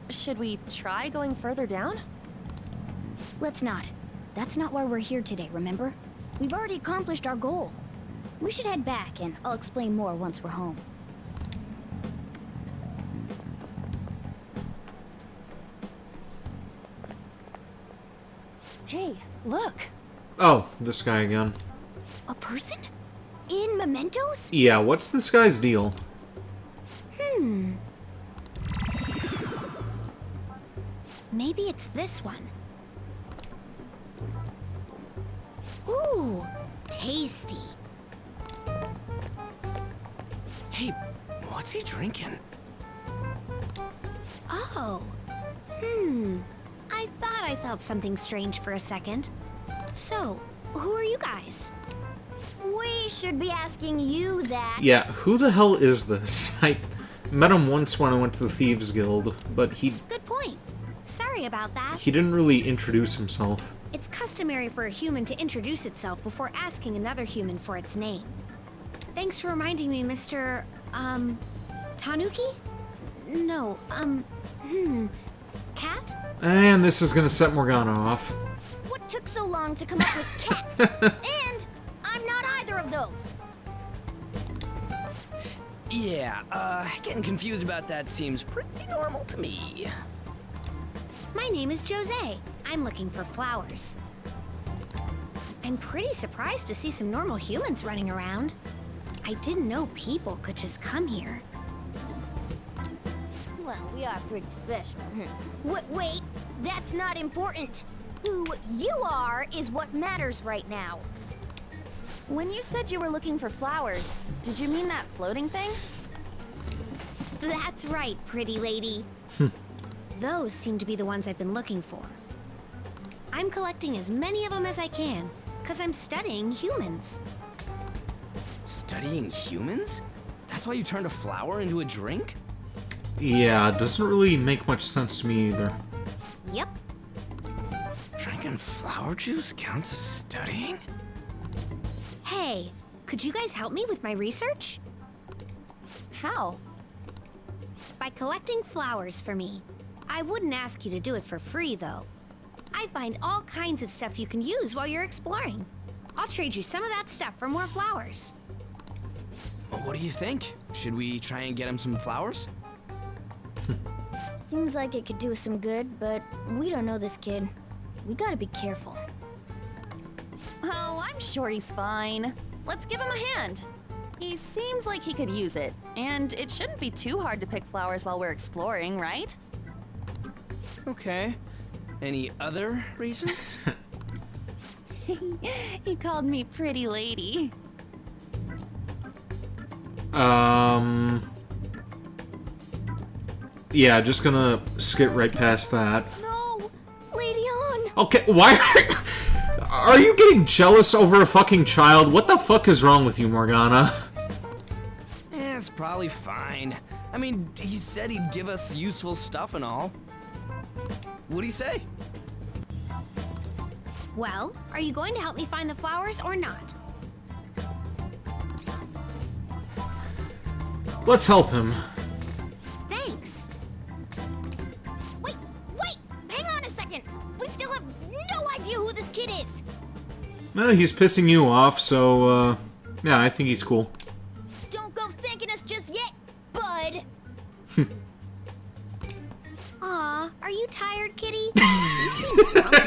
Should we try going further down? Let's not. That's not why we're here today, remember? We've already accomplished our goal. We should head back, and I'll explain more once we're home. Hey, look! Oh, this guy again. A person? In Mementos? Yeah, what's this guy's deal? Maybe it's this one. Ooh, tasty. Hey, what's he drinking? Oh. I thought I felt something strange for a second. So, who are you guys? We should be asking you that. Yeah, who the hell is this? I met him once when I went to the Thieves Guild, but Good point. Sorry about that. he didn't really introduce himself. It's customary for a human to introduce itself before asking another human for its name. Thanks for reminding me, Mr. Tanuki? No, Cat? And this is gonna set Morgana off. What took so long to come up with cat? And I'm not either of those. Yeah, getting confused about that seems pretty normal to me. My name is Jose. I'm looking for flowers. I'm pretty surprised to see some normal humans running around. I didn't know people could just come here. Well, We are pretty special. Wait, that's not important. Who you are is what matters right now. When you said you were looking for flowers, did you mean that floating thing? That's right, pretty lady. Those seem to be the ones I've been looking for. I'm collecting as many of them as I can, because I'm studying humans. Studying humans? That's why you turned a flower into a drink? Yeah, it doesn't really make much sense to me either. Yep. Drinking flower juice counts as studying? Hey, could you guys help me with my research? How? By collecting flowers for me. I wouldn't ask you to do it for free, though. I find all kinds of stuff you can use while you're exploring. I'll trade you some of that stuff for more flowers. Well, what do you think? Should we try and get him some flowers? Seems like it could do us some good, but we don't know this kid. We gotta be careful. Oh, I'm sure he's fine. Let's give him a hand. He seems like he could use it, and it shouldn't be too hard to pick flowers while we're exploring, right? Okay. Any other reasons? He called me pretty lady. Yeah, just gonna skip right past that. No, Lady On. Okay, why are you getting jealous over a fucking child? What the fuck is wrong with you, Morgana? It's probably fine. I mean, he said he'd give us useful stuff and all. What'd he say? Well, are you going to help me find the flowers or not? Let's help him. Thanks. Wait, hang on a second. We still have no idea who this kid is. Well, he's pissing you off, so, yeah, I think he's cool. Don't go thanking us just yet, bud. Aw, are you tired, kitty? You seem grumpy.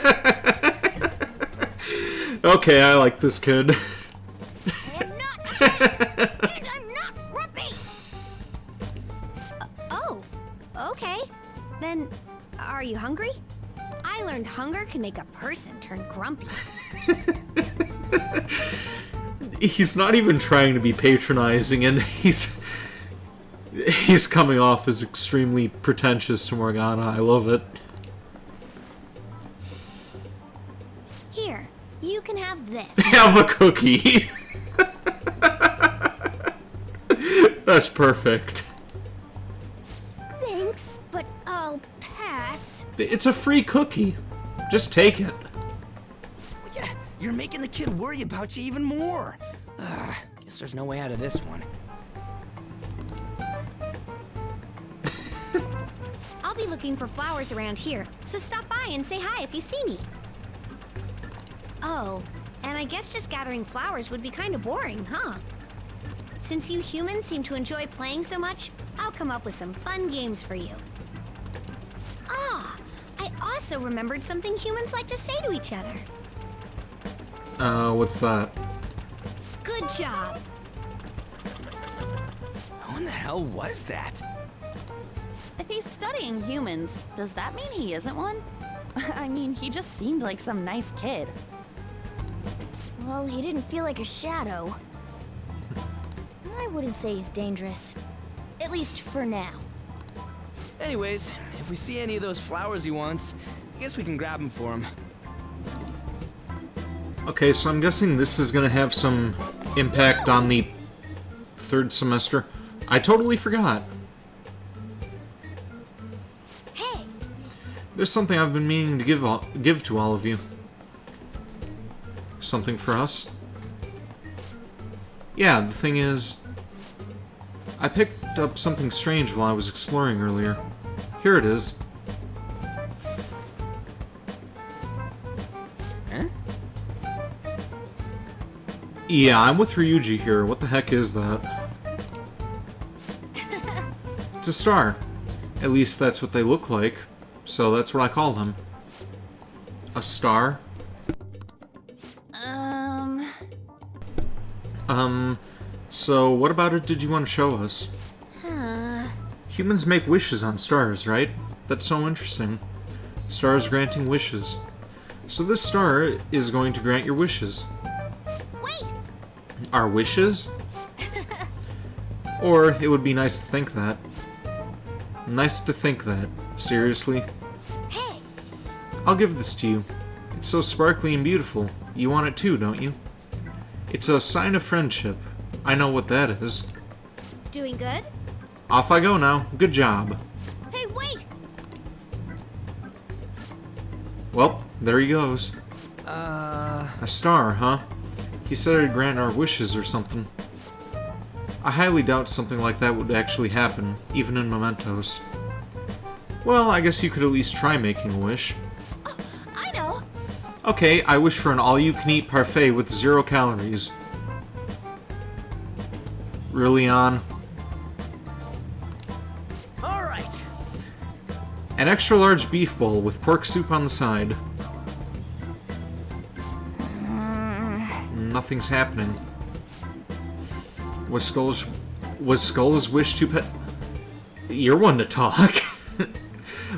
Okay, I like this kid. I am not tired, and I'm not grumpy. Oh, okay. Then, are you hungry? I learned hunger can make a person turn grumpy. He's not even trying to be patronizing, and he's coming off as extremely pretentious to Morgana. I love it. Here, you can have this. Have a cookie. That's perfect. Thanks, but I'll pass. It's a free cookie. Just take it. Yeah, you're making the kid worry about you even more. Guess there's no way out of this one. I'll be looking for flowers around here, so stop by and say hi if you see me. Oh, and I guess just gathering flowers would be kind of boring, huh? Since you humans seem to enjoy playing so much, I'll come up with some fun games for you. Ah, I also remembered something humans like to say to each other. What's that? Good job. Who in the hell was that? If he's studying humans, does that mean he isn't one? I mean, he just seemed like some nice kid. Well, he didn't feel like a shadow. I wouldn't say he's dangerous. At least for now. Anyways, if we see any of those flowers he wants, I guess we can grab them for him. Okay, so I'm guessing this is gonna have some impact on the third semester. I totally forgot. Hey! There's something I've been meaning to give to all of you. Something for us. Yeah, the thing is, I picked up something strange while I was exploring earlier. Here it is. Huh? Yeah, I'm with Ryuji here. What the heck is that? It's a star. At least that's what they look like. So that's what I call them. A star? Um, So what about it did you want to show us? Humans make wishes on stars, right? That's so interesting. Stars granting wishes. So this star is going to grant your wishes. Wait! Our wishes? Or it would be nice to think that. Nice to think that. Seriously? Hey! I'll give this to you. It's so sparkly and beautiful. You want it too, don't you? It's a sign of friendship. I know what that is. Doing good? Off I go now. Good job. Hey, wait! Well, there he goes. A star, huh? He said it'd grant our wishes or something. I highly doubt something like that would actually happen, even in mementos. Well, I guess you could at least try making a wish. Oh, I know! Okay, I wish for an all-you-can-eat parfait with 0 calories. Really, on? Alright! An extra-large beef bowl with pork soup on the side. Nothing's happening. Was Skull's wish too pet? You're one to talk.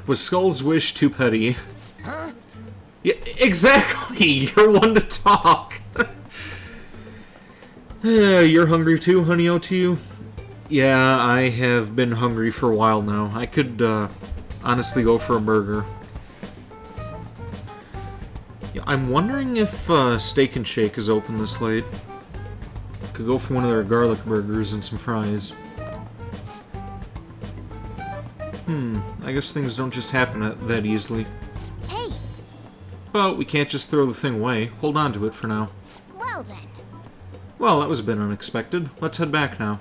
Was Skull's wish too petty? Huh? Yeah, exactly! You're one to talk! You're hungry too, honey O2? Yeah, I have been hungry for a while now. I could, honestly go for a burger. Yeah, I'm wondering if, Steak and Shake is open this late. Could go for one of their garlic burgers and some fries. I guess things don't just happen that easily. Hey! But we can't just throw the thing away. Hold on to it for now. Well then. Well, that was a bit unexpected. Let's head back now.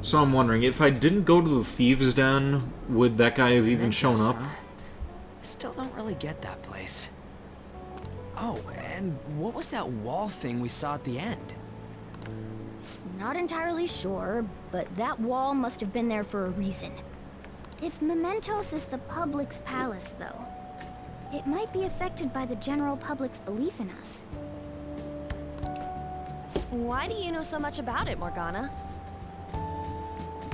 So I'm wondering, if I didn't go to the Thieves' Den, would that guy have even shown up? Still don't really get that place. Oh, and what was that wall thing we saw at the end? Not entirely sure, but that wall must have been there for a reason. If Mementos is the public's palace, though, it might be affected by the general public's belief in us. Why do you know so much about it, Morgana?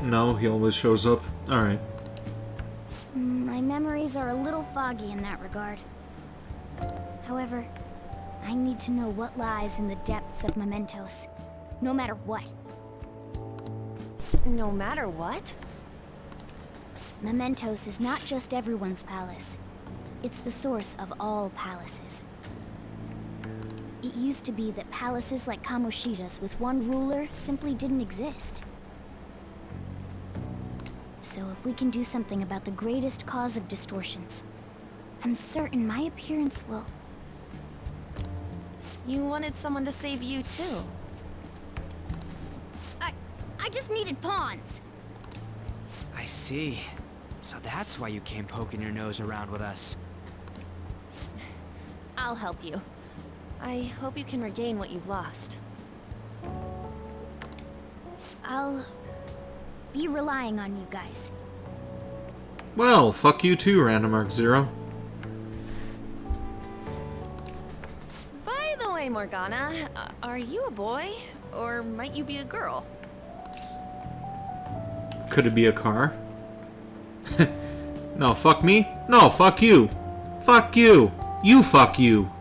No, he always shows up. Alright. My memories are a little foggy in that regard. However, I need to know what lies in the depths of Mementos. No matter what. No matter what? Mementos is not just everyone's palace. It's the source of all palaces. It used to be that palaces like Kamoshida's with one ruler simply didn't exist. So if we can do something about the greatest cause of distortions, I'm certain my appearance will... You wanted someone to save you, too. I just needed pawns! I see. So that's why you came poking your nose around with us. I'll help you. I hope you can regain what you've lost. I'll be relying on you guys. Well, fuck you too, Random Mark Zero. By the way, Morgana, are you a boy? Or might you be a girl? Could it be a car? No, fuck me? No, fuck you! Fuck you! You fuck you!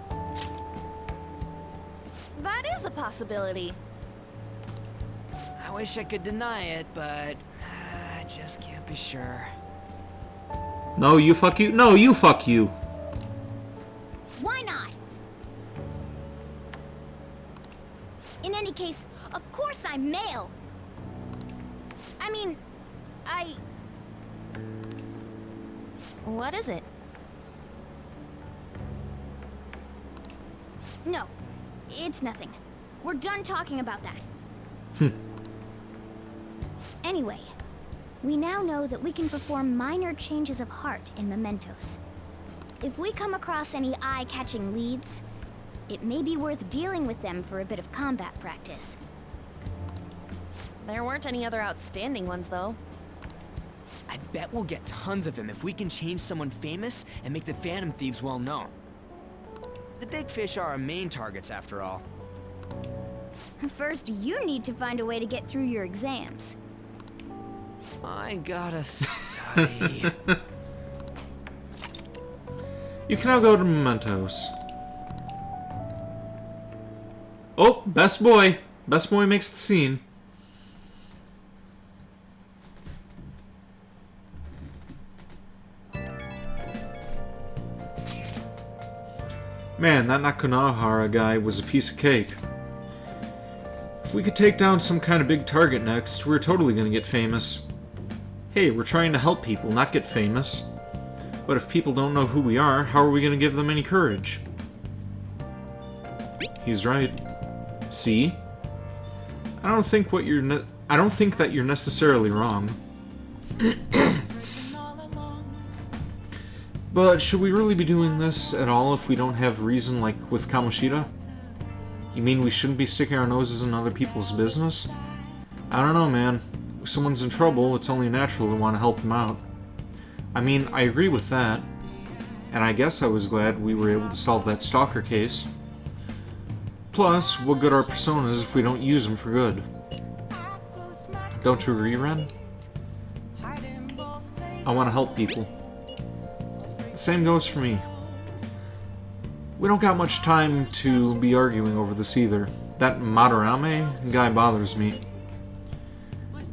That is a possibility. I wish I could deny it, but I just can't be sure. No, you fuck you. No, you fuck you. Why not? In any case, of course I'm male. I mean, What is it? No, it's nothing. We're done talking about that. Anyway, we now know that we can perform minor changes of heart in mementos. If we come across any eye-catching leads, it may be worth dealing with them for a bit of combat practice. There weren't any other outstanding ones, though. I bet we'll get tons of them if we can change someone famous and make the Phantom Thieves well known. The big fish are our main targets, after all. First, you need to find a way to get through your exams. I gotta study. You can now go to Mementos. Oh, best boy. Best boy makes the scene. Man, that Nakunahara guy was a piece of cake. If we could take down some kind of big target next, we're totally gonna get famous. Hey, we're trying to help people, not get famous. But if people don't know who we are, how are we gonna give them any courage? He's right. See? I don't think that you're necessarily wrong. But should we really be doing this at all if we don't have reason, like with Kamoshida? You mean we shouldn't be sticking our noses in other people's business? I don't know, man. If someone's in trouble, it's only natural to want to help them out. I mean, I agree with that. And I guess I was glad we were able to solve that stalker case. Plus, what good are personas if we don't use them for good? Don't you agree, Ren? I want to help people. The same goes for me. We don't got much time to be arguing over this either. That Madarame guy bothers me.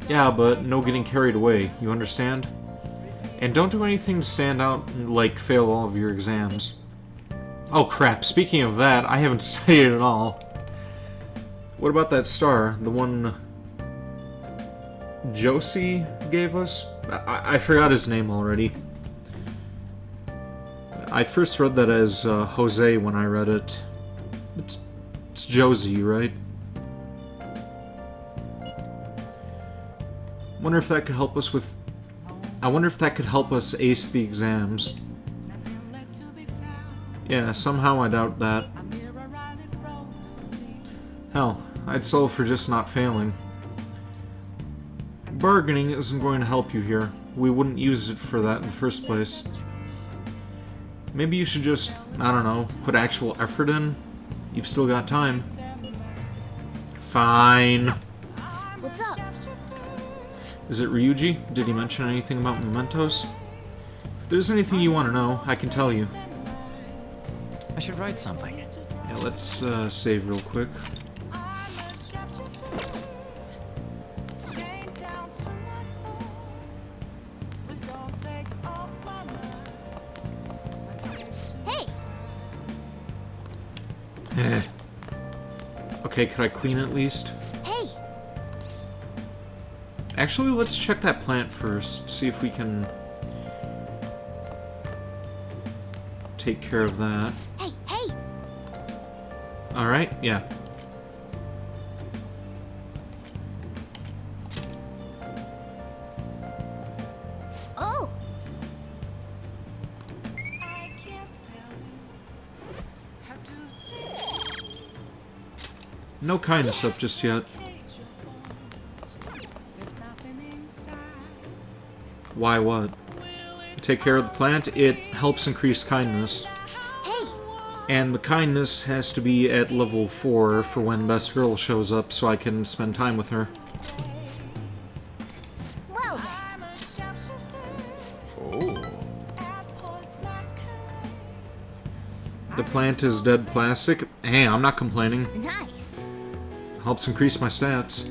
Yeah, but no getting carried away, you understand? And don't do anything to stand out, like fail all of your exams. Oh crap, speaking of that, I haven't studied at all. What about that star? The one Josie gave us? I forgot his name already. I first read that as Jose when I read it. It's Josie, right? Wonder if that could help us with... I wonder if that could help us ace the exams. Yeah, somehow I doubt that. Hell, I'd settle for just not failing. Bargaining isn't going to help you here. We wouldn't use it for that in the first place. Maybe you should just, I don't know, put actual effort in? You've still got time. Fine. What's up? Is it Ryuji? Did he mention anything about mementos? If there's anything you want to know, I can tell you. I should write something. Yeah, let's save real quick. Hey! Okay, could I clean at least? Hey! Actually, let's check that plant first. See if we can take care of that. Hey! Hey! Alright, yeah. Oh! No kindness up just yet. Why what? Take care of the plant, it helps increase kindness. Hey! And the kindness has to be at level 4 for when Best Girl shows up so I can spend time with her. Well. Oh. The plant is dead plastic. Hey, I'm not complaining. Nice. Helps increase my stats.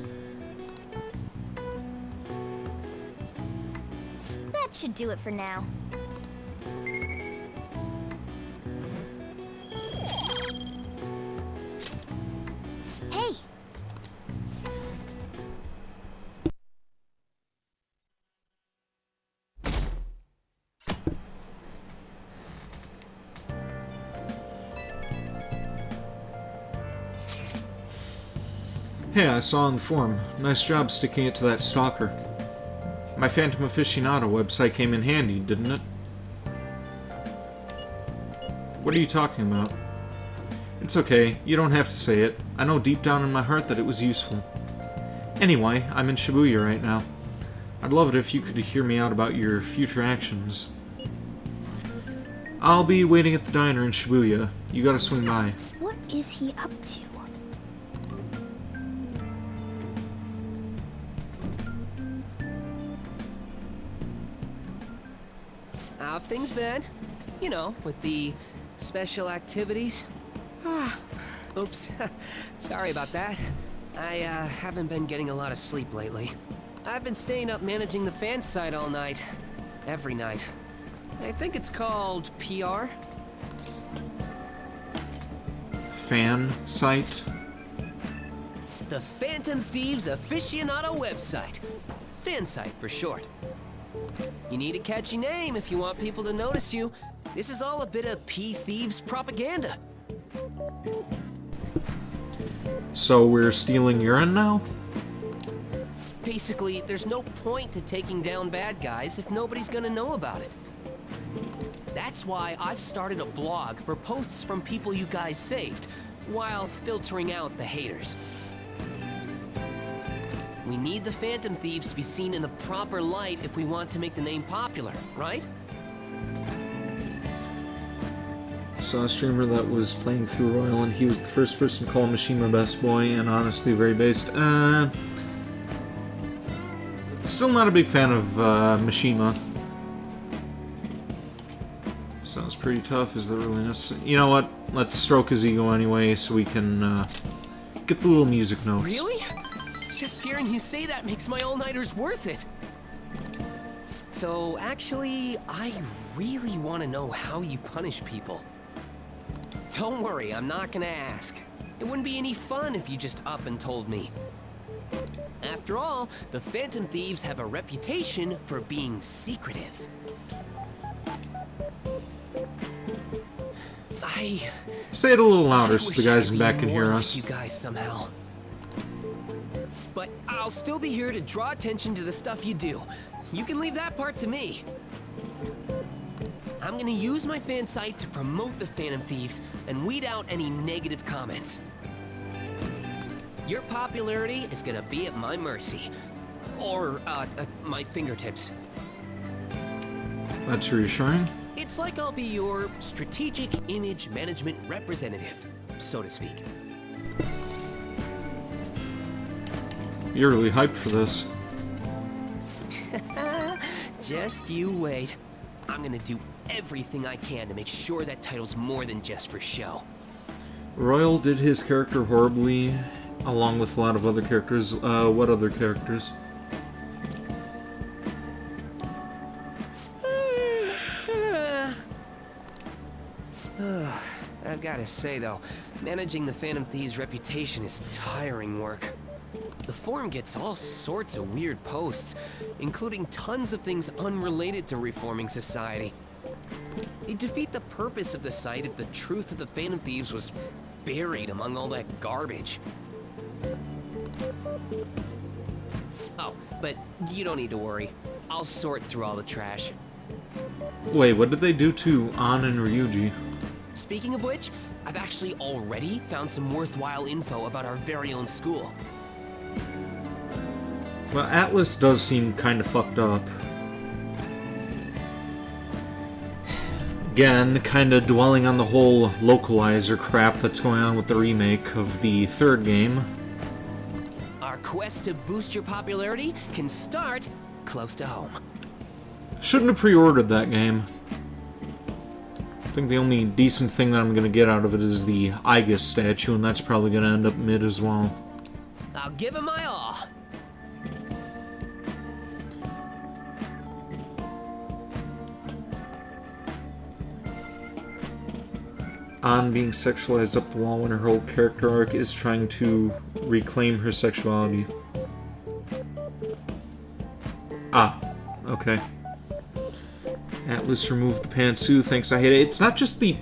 That should do it for now. Hey! Hey, I saw on the forum. Nice job sticking it to that stalker. My Phantom Aficionado website came in handy, didn't it? What are you talking about? It's okay, you don't have to say it. I know deep down in my heart that it was useful. Anyway, I'm in Shibuya right now. I'd love it if you could hear me out about your future actions. I'll be waiting at the diner in Shibuya. You gotta swing by. What is he up to? How have things been? You know, with the special activities? Oops. Sorry about that. I haven't been getting a lot of sleep lately. I've been staying up managing the fan site all night. Every night. I think it's called PR. Fan site? The Phantom Thieves aficionado website. Fan site for short. You need a catchy name if you want people to notice you. This is all a bit of P-Thieves propaganda. So we're stealing urine now? Basically, there's no point to taking down bad guys if nobody's gonna know about it. That's why I've started a blog for posts from people you guys saved, while filtering out the haters. We need the Phantom Thieves to be seen in the proper light if we want to make the name popular, right? Saw a streamer that was playing through Royal and he was the first person to call Mishima best boy and honestly very based. Still not a big fan of Mishima. Sounds pretty tough, is that really necessary? You know what? Let's stroke his ego anyway so we can get the little music notes. Really? Just hearing you say that makes my all-nighters worth it. So, actually, I really want to know how you punish people. Don't worry, I'm not gonna ask. It wouldn't be any fun if you just up and told me. After all, the Phantom Thieves have a reputation for being secretive. Say it a little louder so the guys in back can hear us. You guys somehow. But I'll still be here to draw attention to the stuff you do. You can leave that part to me. I'm gonna use my fan site to promote the Phantom Thieves and weed out any negative comments. Your popularity is gonna be at my mercy. Or, at my fingertips. That's reassuring. It's like I'll be your strategic image management representative, so to speak. You're really hyped for this. Just you wait. I'm gonna do everything I can to make sure that title's more than just for show. Royal did his character horribly, along with a lot of other characters. What other characters? I've gotta say though, managing the Phantom Thieves' reputation is tiring work. The forum gets all sorts of weird posts, including tons of things unrelated to reforming society. It'd defeat the purpose of the site if the truth of the Phantom Thieves was buried among all that garbage. Oh, but you don't need to worry. I'll sort through all the trash. Wait, what did they do to An and Ryuji? Speaking of which, I've actually already found some worthwhile info about our very own school. Well, Atlas does seem kind of fucked up. Again, kind of dwelling on the whole localizer crap that's going on with the remake of the third game. Our quest to boost your popularity can start close to home. Shouldn't have pre-ordered that game. I think the only decent thing that I'm going to get out of it is the Igus statue, and that's probably going to end up mid as well. I'll give it my all. An being sexualized up the wall when her whole character arc is trying to reclaim her sexuality. Ah, okay. Atlas removed the pantsuit, thanks, I hate it. It's not just the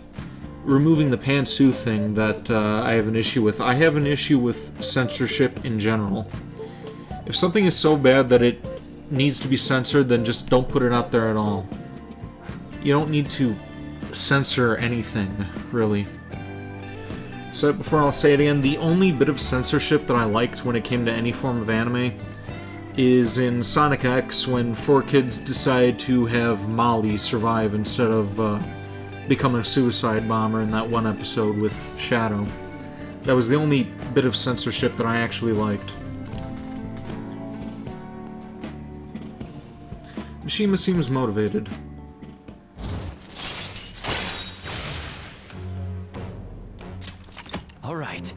removing the pantsuit thing that I have an issue with. I have an issue with censorship in general. If something is so bad that it needs to be censored, then just don't put it out there at all. You don't need to censor anything, really. So before I'll say it again, the only bit of censorship that I liked when it came to any form of anime is in Sonic X when 4 kids decide to have Molly survive instead of become a suicide bomber in that one episode with Shadow. That was the only bit of censorship that I actually liked. Mishima seems motivated. right.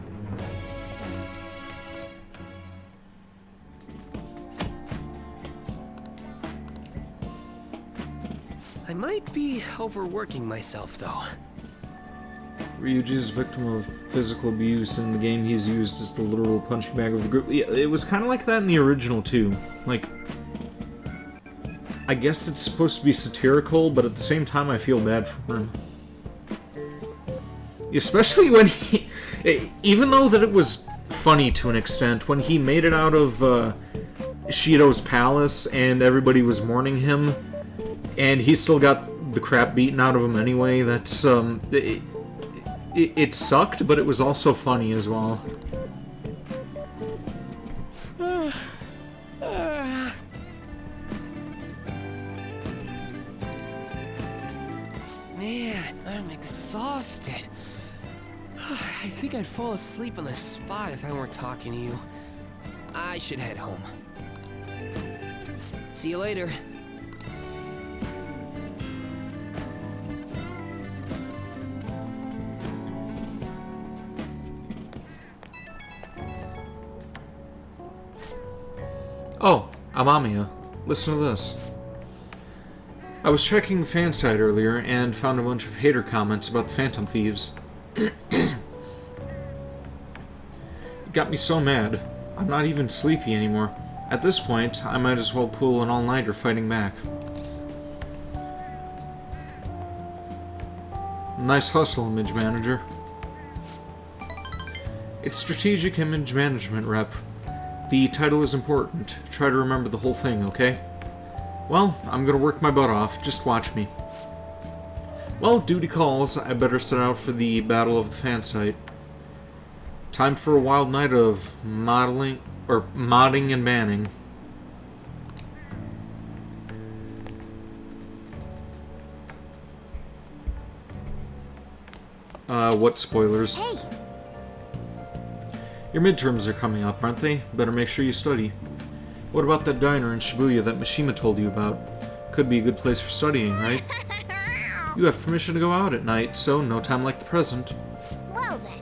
I might be overworking myself, though. Ryuji is a victim of physical abuse. In the game, he's used as the literal punching bag of the group. Yeah, it was kind of like that in the original, too. Like, I guess it's supposed to be satirical, but at the same time, I feel bad for him. Especially when he... Even though that it was funny to an extent, when he made it out of Shido's palace and everybody was mourning him, and he still got the crap beaten out of him anyway, that's... It sucked, but it was also funny as well. Man, I'm exhausted. I think I'd fall asleep on the spot if I weren't talking to you. I should head home. See you later. Oh, Amamiya. Listen to this. I was checking the fan site earlier and found a bunch of hater comments about the Phantom Thieves. It got me so mad. I'm not even sleepy anymore. At this point, I might as well pull an all-nighter fighting back. Nice hustle, Image Manager. It's Strategic Image Management Rep. The title is important. Try to remember the whole thing, okay? Well, I'm gonna work my butt off. Just watch me. Well, duty calls. I better set out for the Battle of the Fan Site. Time for a wild night of modding and banning. What spoilers? Hey. Your midterms are coming up, aren't they? Better make sure you study. What about that diner in Shibuya that Mishima told you about? Could be a good place for studying, right? You have permission to go out at night, so no time like the present. Well then.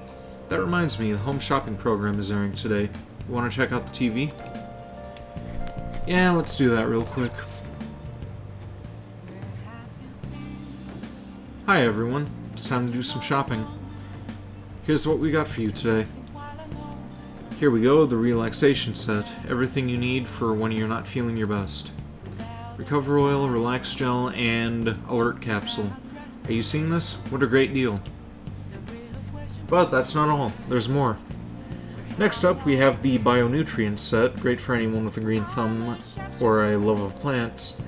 That reminds me, the home shopping program is airing today. You want to check out the TV? Yeah, let's do that real quick. Hi everyone, it's time to do some shopping. Here's what we got for you today. Here we go, the relaxation set. Everything you need for when you're not feeling your best. Recover oil, relax gel, and alert capsule. Are you seeing this? What a great deal. But that's not all. There's more. Next up, we have the bionutrient set, great for anyone with a green thumb or a love of plants.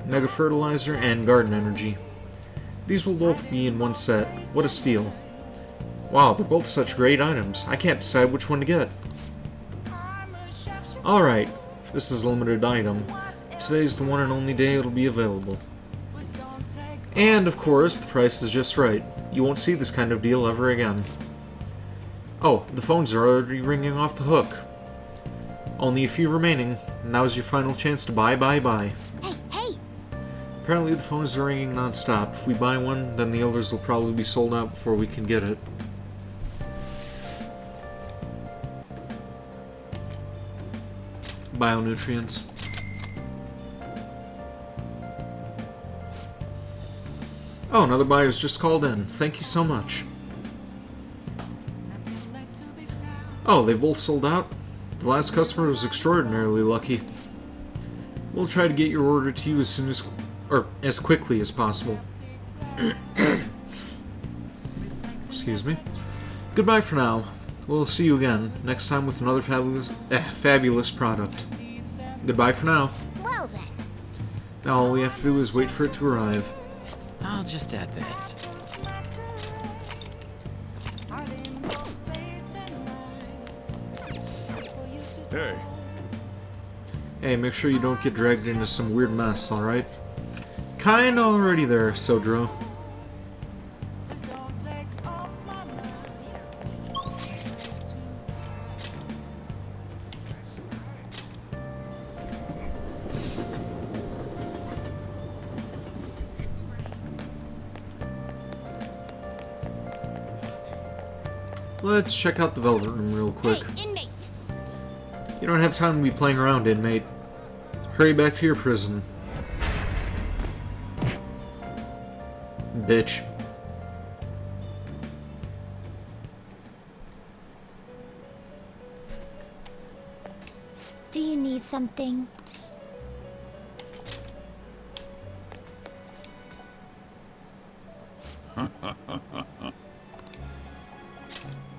Mega fertilizer and garden energy. These will both be in one set. What a steal. Wow, they're both such great items. I can't decide which one to get. Alright, this is a limited item. Today's the one and only day it'll be available. And, of course, the price is just right. You won't see this kind of deal ever again. Oh, the phones are already ringing off the hook. Only a few remaining. Now's your final chance to buy. Hey, hey! Apparently the phones are ringing non-stop. If we buy one, then the others will probably be sold out before we can get it. Bionutrients. Oh, another buyer's just called in. Thank you so much. Oh, they both sold out? The last customer was extraordinarily lucky. We'll try to get your order to you as soon as... or as quickly as possible. Excuse me. Goodbye for now. We'll see you again, next time with another fabulous product. Goodbye for now. Well then. Now all we have to do is wait for it to arrive. I'll just add this. Hey. Hey, make sure you don't get dragged into some weird mess, alright? Kinda already there, Sodro. Let's check out the Velvet Room real quick. Hey, inmate! You don't have time to be playing around, inmate. Hurry back to your prison. Bitch. Do you need something?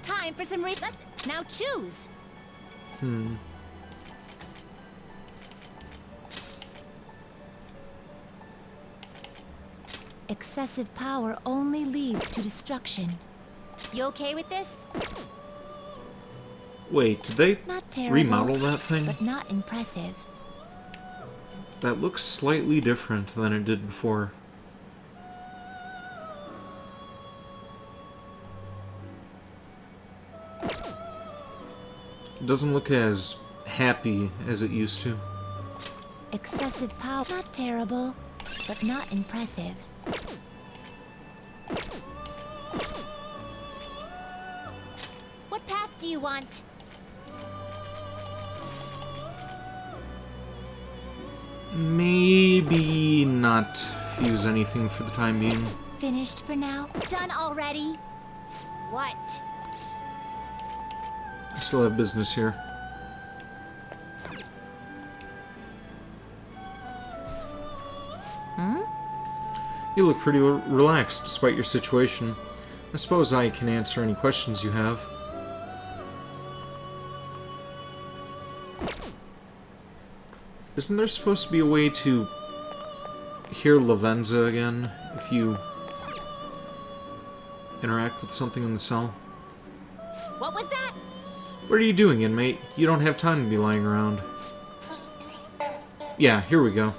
Time for some Now choose! Excessive power only leads to destruction. You okay with this? Wait, did they Not terrible, remodel that thing? but not impressive. That looks slightly different than it did before. It doesn't look as happy as it used to. Excessive power, not terrible, but not impressive. What path do you want? Maybe not fuse anything for the time being. Finished for now? Done already? What? I still have business here. You look pretty relaxed despite your situation. I suppose I can answer any questions you have. Isn't there supposed to be a way to hear Lavenza again if you interact with something in the cell? What was that? What are you doing, inmate? You don't have time to be lying around. Yeah, here we go.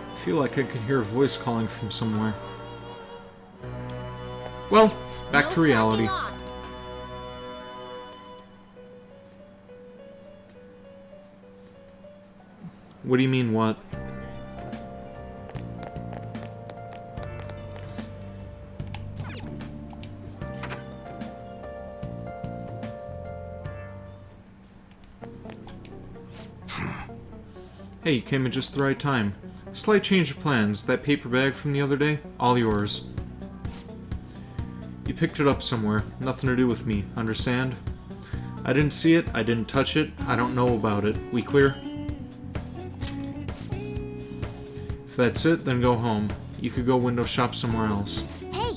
I feel like I could hear a voice calling from somewhere. Well, back to reality. What do you mean, what? Hey, you came at just the right time. Slight change of plans. That paper bag from the other day, all yours. You picked it up somewhere. Nothing to do with me, understand? I didn't see it, I didn't touch it, I don't know about it. We clear? If that's it, then go home. You could go window shop somewhere else. Hey!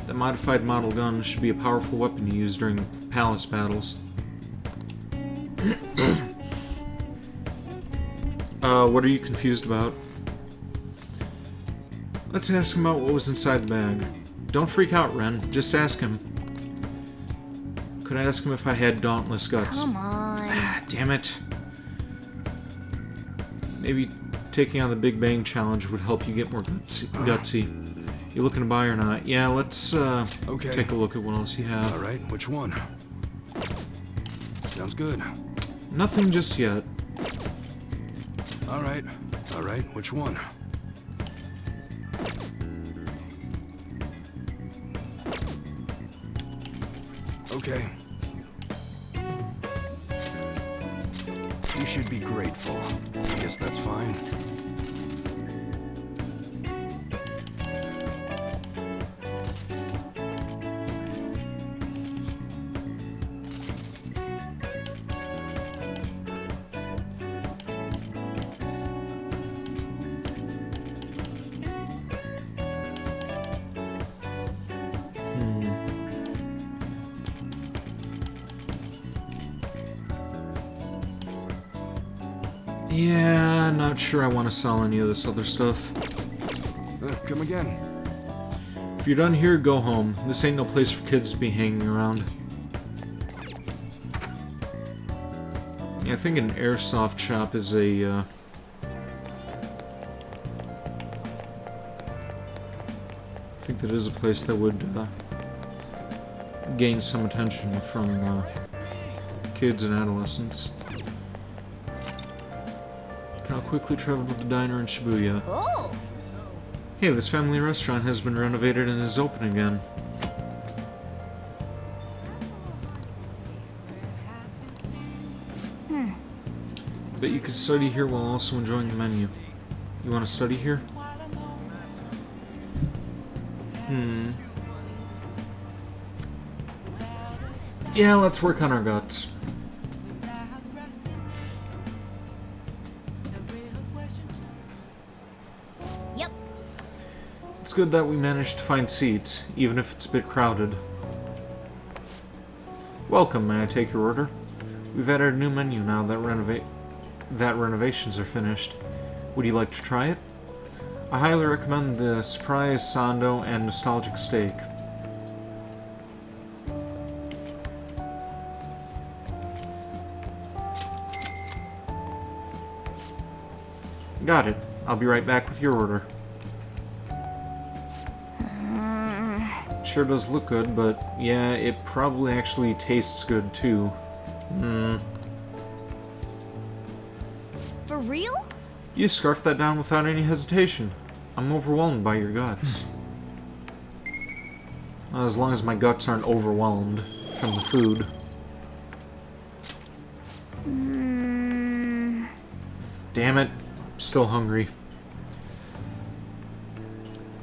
That modified model gun should be a powerful weapon to use during palace battles. What are you confused about? Let's ask him about what was inside the bag. Don't freak out, Ren. Just ask him. Could I ask him if I had dauntless guts? Come on. Damn it. Maybe taking on the Big Bang Challenge would help you get more gutsy. You looking to buy or not? Yeah, let's take a look at what else you have. Alright, which one? Sounds good. Nothing just yet. Alright, which one? Okay. You should be grateful. I guess that's fine. Yeah, not sure I want to sell any of this other stuff. Come again. If you're done here, go home. This ain't no place for kids to be hanging around. Yeah, I think an airsoft shop is a, I think that is a place that would, gain some attention from, kids and adolescents. Can I quickly travel to the diner in Shibuya? Oh! Hey, this family restaurant has been renovated and is open again. Bet you could study here while also enjoying the menu. You want to study here? Yeah, let's work on our guts. Yep. It's good that we managed to find seats, even if it's a bit crowded. Welcome, may I take your order? We've added a new menu now that renovations are finished. Would you like to try it? I highly recommend the surprise sando and nostalgic steak. Got it. I'll be right back with your order. Sure does look good, but yeah, it probably actually tastes good too. For real? You scarfed that down without any hesitation. I'm overwhelmed by your guts. As long as my guts aren't overwhelmed from the food. Damn it. Still hungry.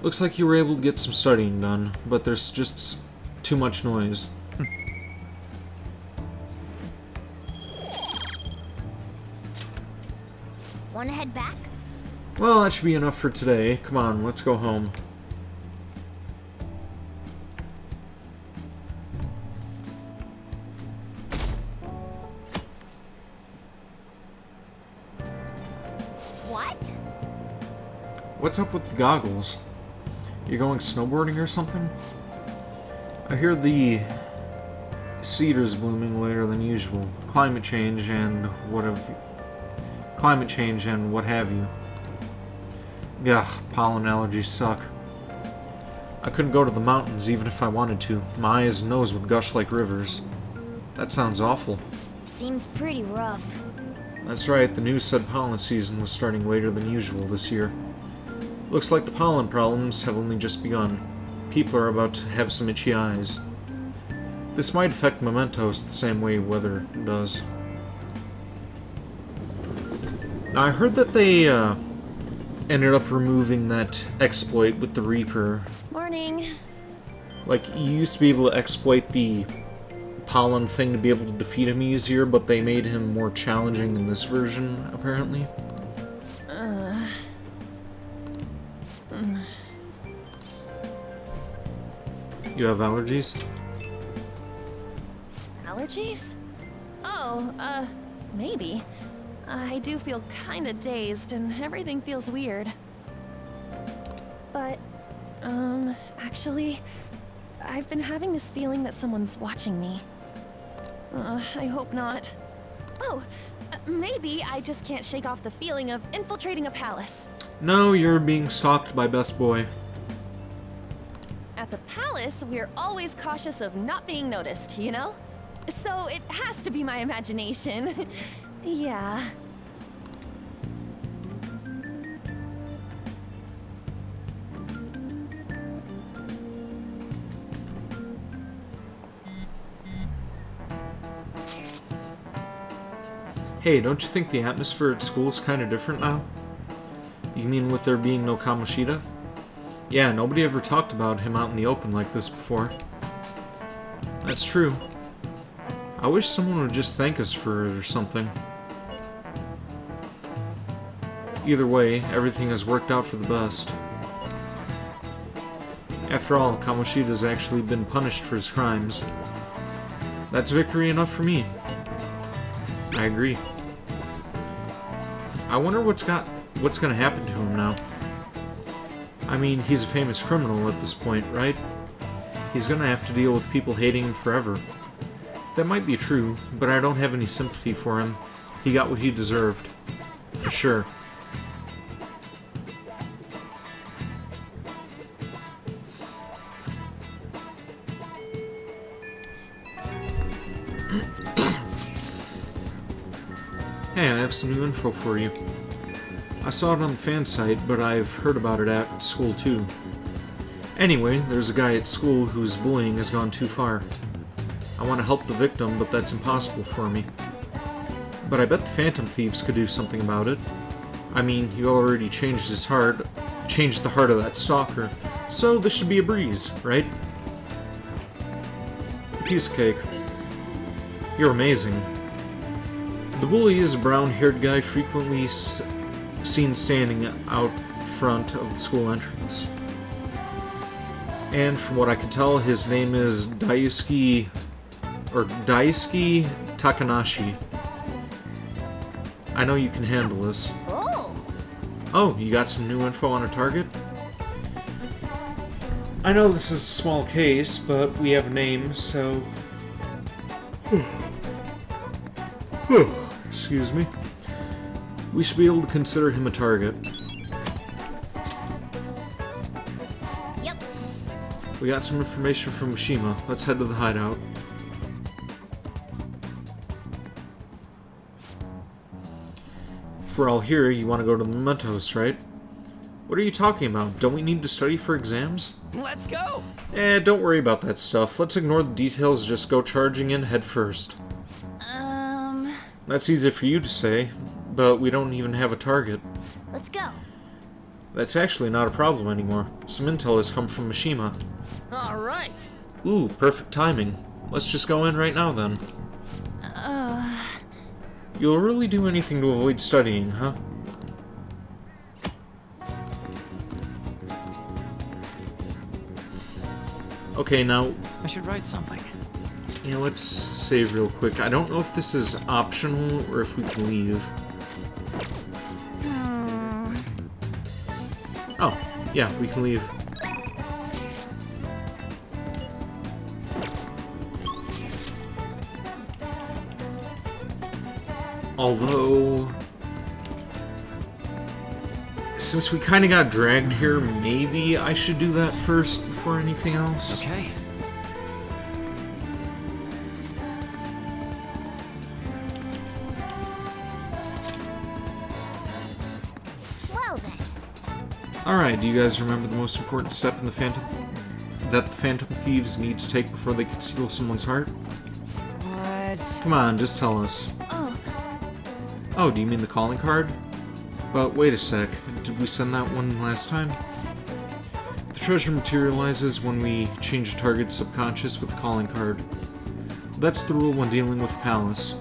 Looks like you were able to get some studying done, but there's just too much noise. Wanna head back? Well, that should be enough for today. Come on, let's go home. What? What's up with the goggles? You going snowboarding or something? I hear the cedar's blooming later than usual. Climate change and what have you. Ugh, pollen allergies suck. I couldn't go to the mountains even if I wanted to. My eyes and nose would gush like rivers. That sounds awful. Seems pretty rough. That's right, the news said pollen season was starting later than usual this year. Looks like the pollen problems have only just begun. People are about to have some itchy eyes. This might affect mementos the same way weather does. Now, I heard that they ended up removing that exploit with the Reaper. Morning. Like, you used to be able to exploit the pollen thing to be able to defeat him easier, but they made him more challenging in this version, apparently. You have allergies? Allergies? Oh, maybe. I do feel kinda dazed and everything feels weird. But, actually, I've been having this feeling that someone's watching me. I hope not. Oh, maybe I just can't shake off the feeling of infiltrating a palace. No, you're being stalked by Best Boy. At the palace, we're always cautious of not being noticed, you know? So it has to be my imagination. Yeah. Hey, don't you think the atmosphere at school is kind of different now? You mean with there being no Kamoshida? Yeah, nobody ever talked about him out in the open like this before. That's true. I wish someone would just thank us for it or something. Either way, everything has worked out for the best. After all, Kamoshida's actually been punished for his crimes. That's victory enough for me. I agree. I wonder what's gonna happen to him now. I mean, he's a famous criminal at this point, right? He's gonna have to deal with people hating him forever. That might be true, but I don't have any sympathy for him. He got what he deserved. For sure. Hey, I have some new info for you. I saw it on the fan site, but I've heard about it at school too. Anyway, there's a guy at school whose bullying has gone too far. I want to help the victim, but that's impossible for me. But I bet the Phantom Thieves could do something about it. I mean, you already changed the heart of that stalker, so this should be a breeze, right? Piece of cake. You're amazing. The bully is a brown-haired guy frequently seen standing out front of the school entrance. And from what I can tell, his name is Daisuke Takanashi. I know you can handle this. Oh, you got some new info on a target? I know this is a small case, but we have a name, so... Excuse me. We should be able to consider him a target. Yep. We got some information from Mishima. Let's head to the hideout. For all here, you want to go to the mementos, right? What are you talking about? Don't we need to study for exams? Let's go! Don't worry about that stuff. Let's ignore the details, just go charging in head first. That's easy for you to say, but we don't even have a target. Let's go. That's actually not a problem anymore. Some intel has come from Mishima. Alright! Ooh, perfect timing. Let's just go in right now then. You'll really do anything to avoid studying, huh? Okay, now... I should write something. Yeah, let's save real quick. I don't know if this is optional or if we can leave. Oh, yeah, we can leave. Although... since we kind of got dragged here, maybe I should do that first before anything else. Okay. Well then. Alright, do you guys remember the most important step in the that the Phantom Thieves need to take before they can steal someone's heart? What? Come on, just tell us. Oh, do you mean the calling card? But wait a sec, did we send that one last time? The treasure materializes when we change a target's subconscious with a calling card. That's the rule when dealing with a palace.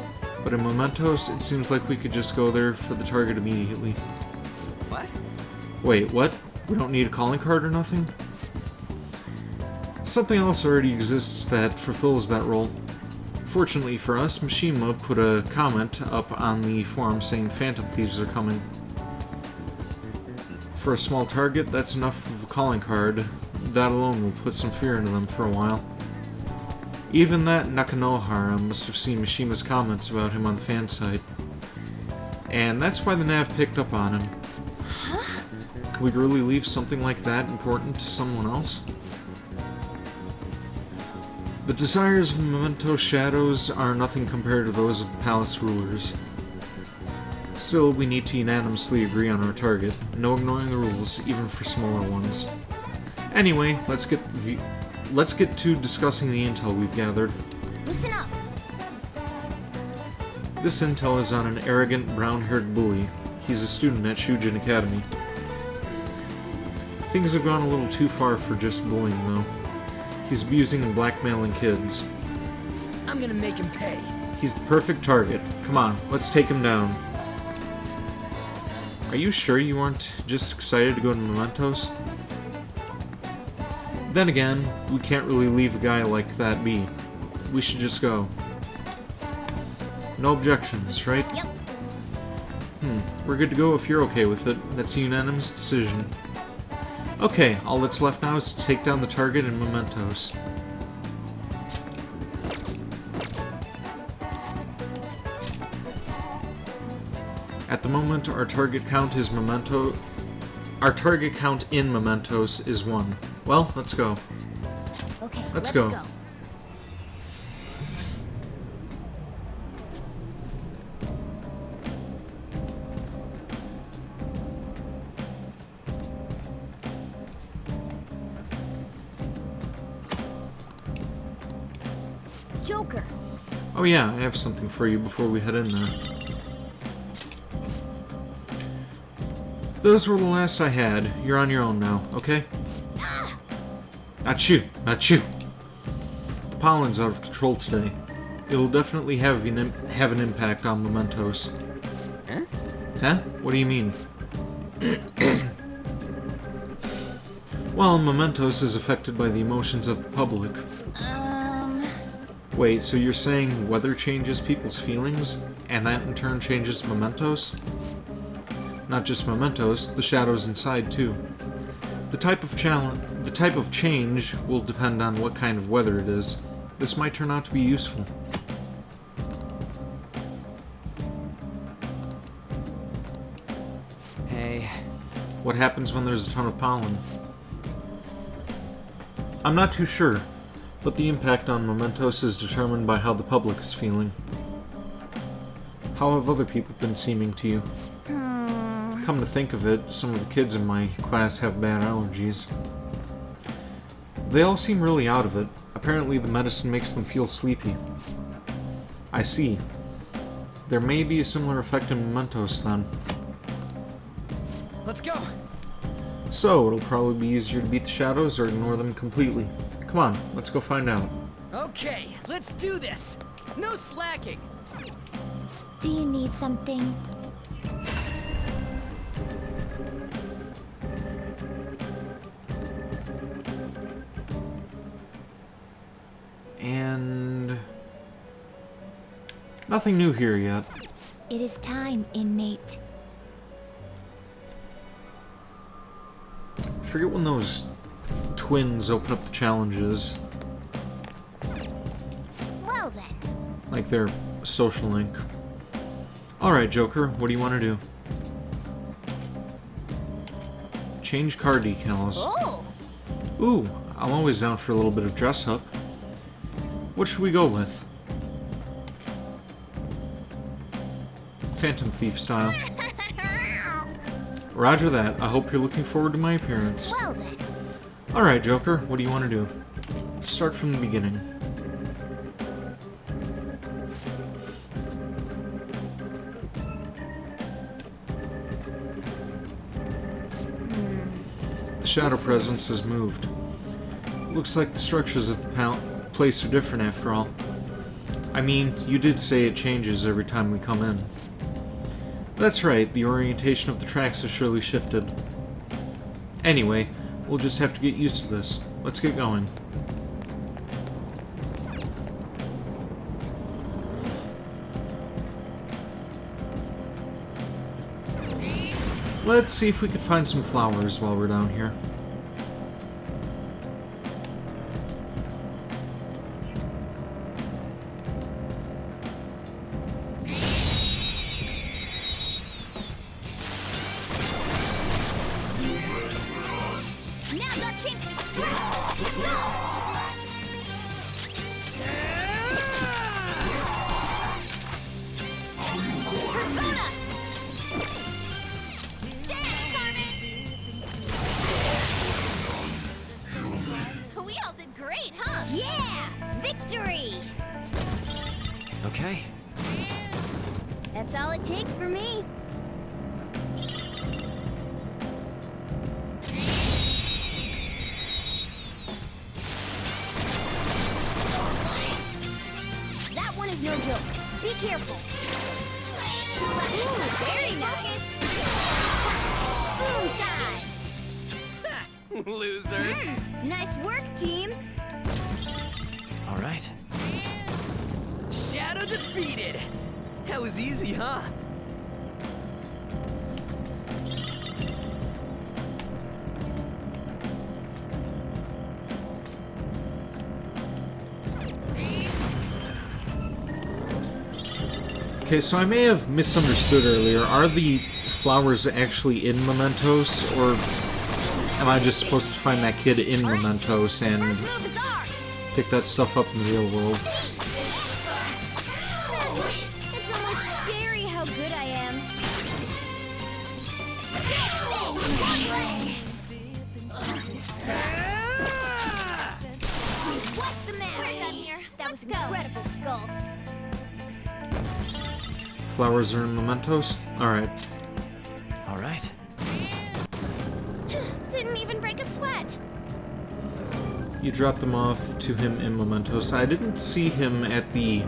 But in Mementos, it seems like we could just go there for the target immediately. What? Wait, what? We don't need a calling card or nothing? Something else already exists that fulfills that role. Fortunately for us, Mishima put a comment up on the forum saying Phantom Thieves are coming. For a small target, that's enough of a calling card. That alone will put some fear into them for a while. Even that Nakanohara must have seen Mishima's comments about him on the fan site. And that's why the Nav picked up on him. Huh? Could we really leave something like that important to someone else? The desires of Memento Shadows are nothing compared to those of the palace rulers. Still, we need to unanimously agree on our target. No ignoring the rules, even for smaller ones. Anyway, let's get to discussing the intel we've gathered. Listen up. This intel is on an arrogant, brown-haired bully. He's a student at Shujin Academy. Things have gone a little too far for just bullying, though. He's abusing and blackmailing kids. I'm gonna make him pay. He's the perfect target. Come on, let's take him down. Are you sure you aren't just excited to go to Mementos? Then again, we can't really leave a guy like that be. We should just go. No objections, right? Yep. We're good to go if you're okay with it. That's a unanimous decision. Okay, all that's left now is to take down the target and mementos. At the moment, our target count in mementos is 1. Well, let's go. Okay, let's go. Joker. Oh yeah, I have something for you before we head in there. Those were the last I had. You're on your own now, okay? Not you, not you. The pollen's out of control today. It'll definitely have an impact on mementos. Huh? Huh? What do you mean? Well, mementos is affected by the emotions of the public. Wait, so you're saying weather changes people's feelings, and that in turn changes mementos? Not just mementos, the shadows inside too. The type of change will depend on what kind of weather it is. This might turn out to be useful. Hey. What happens when there's a ton of pollen? I'm not too sure, but the impact on mementos is determined by how the public is feeling. How have other people been seeming to you? Come to think of it, some of the kids in my class have bad allergies. They all seem really out of it. Apparently the medicine makes them feel sleepy. I see. There may be a similar effect in mementos then. Let's go! So, it'll probably be easier to beat the shadows or ignore them completely. Come on, let's go find out. Okay, let's do this! No slacking! Do you need something? And... nothing new here yet. It is time, inmate. I forget when those twins open up the challenges. Well then. Like their social link. Alright, Joker, what do you want to do? Change car decals. Oh! Ooh, I'm always down for a little bit of dress up. What should we go with? Phantom Thief style. Roger that. I hope you're looking forward to my appearance. Well then. Alright, Joker, what do you want to do? Start from the beginning. The shadow presence has moved. Looks like the structures of the place are different after all. I mean, you did say it changes every time we come in. That's right, the orientation of the tracks has surely shifted. Anyway, we'll just have to get used to this. Let's get going. Let's see if we can find some flowers while we're down here. Now's our chance to strike! Go! Persona! We all did great, huh? Yeah! Victory! Okay. That's all it takes for me. That one is no joke. Be careful. Ooh, very nice. Boom time! Losers! Nice work, team. Alright. Shadow defeated! That was easy, huh? Okay, so I may have misunderstood earlier. Are the flowers actually in Mementos, or am I just supposed to find that kid in Mementos and pick that stuff up in the real world? It's almost scary how good I am. What's the matter? We're done here. That was incredible, Skull. Flowers are in Mementos? Alright. Alright. Didn't even break a sweat. You dropped them off to him in Mementos. I didn't see him at the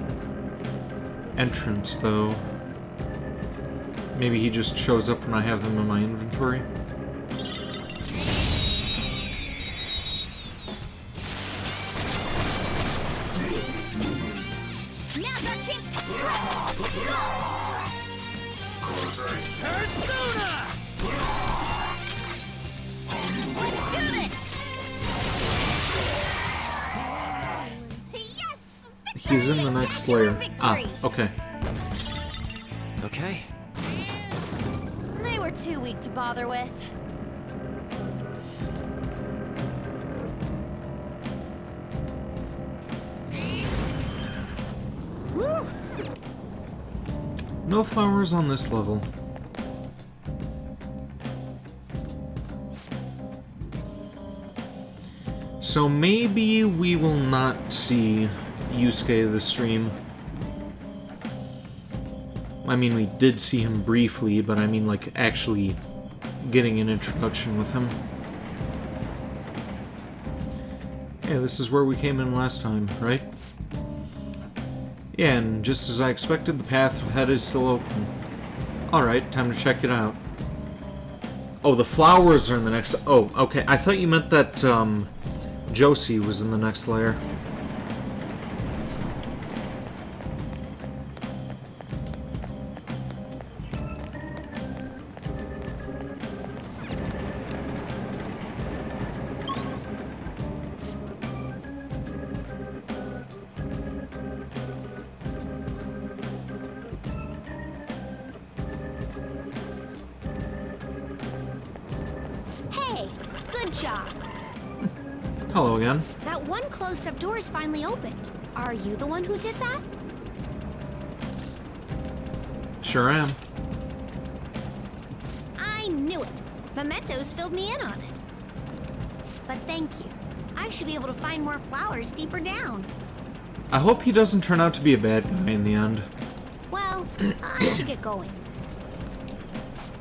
entrance, though. Maybe he just shows up when I have them in my inventory. Now's our chance to strike. Persona! Let's do this. He's in the next layer. Ah, okay. Okay. They were too weak to bother with. Woo! No flowers on this level. So maybe we will not see Yusuke this stream. I mean, we did see him briefly, but I mean, like, actually getting an introduction with him. Yeah, this is where we came in last time, right? Yeah, and just as I expected, the path ahead is still open. Alright, time to check it out. Oh, the flowers are in the next... Oh, okay. I thought you meant that, Josie was in the next layer. Hey, good job. Hello again. That one closed-up door is finally opened. Are you the one who did that? Sure am. I knew it. Mementos filled me in on it. But thank you. I should be able to find more flowers deeper down. I hope he doesn't turn out to be a bad guy in the end. Well, I should get going.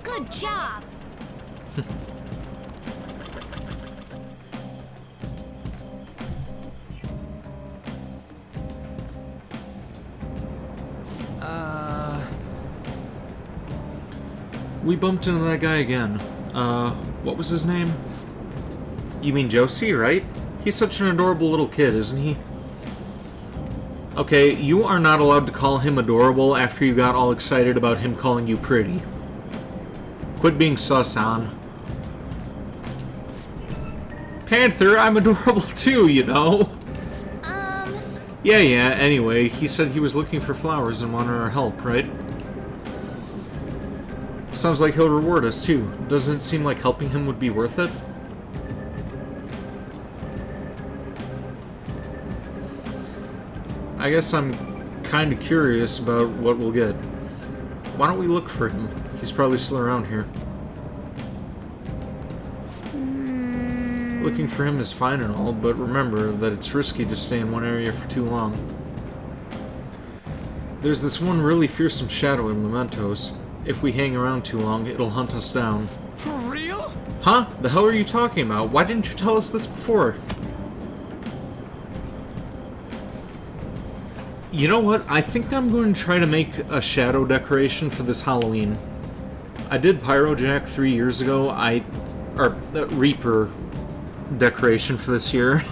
Good job. We bumped into that guy again. What was his name? You mean Josie, right? He's such an adorable little kid, isn't he? Okay, you are not allowed to call him adorable after you got all excited about him calling you pretty. Quit being sus, on. Panther, I'm adorable too, you know? Yeah, anyway, he said he was looking for flowers and wanted our help, right? Sounds like he'll reward us too. Doesn't it seem like helping him would be worth it? I guess I'm kind of curious about what we'll get. Why don't we look for him? He's probably still around here. Looking for him is fine and all, but remember that it's risky to stay in one area for too long. There's this one really fearsome shadow in Mementos. If we hang around too long, it'll hunt us down. For real? Huh? The hell are you talking about? Why didn't you tell us this before? You know what? I think I'm going to try to make a shadow decoration for this Halloween. I did Pyrojack 3 years ago. Reaper decoration for this year.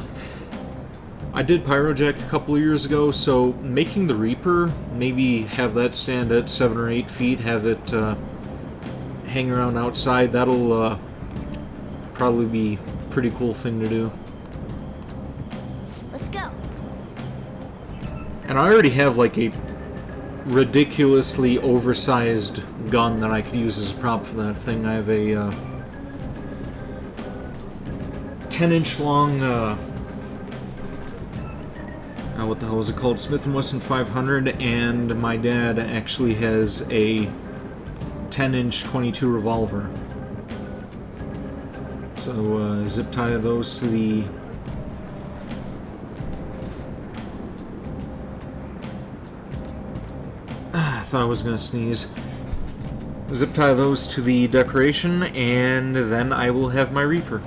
I did Pyrojack a couple of years ago, so making the Reaper, maybe have that stand at 7 or 8 feet, have it hang around outside, that'll probably be a pretty cool thing to do. Let's go. And I already have like a ridiculously oversized gun that I could use as a prop for that thing. I have a 10-inch long, what the hell is it called? Smith & Wesson 500, and my dad actually has a 10-inch 22 revolver. So zip tie those to the I thought I was gonna sneeze. Zip tie those to the decoration, and then I will have my Reaper.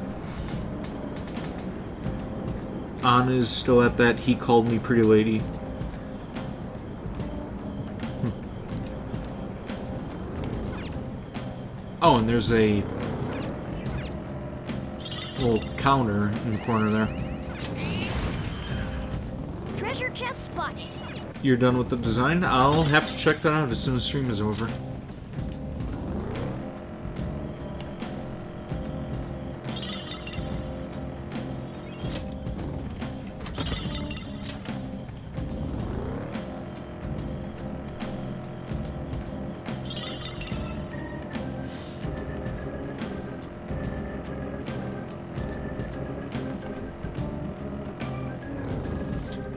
An is still at that he called me pretty lady. Oh, and there's a little counter in the corner there. Treasure chest spotted. You're done with the design? I'll have to check that out as soon as stream is over.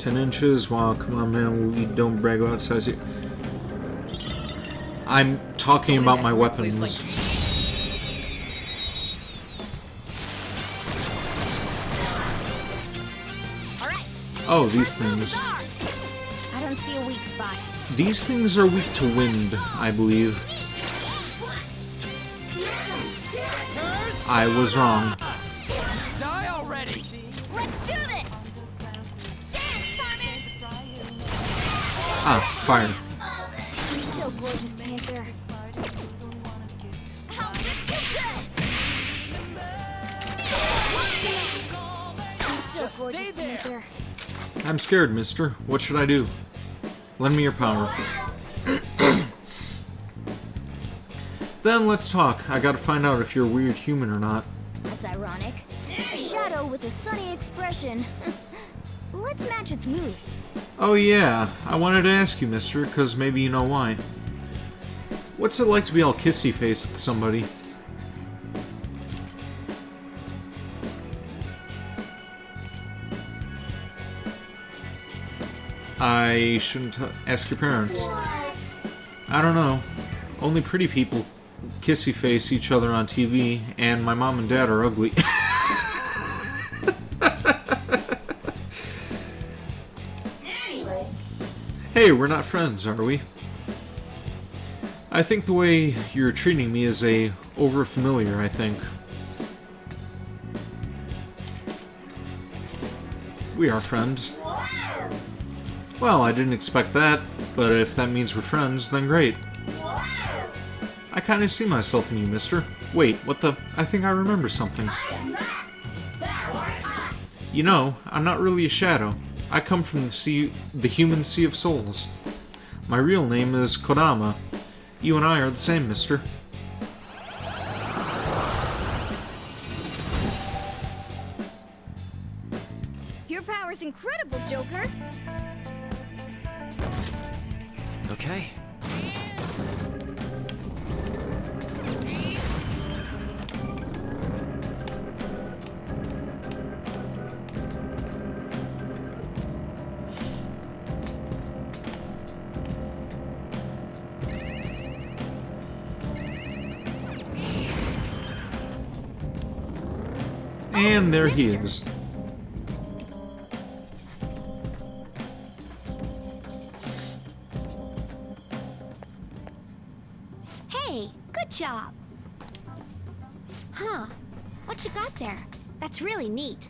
Inches. Wow, come on, man. We don't brag about size here. I'm talking about my weapons. Oh, these things. I don't see a weak spot. These things are weak to wind, I believe. I was wrong. Die already! Let's do this! Ah, fire. So gorgeous, Panther. So gorgeous, Panther. I'm scared, mister. What should I do? Lend me your power. Then let's talk. I gotta find out if you're a weird human or not. That's ironic. A shadow with a sunny expression. Let's match its mood. Oh yeah, I wanted to ask you, mister, because maybe you know why. What's it like to be all kissy-faced with somebody? I shouldn't ask your parents. I don't know. Only pretty people kissy-face each other on TV, and my mom and dad are ugly. Hey, we're not friends, are we? I think the way you're treating me is over-familiar, I think. We are friends. Well, I didn't expect that, but if that means we're friends, then great. I kinda see myself in you, mister. Wait, what the? I think I remember something. You know, I'm not really a shadow. I come from the human sea of souls. My real name is Kodama. You and I are the same, mister. Your power's incredible, Joker. Okay. And there he is. Hey, good job. Huh. What you got there? That's really neat.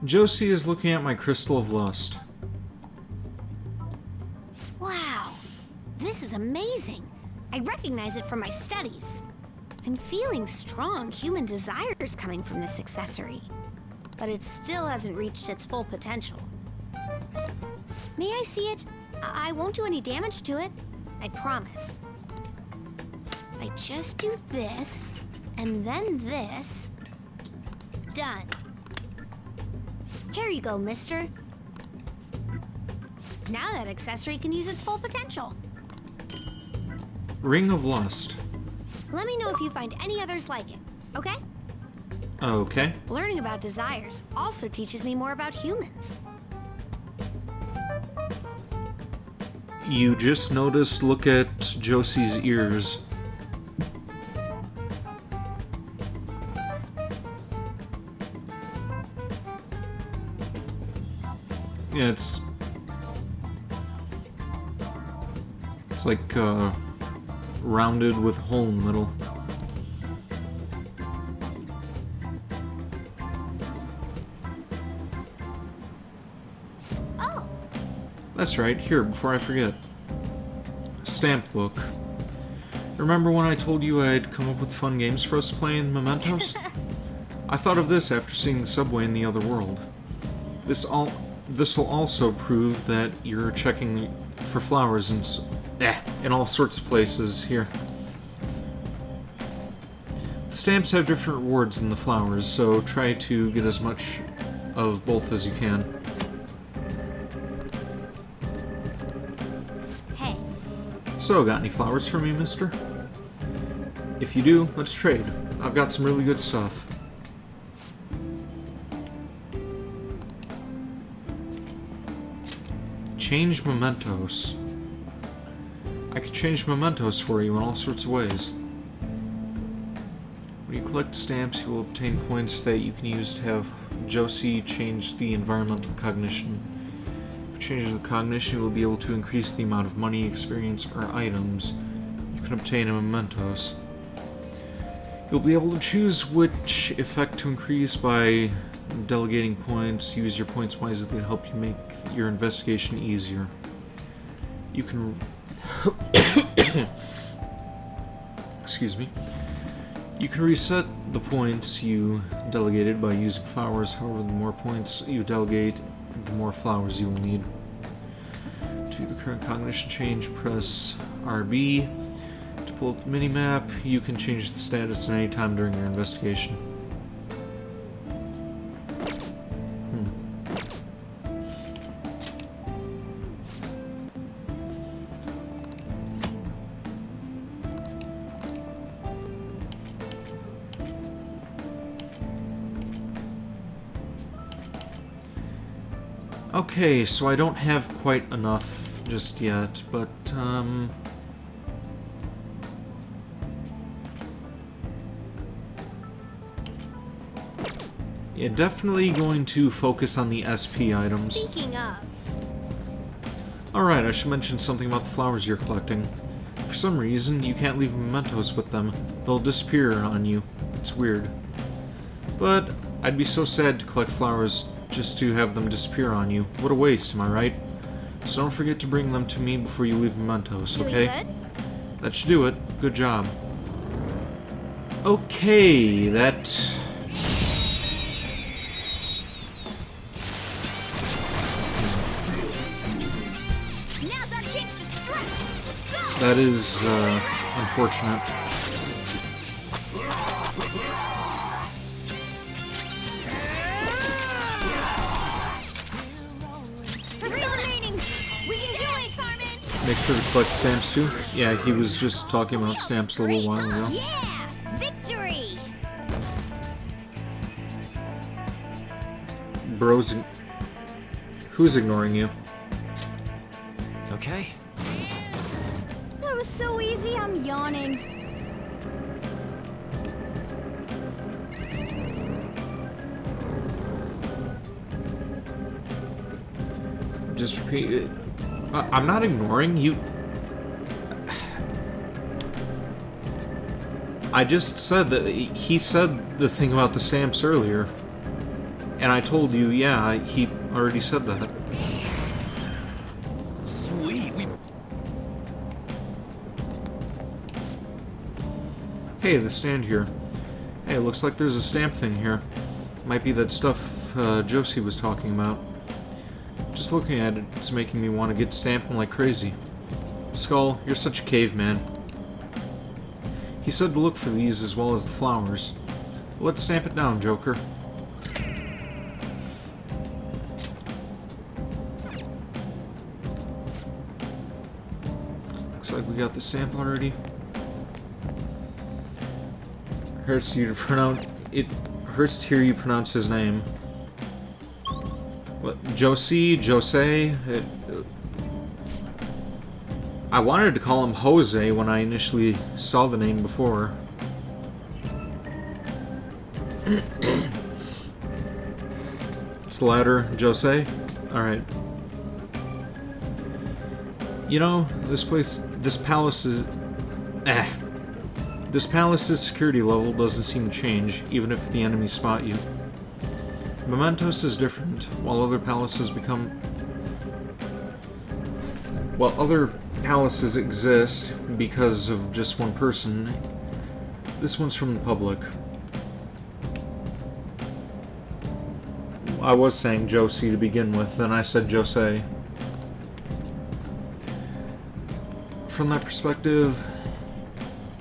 Josie is looking at my crystal of lust. Wow. This is amazing. I recognize it from my studies. I'm feeling strong human desires coming from this accessory. But it still hasn't reached its full potential. May I see it? I won't do any damage to it. I promise. I just do this, and then this. Done. Here you go, mister. Now that accessory can use its full potential. Ring of Lust. Let me know if you find any others like it, okay? Okay. Learning about desires also teaches me more about humans. You just noticed, look at Josie's ears. Yeah, it's like rounded with a hole in the middle. Oh. That's right. Here, before I forget. Stamp book. Remember when I told you I'd come up with fun games for us to play in Mementos? I thought of this after seeing the subway in the other world. This'll also prove that you're checking for flowers in all sorts of places here. The stamps have different rewards than the flowers, so try to get as much of both as you can. Hey. So, got any flowers for me, mister? If you do, let's trade. I've got some really good stuff. Change mementos. I could change mementos for you in all sorts of ways. When you collect stamps, you will obtain points that you can use to have Josie change the environmental cognition. If you change the cognition, you will be able to increase the amount of money, experience, or items you can obtain in mementos. You'll be able to choose which effect to increase by delegating points. Use your points wisely to help you make your investigation easier. You can excuse me. You can reset the points you delegated by using flowers. However, the more points you delegate, the more flowers you will need. To view the current cognition change, press RB. To pull up the minimap, you can change the status at any time during your investigation. Okay, so I don't have quite enough just yet, but, yeah, definitely going to focus on the SP items. Speaking of... Alright, I should mention something about the flowers you're collecting. For some reason, you can't leave mementos with them. They'll disappear on you. It's weird. But I'd be so sad to collect flowers just to have them disappear on you. What a waste, am I right? So don't forget to bring them to me before you leave mementos, okay? Doing good? That should do it. Good job. Okay, that... Now's our chance to strike. Go! That is, unfortunate. Make sure to collect stamps too. Yeah, he was just talking about stamps a little while ago. Yeah! Victory! Bros, who's ignoring you? Okay. That was so easy, I'm yawning. Just repeat it. I'm not ignoring you. I just said that he said the thing about the stamps earlier. And I told you, yeah, he already said that. Sweet. Hey, the stand here. Hey, it looks like there's a stamp thing here. Might be that stuff Josie was talking about. Just looking at it, it's making me want to get stamping like crazy. Skull, you're such a caveman. He said to look for these as well as the flowers. Let's stamp it down, Joker. Looks like we got the sample already. Hurts you to pronounce it. Hurts to hear you pronounce his name. What? Jose? I wanted to call him Jose when I initially saw the name before. It's the latter, Jose? Alright. You know, this palace's security level doesn't seem to change, even if the enemies spot you. Mementos is different. While other palaces exist because of just one person, this one's from the public. I was saying Josie to begin with, then I said Jose. From that perspective,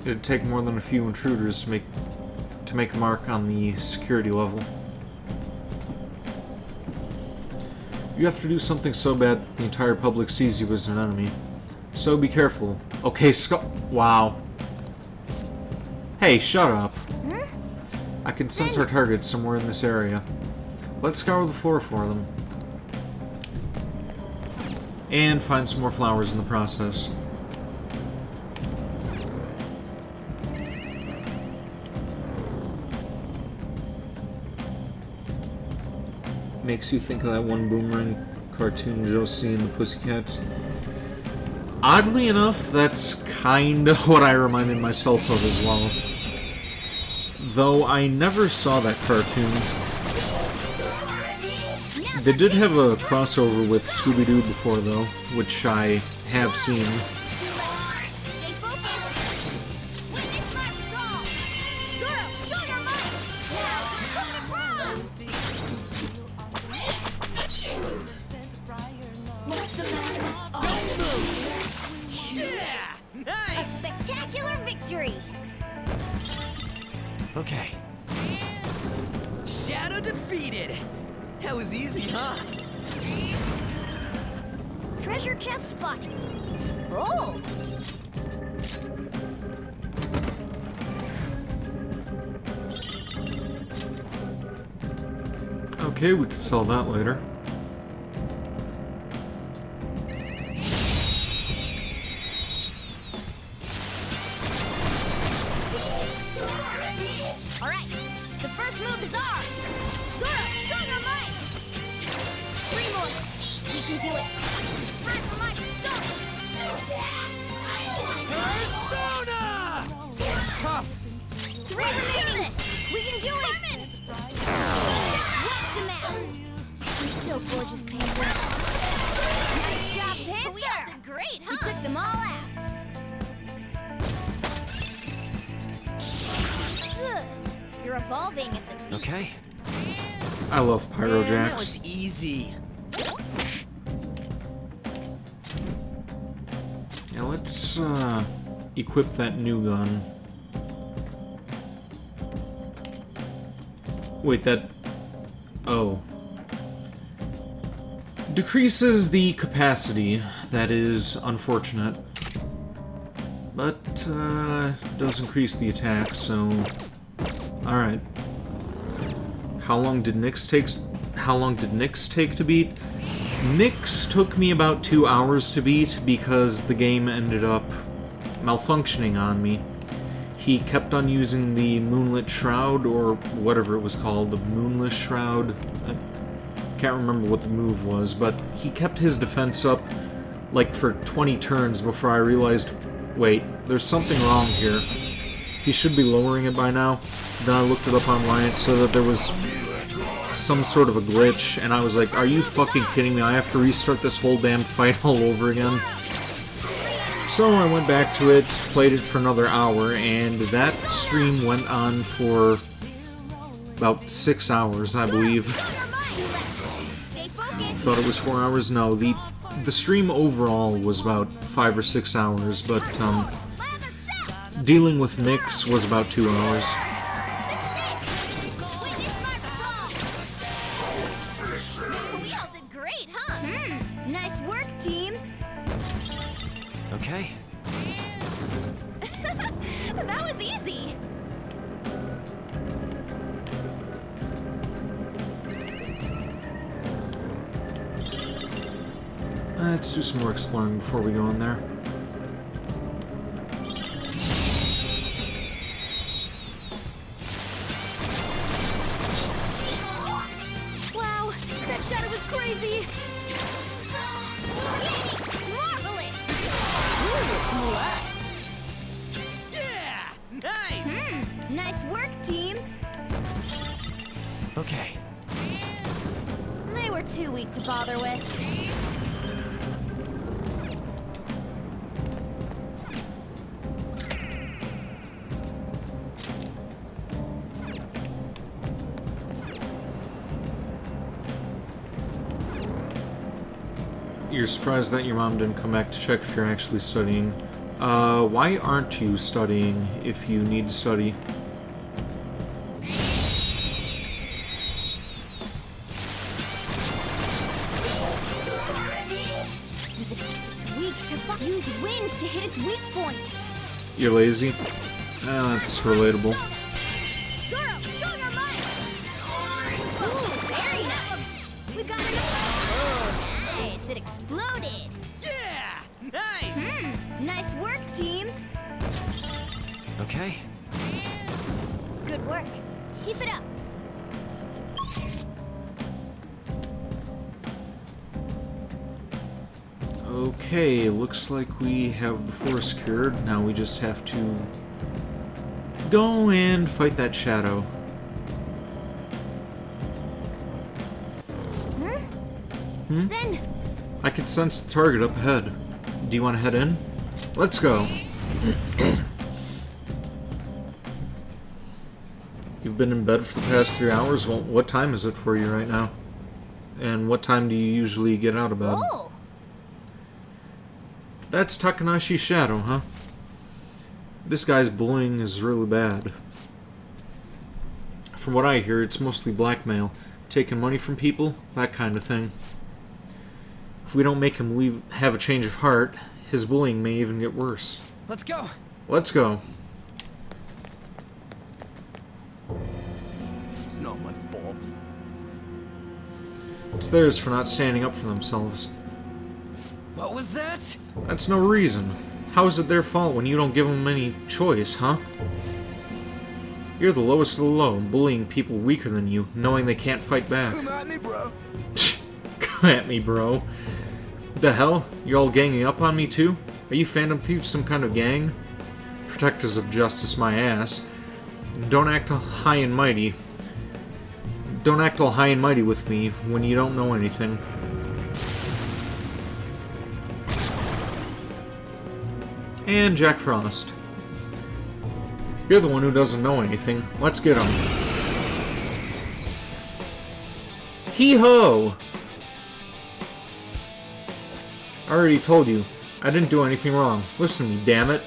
it'd take more than a few intruders to make a mark on the security level. You have to do something so bad that the entire public sees you as an enemy. So be careful. Okay, wow. Hey, shut up. I can sense our targets somewhere in this area. Let's scour the floor for them. And find some more flowers in the process. Makes you think of that one Boomerang cartoon, Josie and the Pussycats. Oddly enough, that's kind of what I reminded myself of as well. Though I never saw that cartoon. They did have a crossover with Scooby-Doo before, though, which I have seen. A spectacular victory! Okay. Shadow defeated! That was easy, huh? Treasure chest spotted. Roll! Okay, we could sell that later. Alright, the first move is ours! Zora, show your might! 3 more! We can do it! Time for my Persona! Tough! 3 remaining! We can do it! What's the matter? You're so gorgeous, Panther. Nice job, Panther! We all did great, huh? We took them all out. Ugh, you're evolving as a thief. Okay. I love Pyro Man, that Jacks. was easy. Yeah, let's equip that new gun. Wait, that... Oh. Decreases the capacity. That is unfortunate. But, does increase the attack, so... Alright. How long did Nyx take to beat? Nyx took me about 2 hours to beat because the game ended up malfunctioning on me. He kept on using the Moonlit Shroud, or whatever it was called, the Moonless Shroud. I can't remember what the move was, but he kept his defense up like for 20 turns before I realized, wait, there's something wrong here. He should be lowering it by now. Then I looked it up online, it said that there was some sort of a glitch, and I was like, are you fucking kidding me? I have to restart this whole damn fight all over again? So I went back to it, played it for another hour, and that stream went on for about 6 hours, I believe. Thought it was 4 hours. No, the stream overall was about 5 or 6 hours, but dealing with Nyx was about 2 hours. We all did great, huh? Nice work, team! Okay. Let's do some more exploring before we go in there. Wow, that shadow was crazy! Marvelous! Ooh, what? Yeah! Nice! Nice work, team! Okay. They were too weak to bother with. You're surprised that your mom didn't come back to check if you're actually studying. Why aren't you studying if you need to study? It's weak to use wind to hit its weak point! You're lazy? That's relatable. Zoro, show your might! Ooh, very nice! We got enough! Nice, it exploded! Yeah! Nice! Nice work, team! Okay. Good work. Keep it up! Okay, looks like we have the floor secured. Now we just have to go and fight that shadow. Then, I can sense the target up ahead. Do you want to head in? Let's go. You've been in bed for the past 3 hours? Well, what time is it for you right now? And what time do you usually get out of bed? oh! That's Takanashi's shadow, huh? This guy's bullying is really bad. From what I hear, it's mostly blackmail. Taking money from people, that kind of thing. If we don't make him have a change of heart, his bullying may even get worse. Let's go! Let's go. It's not my fault. It's theirs for not standing up for themselves. What was that? That's no reason. How is it their fault when you don't give them any choice, huh? You're the lowest of the low, bullying people weaker than you, knowing they can't fight back. Come at me, bro. Come at me, bro. The hell? You're all ganging up on me too? Are you Phantom Thieves some kind of gang? Protectors of justice, my ass. Don't act all high and mighty. Don't act all high and mighty with me when you don't know anything. And Jack Frost. You're the one who doesn't know anything. Let's get him. Hee-ho! I already told you. I didn't do anything wrong. Listen to me, damn it.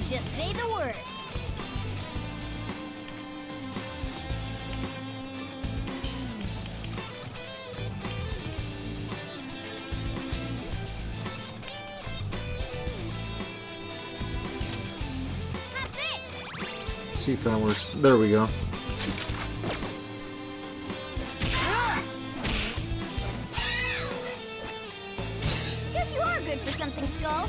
Just say the word. Let's see if that works. There we go. Guess you are good for something, Skull.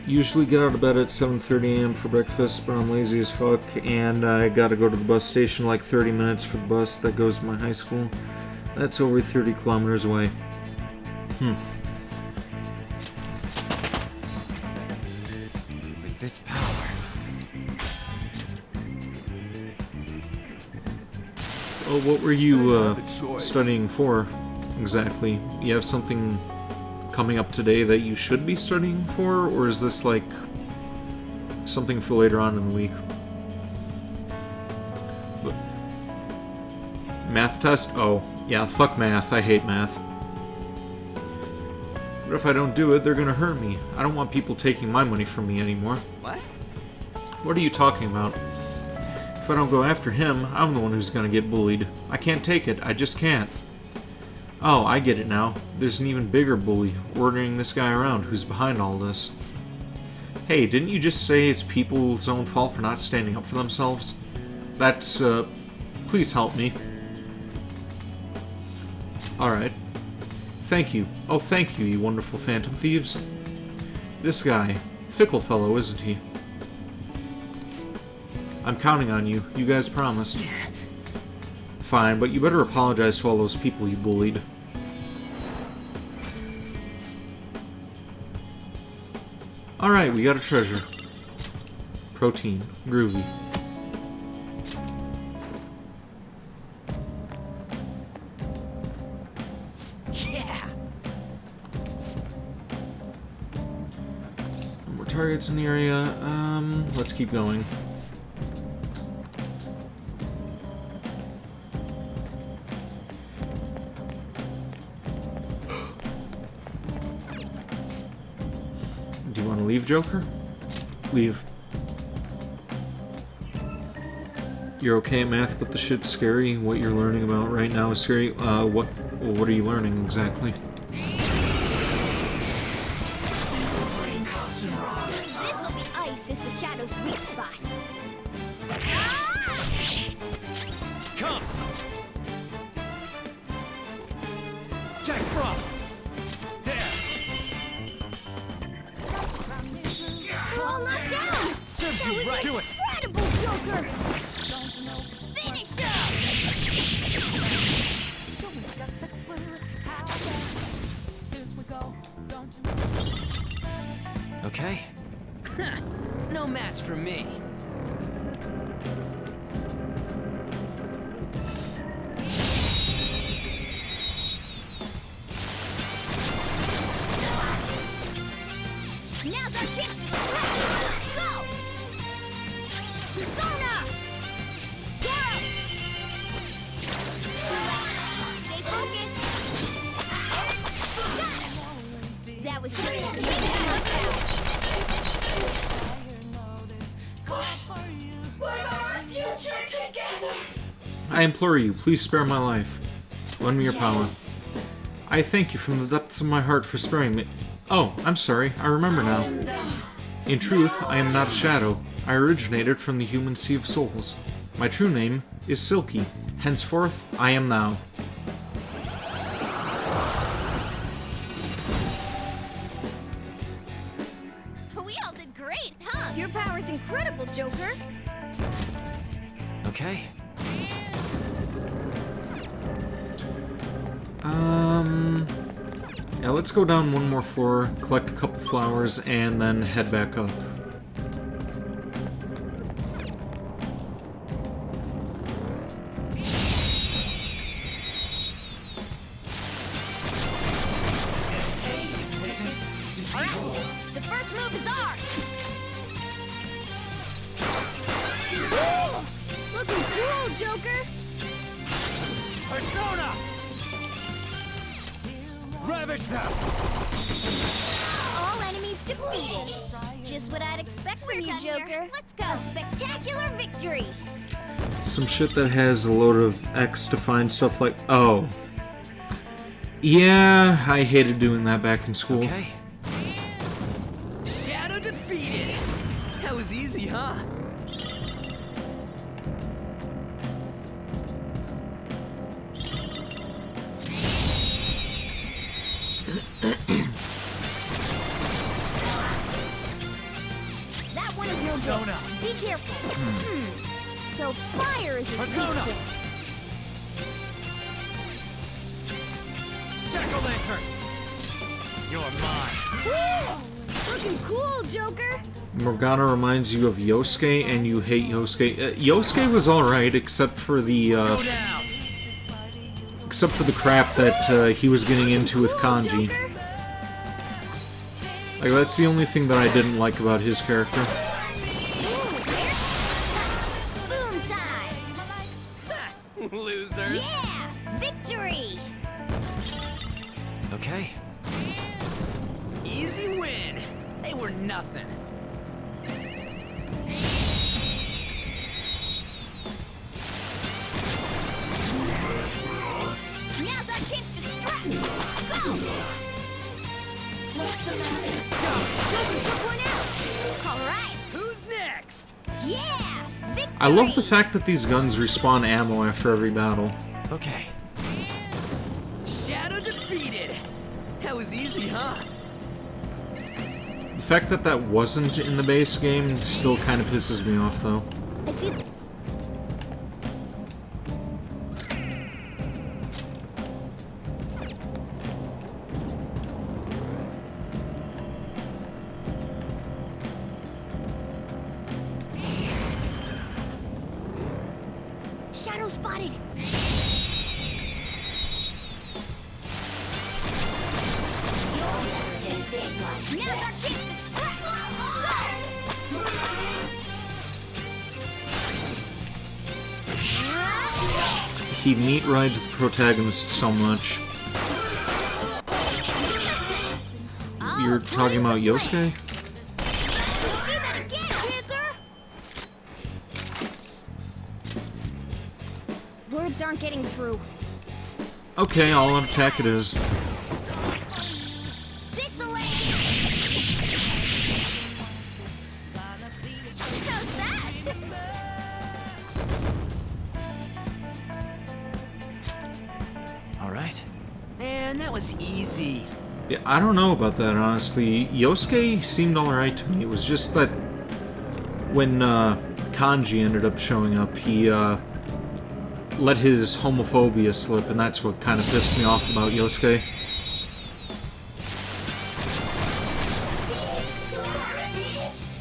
Usually get out of bed at 7:30 a.m. for breakfast, but I'm lazy as fuck, and I gotta go to the bus station like 30 minutes for the bus that goes to my high school. That's over 30 kilometers away. With this power, Oh, what were you studying for, exactly? You have something coming up today that you should be studying for, or is this like something for later on in the week? But math test? Oh, yeah, fuck math. I hate math. But if I don't do it, they're gonna hurt me. I don't want people taking my money from me anymore. What? What are you talking about? If I don't go after him, I'm the one who's gonna get bullied. I can't take it. I just can't. Oh, I get it now. There's an even bigger bully ordering this guy around who's behind all this. Hey, didn't you just say it's people's own fault for not standing up for themselves? That's, please help me. Alright. Thank you. Oh, thank you, you wonderful phantom thieves. This guy. Fickle fellow, isn't he? I'm counting on you. You guys promised. Fine, but you better apologize to all those people you bullied. Alright, we got a treasure. Protein. Groovy. Yeah. More targets in the area. Let's keep going. Do you want to leave, Joker? Leave. You're okay at math, but the shit's scary. What you're learning about right now is scary. What are you learning exactly? This'll be ice is the Shadow's weak spot. Come! Jack Frost! We're all knocked down! Serves you right! Do it! Incredible, Joker! Finish him! Okay. No match for me. Now's our chance to strike! Go! Persona! Zero! Stay focused! Got him! That was great! I implore you, please spare my life. Lend me your power. I thank you from the depths of my heart for sparing me. Oh, I'm sorry, I remember now. In truth, I am not a shadow. I originated from the human sea of souls. My true name is Silky. Henceforth, I am thou. We all did great, huh? Your power's incredible, Joker! Okay. Yeah, let's go down one more floor, collect a couple flowers, and then head back up. The first move is ours! Looking cool, Joker! Persona! Ravage them! All enemies defeated. Just what I'd expect from you, Joker. Let's go! A spectacular victory! Some shit that has a load of X to find stuff like... Oh. Yeah, I hated doing that back in school. Okay. Shadow defeated! That was easy, huh? That one is no Persona. joke. Be careful. So fire is a Persona. Jack-o'-lantern! You're mine! Looking cool, Joker! Morgana reminds you of Yosuke, and you hate Yosuke. Yosuke was alright, except for the, Except for the crap that he was getting into with Kanji. Like, that's the only thing that I didn't like about his character. Boom time! Losers. Yeah! Victory! Okay. Easy win. They were nothing. Now's our chance to strike! Go! What's the matter? Joker took one out! Alright! Who's next? Yeah! Victory! I love the fact that these guns respawn ammo after every battle. Okay. Shadow defeated. That was easy, huh? The fact that that wasn't in the base game still kind of pisses me off, though. I see. Shadow spotted. Now's our chance to scrap. He meat rides the protagonist so much. You're talking about Yosuke? Words aren't getting through. Okay, all-out attack it is. All right. Man, that was easy. Yeah, I don't know about that, honestly. Yosuke seemed alright to me. It was just that when Kanji ended up showing up, he let his homophobia slip, and that's what kind of pissed me off about Yosuke.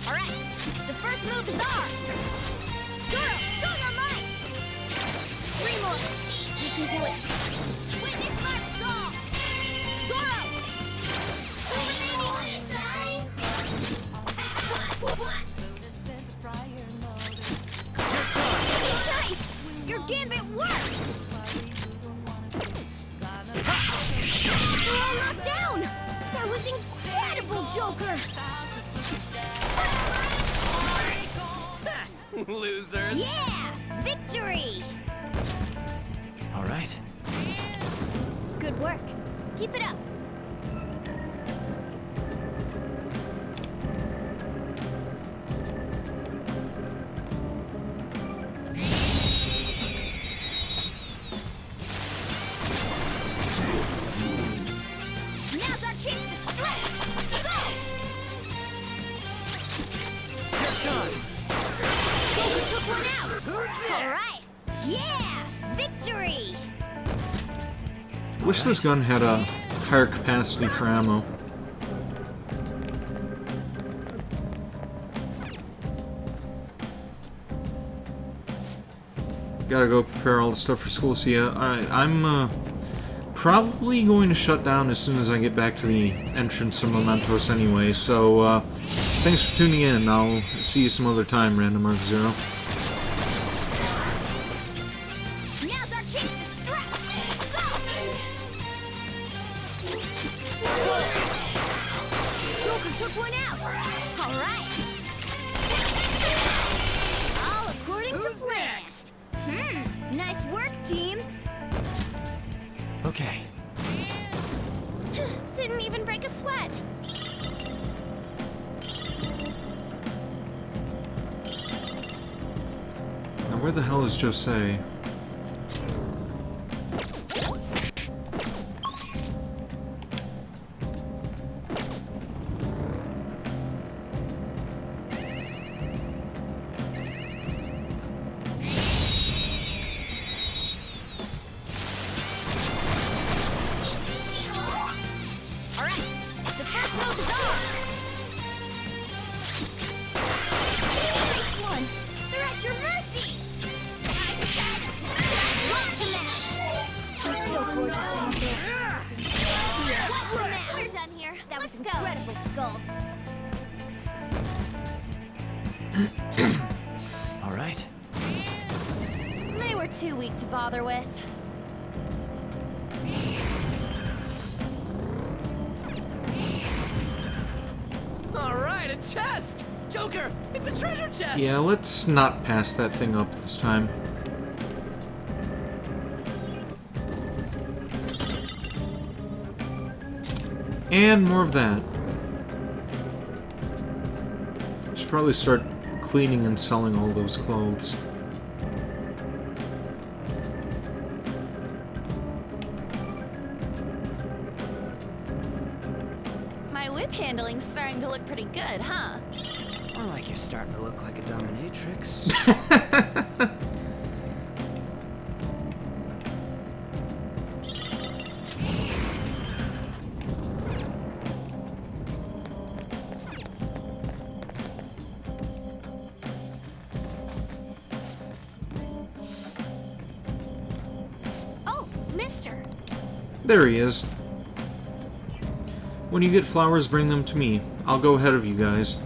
Alright, the first move is ours! Zoro, show your might! 3 more! We can do it! Witness my resolve! Zoro! Nice! Your gambit worked! They're all knocked down! That was incredible, Joker! Losers. Yeah! Victory! All right. Good work. Keep it up. Now's our chance to strike! Go! Joker took one out! All right! Yeah! Victory! Wish this gun had a higher capacity for ammo. Gotta go prepare all the stuff for school, so yeah, I'm probably going to shut down as soon as I get back to the entrance of Mementos anyway, so thanks for tuning in. I'll see you some other time, Random Mark Zero. Now's our chance to strike! Go! Joker took one out! All right! All according to plan! Nice work, team! Okay. Didn't even break a sweat. Now where the hell is Jose? Incredible skull. All right. They were too weak to bother with. All right, a chest! Joker, it's a treasure chest! Yeah, let's not pass that thing up this time. And more of that. Should probably start cleaning and selling all those clothes. My whip handling's starting to look pretty good, huh? More like you're starting to look like a dominatrix. Oh, mister. There he is. When you get flowers, bring them to me. I'll go ahead of you guys.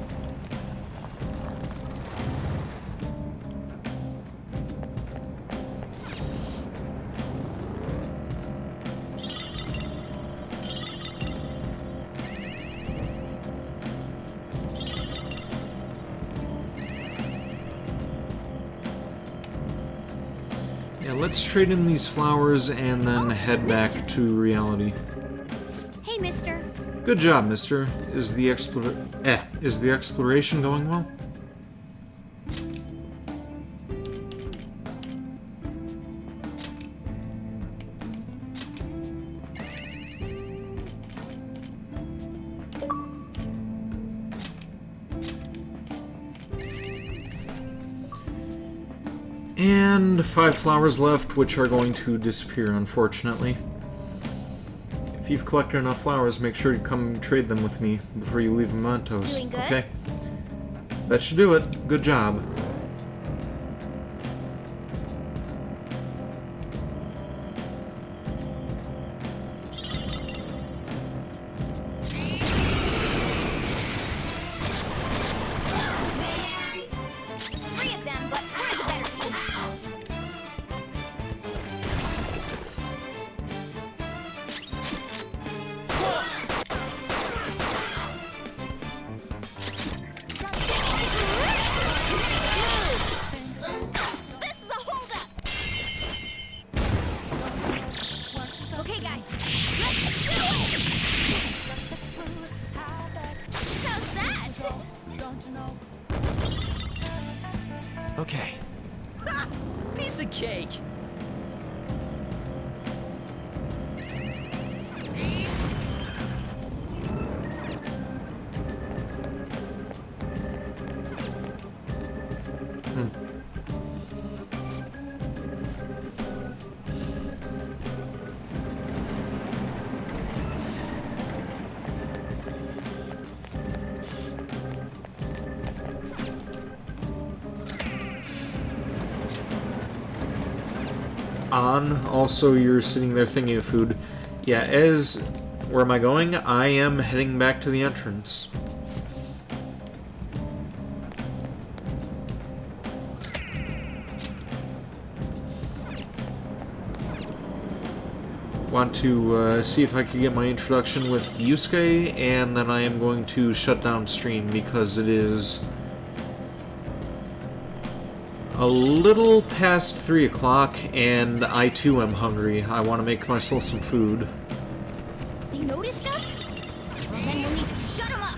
Yeah, let's trade in these flowers and then head back to reality. Hey, mister. Good job, mister. Is the exploration going well? And 5 flowers left, which are going to disappear, unfortunately. If you've collected enough flowers, make sure you come trade them with me before you leave mementos. Doing good? Okay? That should do it. Good job. Three of them, but we're the better team. This is a holdup. Okay, guys, let's do it. How's that? Okay. Ha! Piece of cake! On. Also, you're sitting there thinking of food. Yeah, where am I going? I am heading back to the entrance. Want to see if I can get my introduction with Yusuke, and then I am going to shut down stream because it is a little past 3 o'clock, and I too am hungry. I want to make myself some food. They noticed us? Well, then we'll need to shut them up.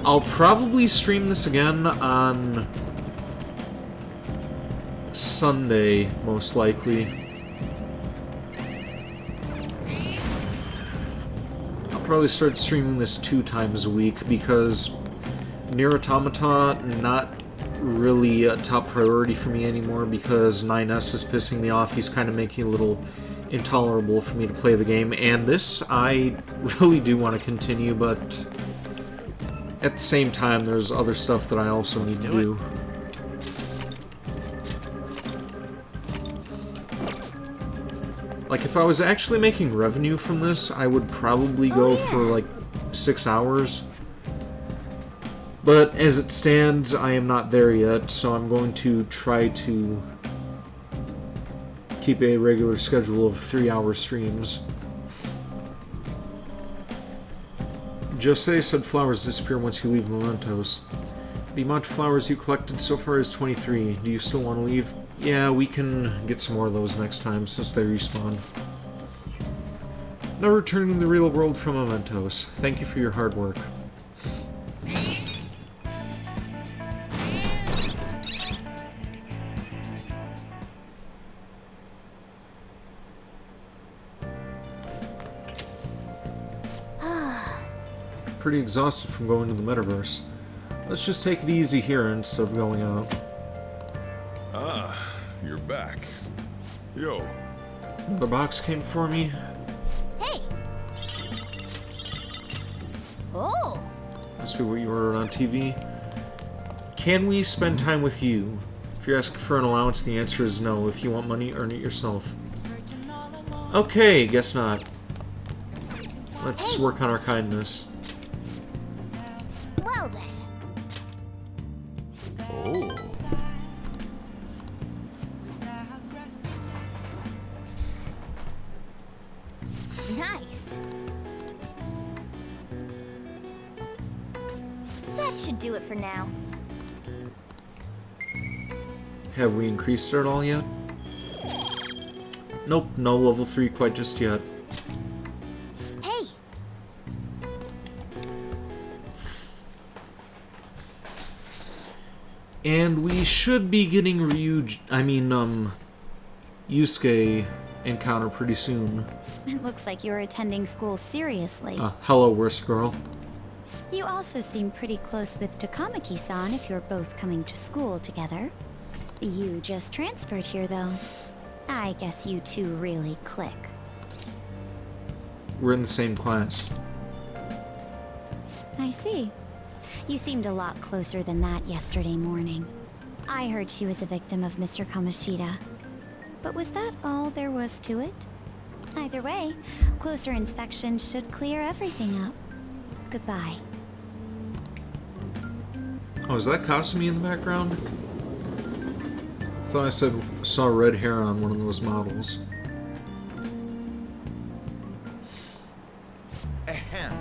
I'll probably stream this again on Sunday, most likely. I'll probably start streaming this 2 times a week because Nier Automata, not really a top priority for me anymore because 9S is pissing me off. He's kind of making it a little intolerable for me to play the game. And this, I really do want to continue, but at the same time, there's other stuff that I also need to do. Like, if I was actually making revenue from this, I would probably go for, like, 6 hours. But as it stands, I am not there yet, so I'm going to try to keep a regular schedule of 3-hour streams. Jose said flowers disappear once you leave mementos. The amount of flowers you collected so far is 23. Do you still want to leave? Yeah, we can get some more of those next time since they respawn. Now returning to the real world from mementos. Thank you for your hard work. Pretty exhausted from going to the metaverse. Let's just take it easy here instead of going out. Ah, you're back. Yo. Another box came for me. Hey! Oh! Must be what you ordered on TV. Can we spend time with you? If you're asking for an allowance, the answer is no. If you want money, earn it yourself. Okay, guess not. Let's work on our kindness. Well then. Oh. Nice. That should do it for now. Have we increased it at all yet? Nope, no level 3 quite just yet. Hey! And we should be getting Yusuke encounter pretty soon. It looks like you're attending school seriously. Hello, worst girl. You also seem pretty close with Takamaki-san if you're both coming to school together. You just transferred here, though. I guess you two really click. We're in the same class. I see. You seemed a lot closer than that yesterday morning. I heard she was a victim of Mr. Kamoshida. But was that all there was to it? Either way, closer inspection should clear everything up. Goodbye. Oh, is that Kasumi in the background? I thought I saw red hair on one of those models. Ahem.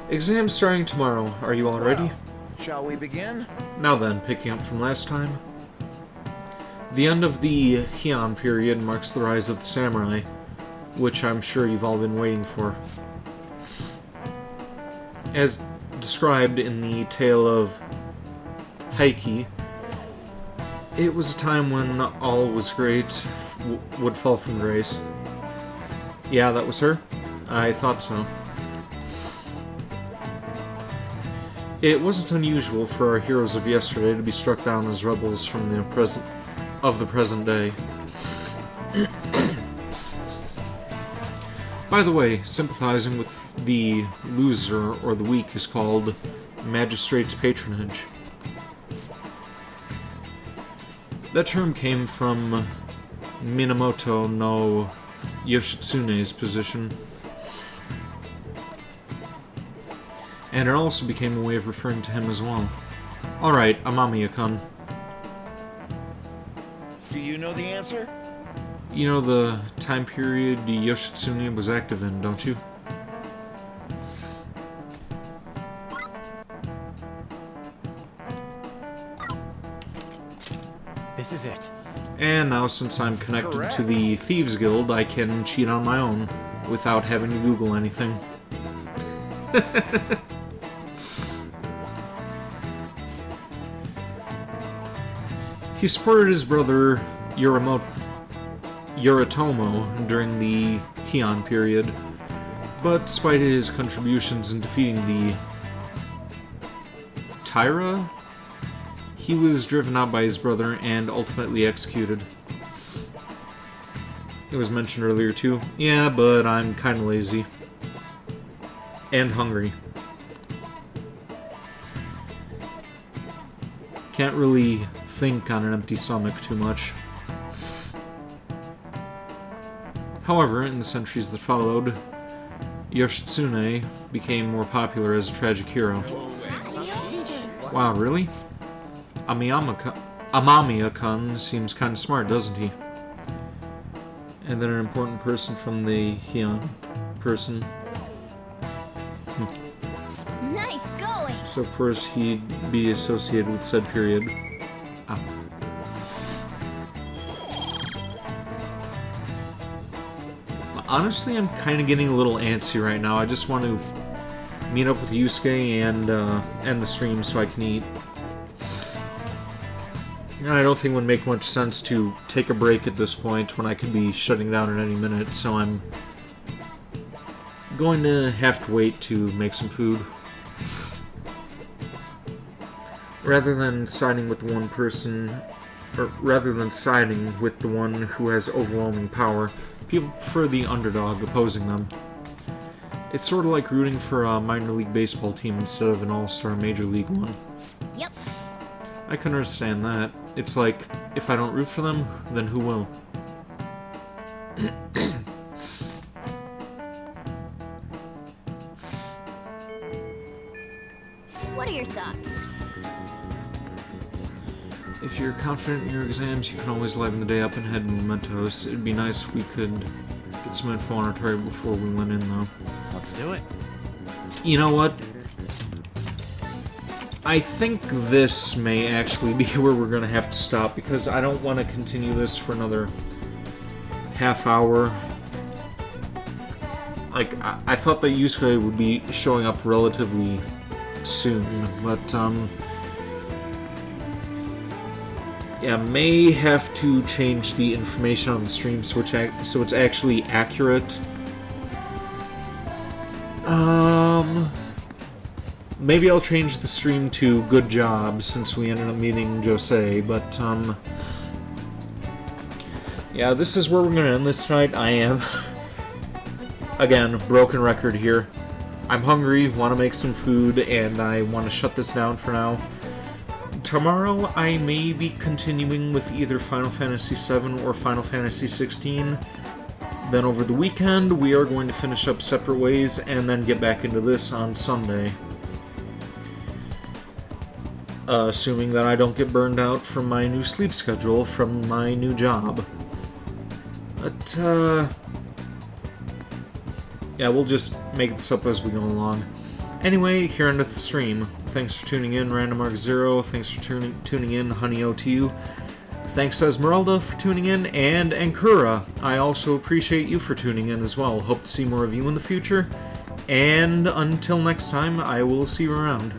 Exam starting tomorrow. Are you all ready? Shall we begin? Now then, picking up from last time. The end of the Heian period marks the rise of the samurai, which I'm sure you've all been waiting for. As described in the tale of Heiki, it was a time when all was great would fall from grace. Yeah, that was her? I thought so. It wasn't unusual for our heroes of yesterday to be struck down as rebels from the present day. By the way, sympathizing with the loser or the weak is called magistrate's patronage. That term came from Minamoto no Yoshitsune's position, and it also became a way of referring to him as well. Alright, Amamiya-kun. Do you know the answer? You know the time period Yoshitsune was active in, don't you? This is it. And now, since I'm connected to the Thieves Guild, I can cheat on my own without having to Google anything. He supported his brother Yoritomo during the Heian period, but despite his contributions in defeating the Taira, he was driven out by his brother and ultimately executed. It was mentioned earlier too. Yeah, but I'm kinda lazy. And hungry. Can't really think on an empty stomach too much. However, in the centuries that followed, Yoshitsune became more popular as a tragic hero. Wow, really? Amamiya-kun seems kind of smart, doesn't he? And then an important person from the Heian person. Nice going! So of course he'd be associated with said period. Ah. Honestly, I'm kind of getting a little antsy right now. I just want to meet up with Yusuke and end the stream so I can eat. And I don't think it would make much sense to take a break at this point when I could be shutting down at any minute, so I'm going to have to wait to make some food. Rather than siding with the one person, or rather than siding with the one who has overwhelming power, people prefer the underdog opposing them. It's sort of like rooting for a minor league baseball team instead of an all-star major league one. Yep. I can understand that. It's like, if I don't root for them, then who will? What are your thoughts? If you're confident in your exams, you can always liven the day up and head in mementos. It'd be nice if we could get some info on our target before we went in, though. Let's do it. You know what? I think this may actually be where we're going to have to stop, because I don't want to continue this for another half hour. Like, I thought that Yusuke would be showing up relatively soon, but, yeah, may have to change the information on the stream so it's actually accurate. Maybe I'll change the stream to good job since we ended up meeting Josei, but, yeah, this is where we're gonna end this tonight. I am, again, broken record here. I'm hungry, want to make some food, and I want to shut this down for now. Tomorrow, I may be continuing with either Final Fantasy VII or Final Fantasy XVI. Then over the weekend, we are going to finish up Separate Ways, and then get back into this on Sunday. Assuming that I don't get burned out from my new sleep schedule from my new job. But, yeah, we'll just make this up as we go along. Anyway, here endeth the stream. Thanks for tuning in, Random Mark Zero. Thanks for tuning in, Honey OTU. Thanks, Esmeralda, for tuning in, and Ankura. I also appreciate you for tuning in as well. Hope to see more of you in the future. And until next time, I will see you around.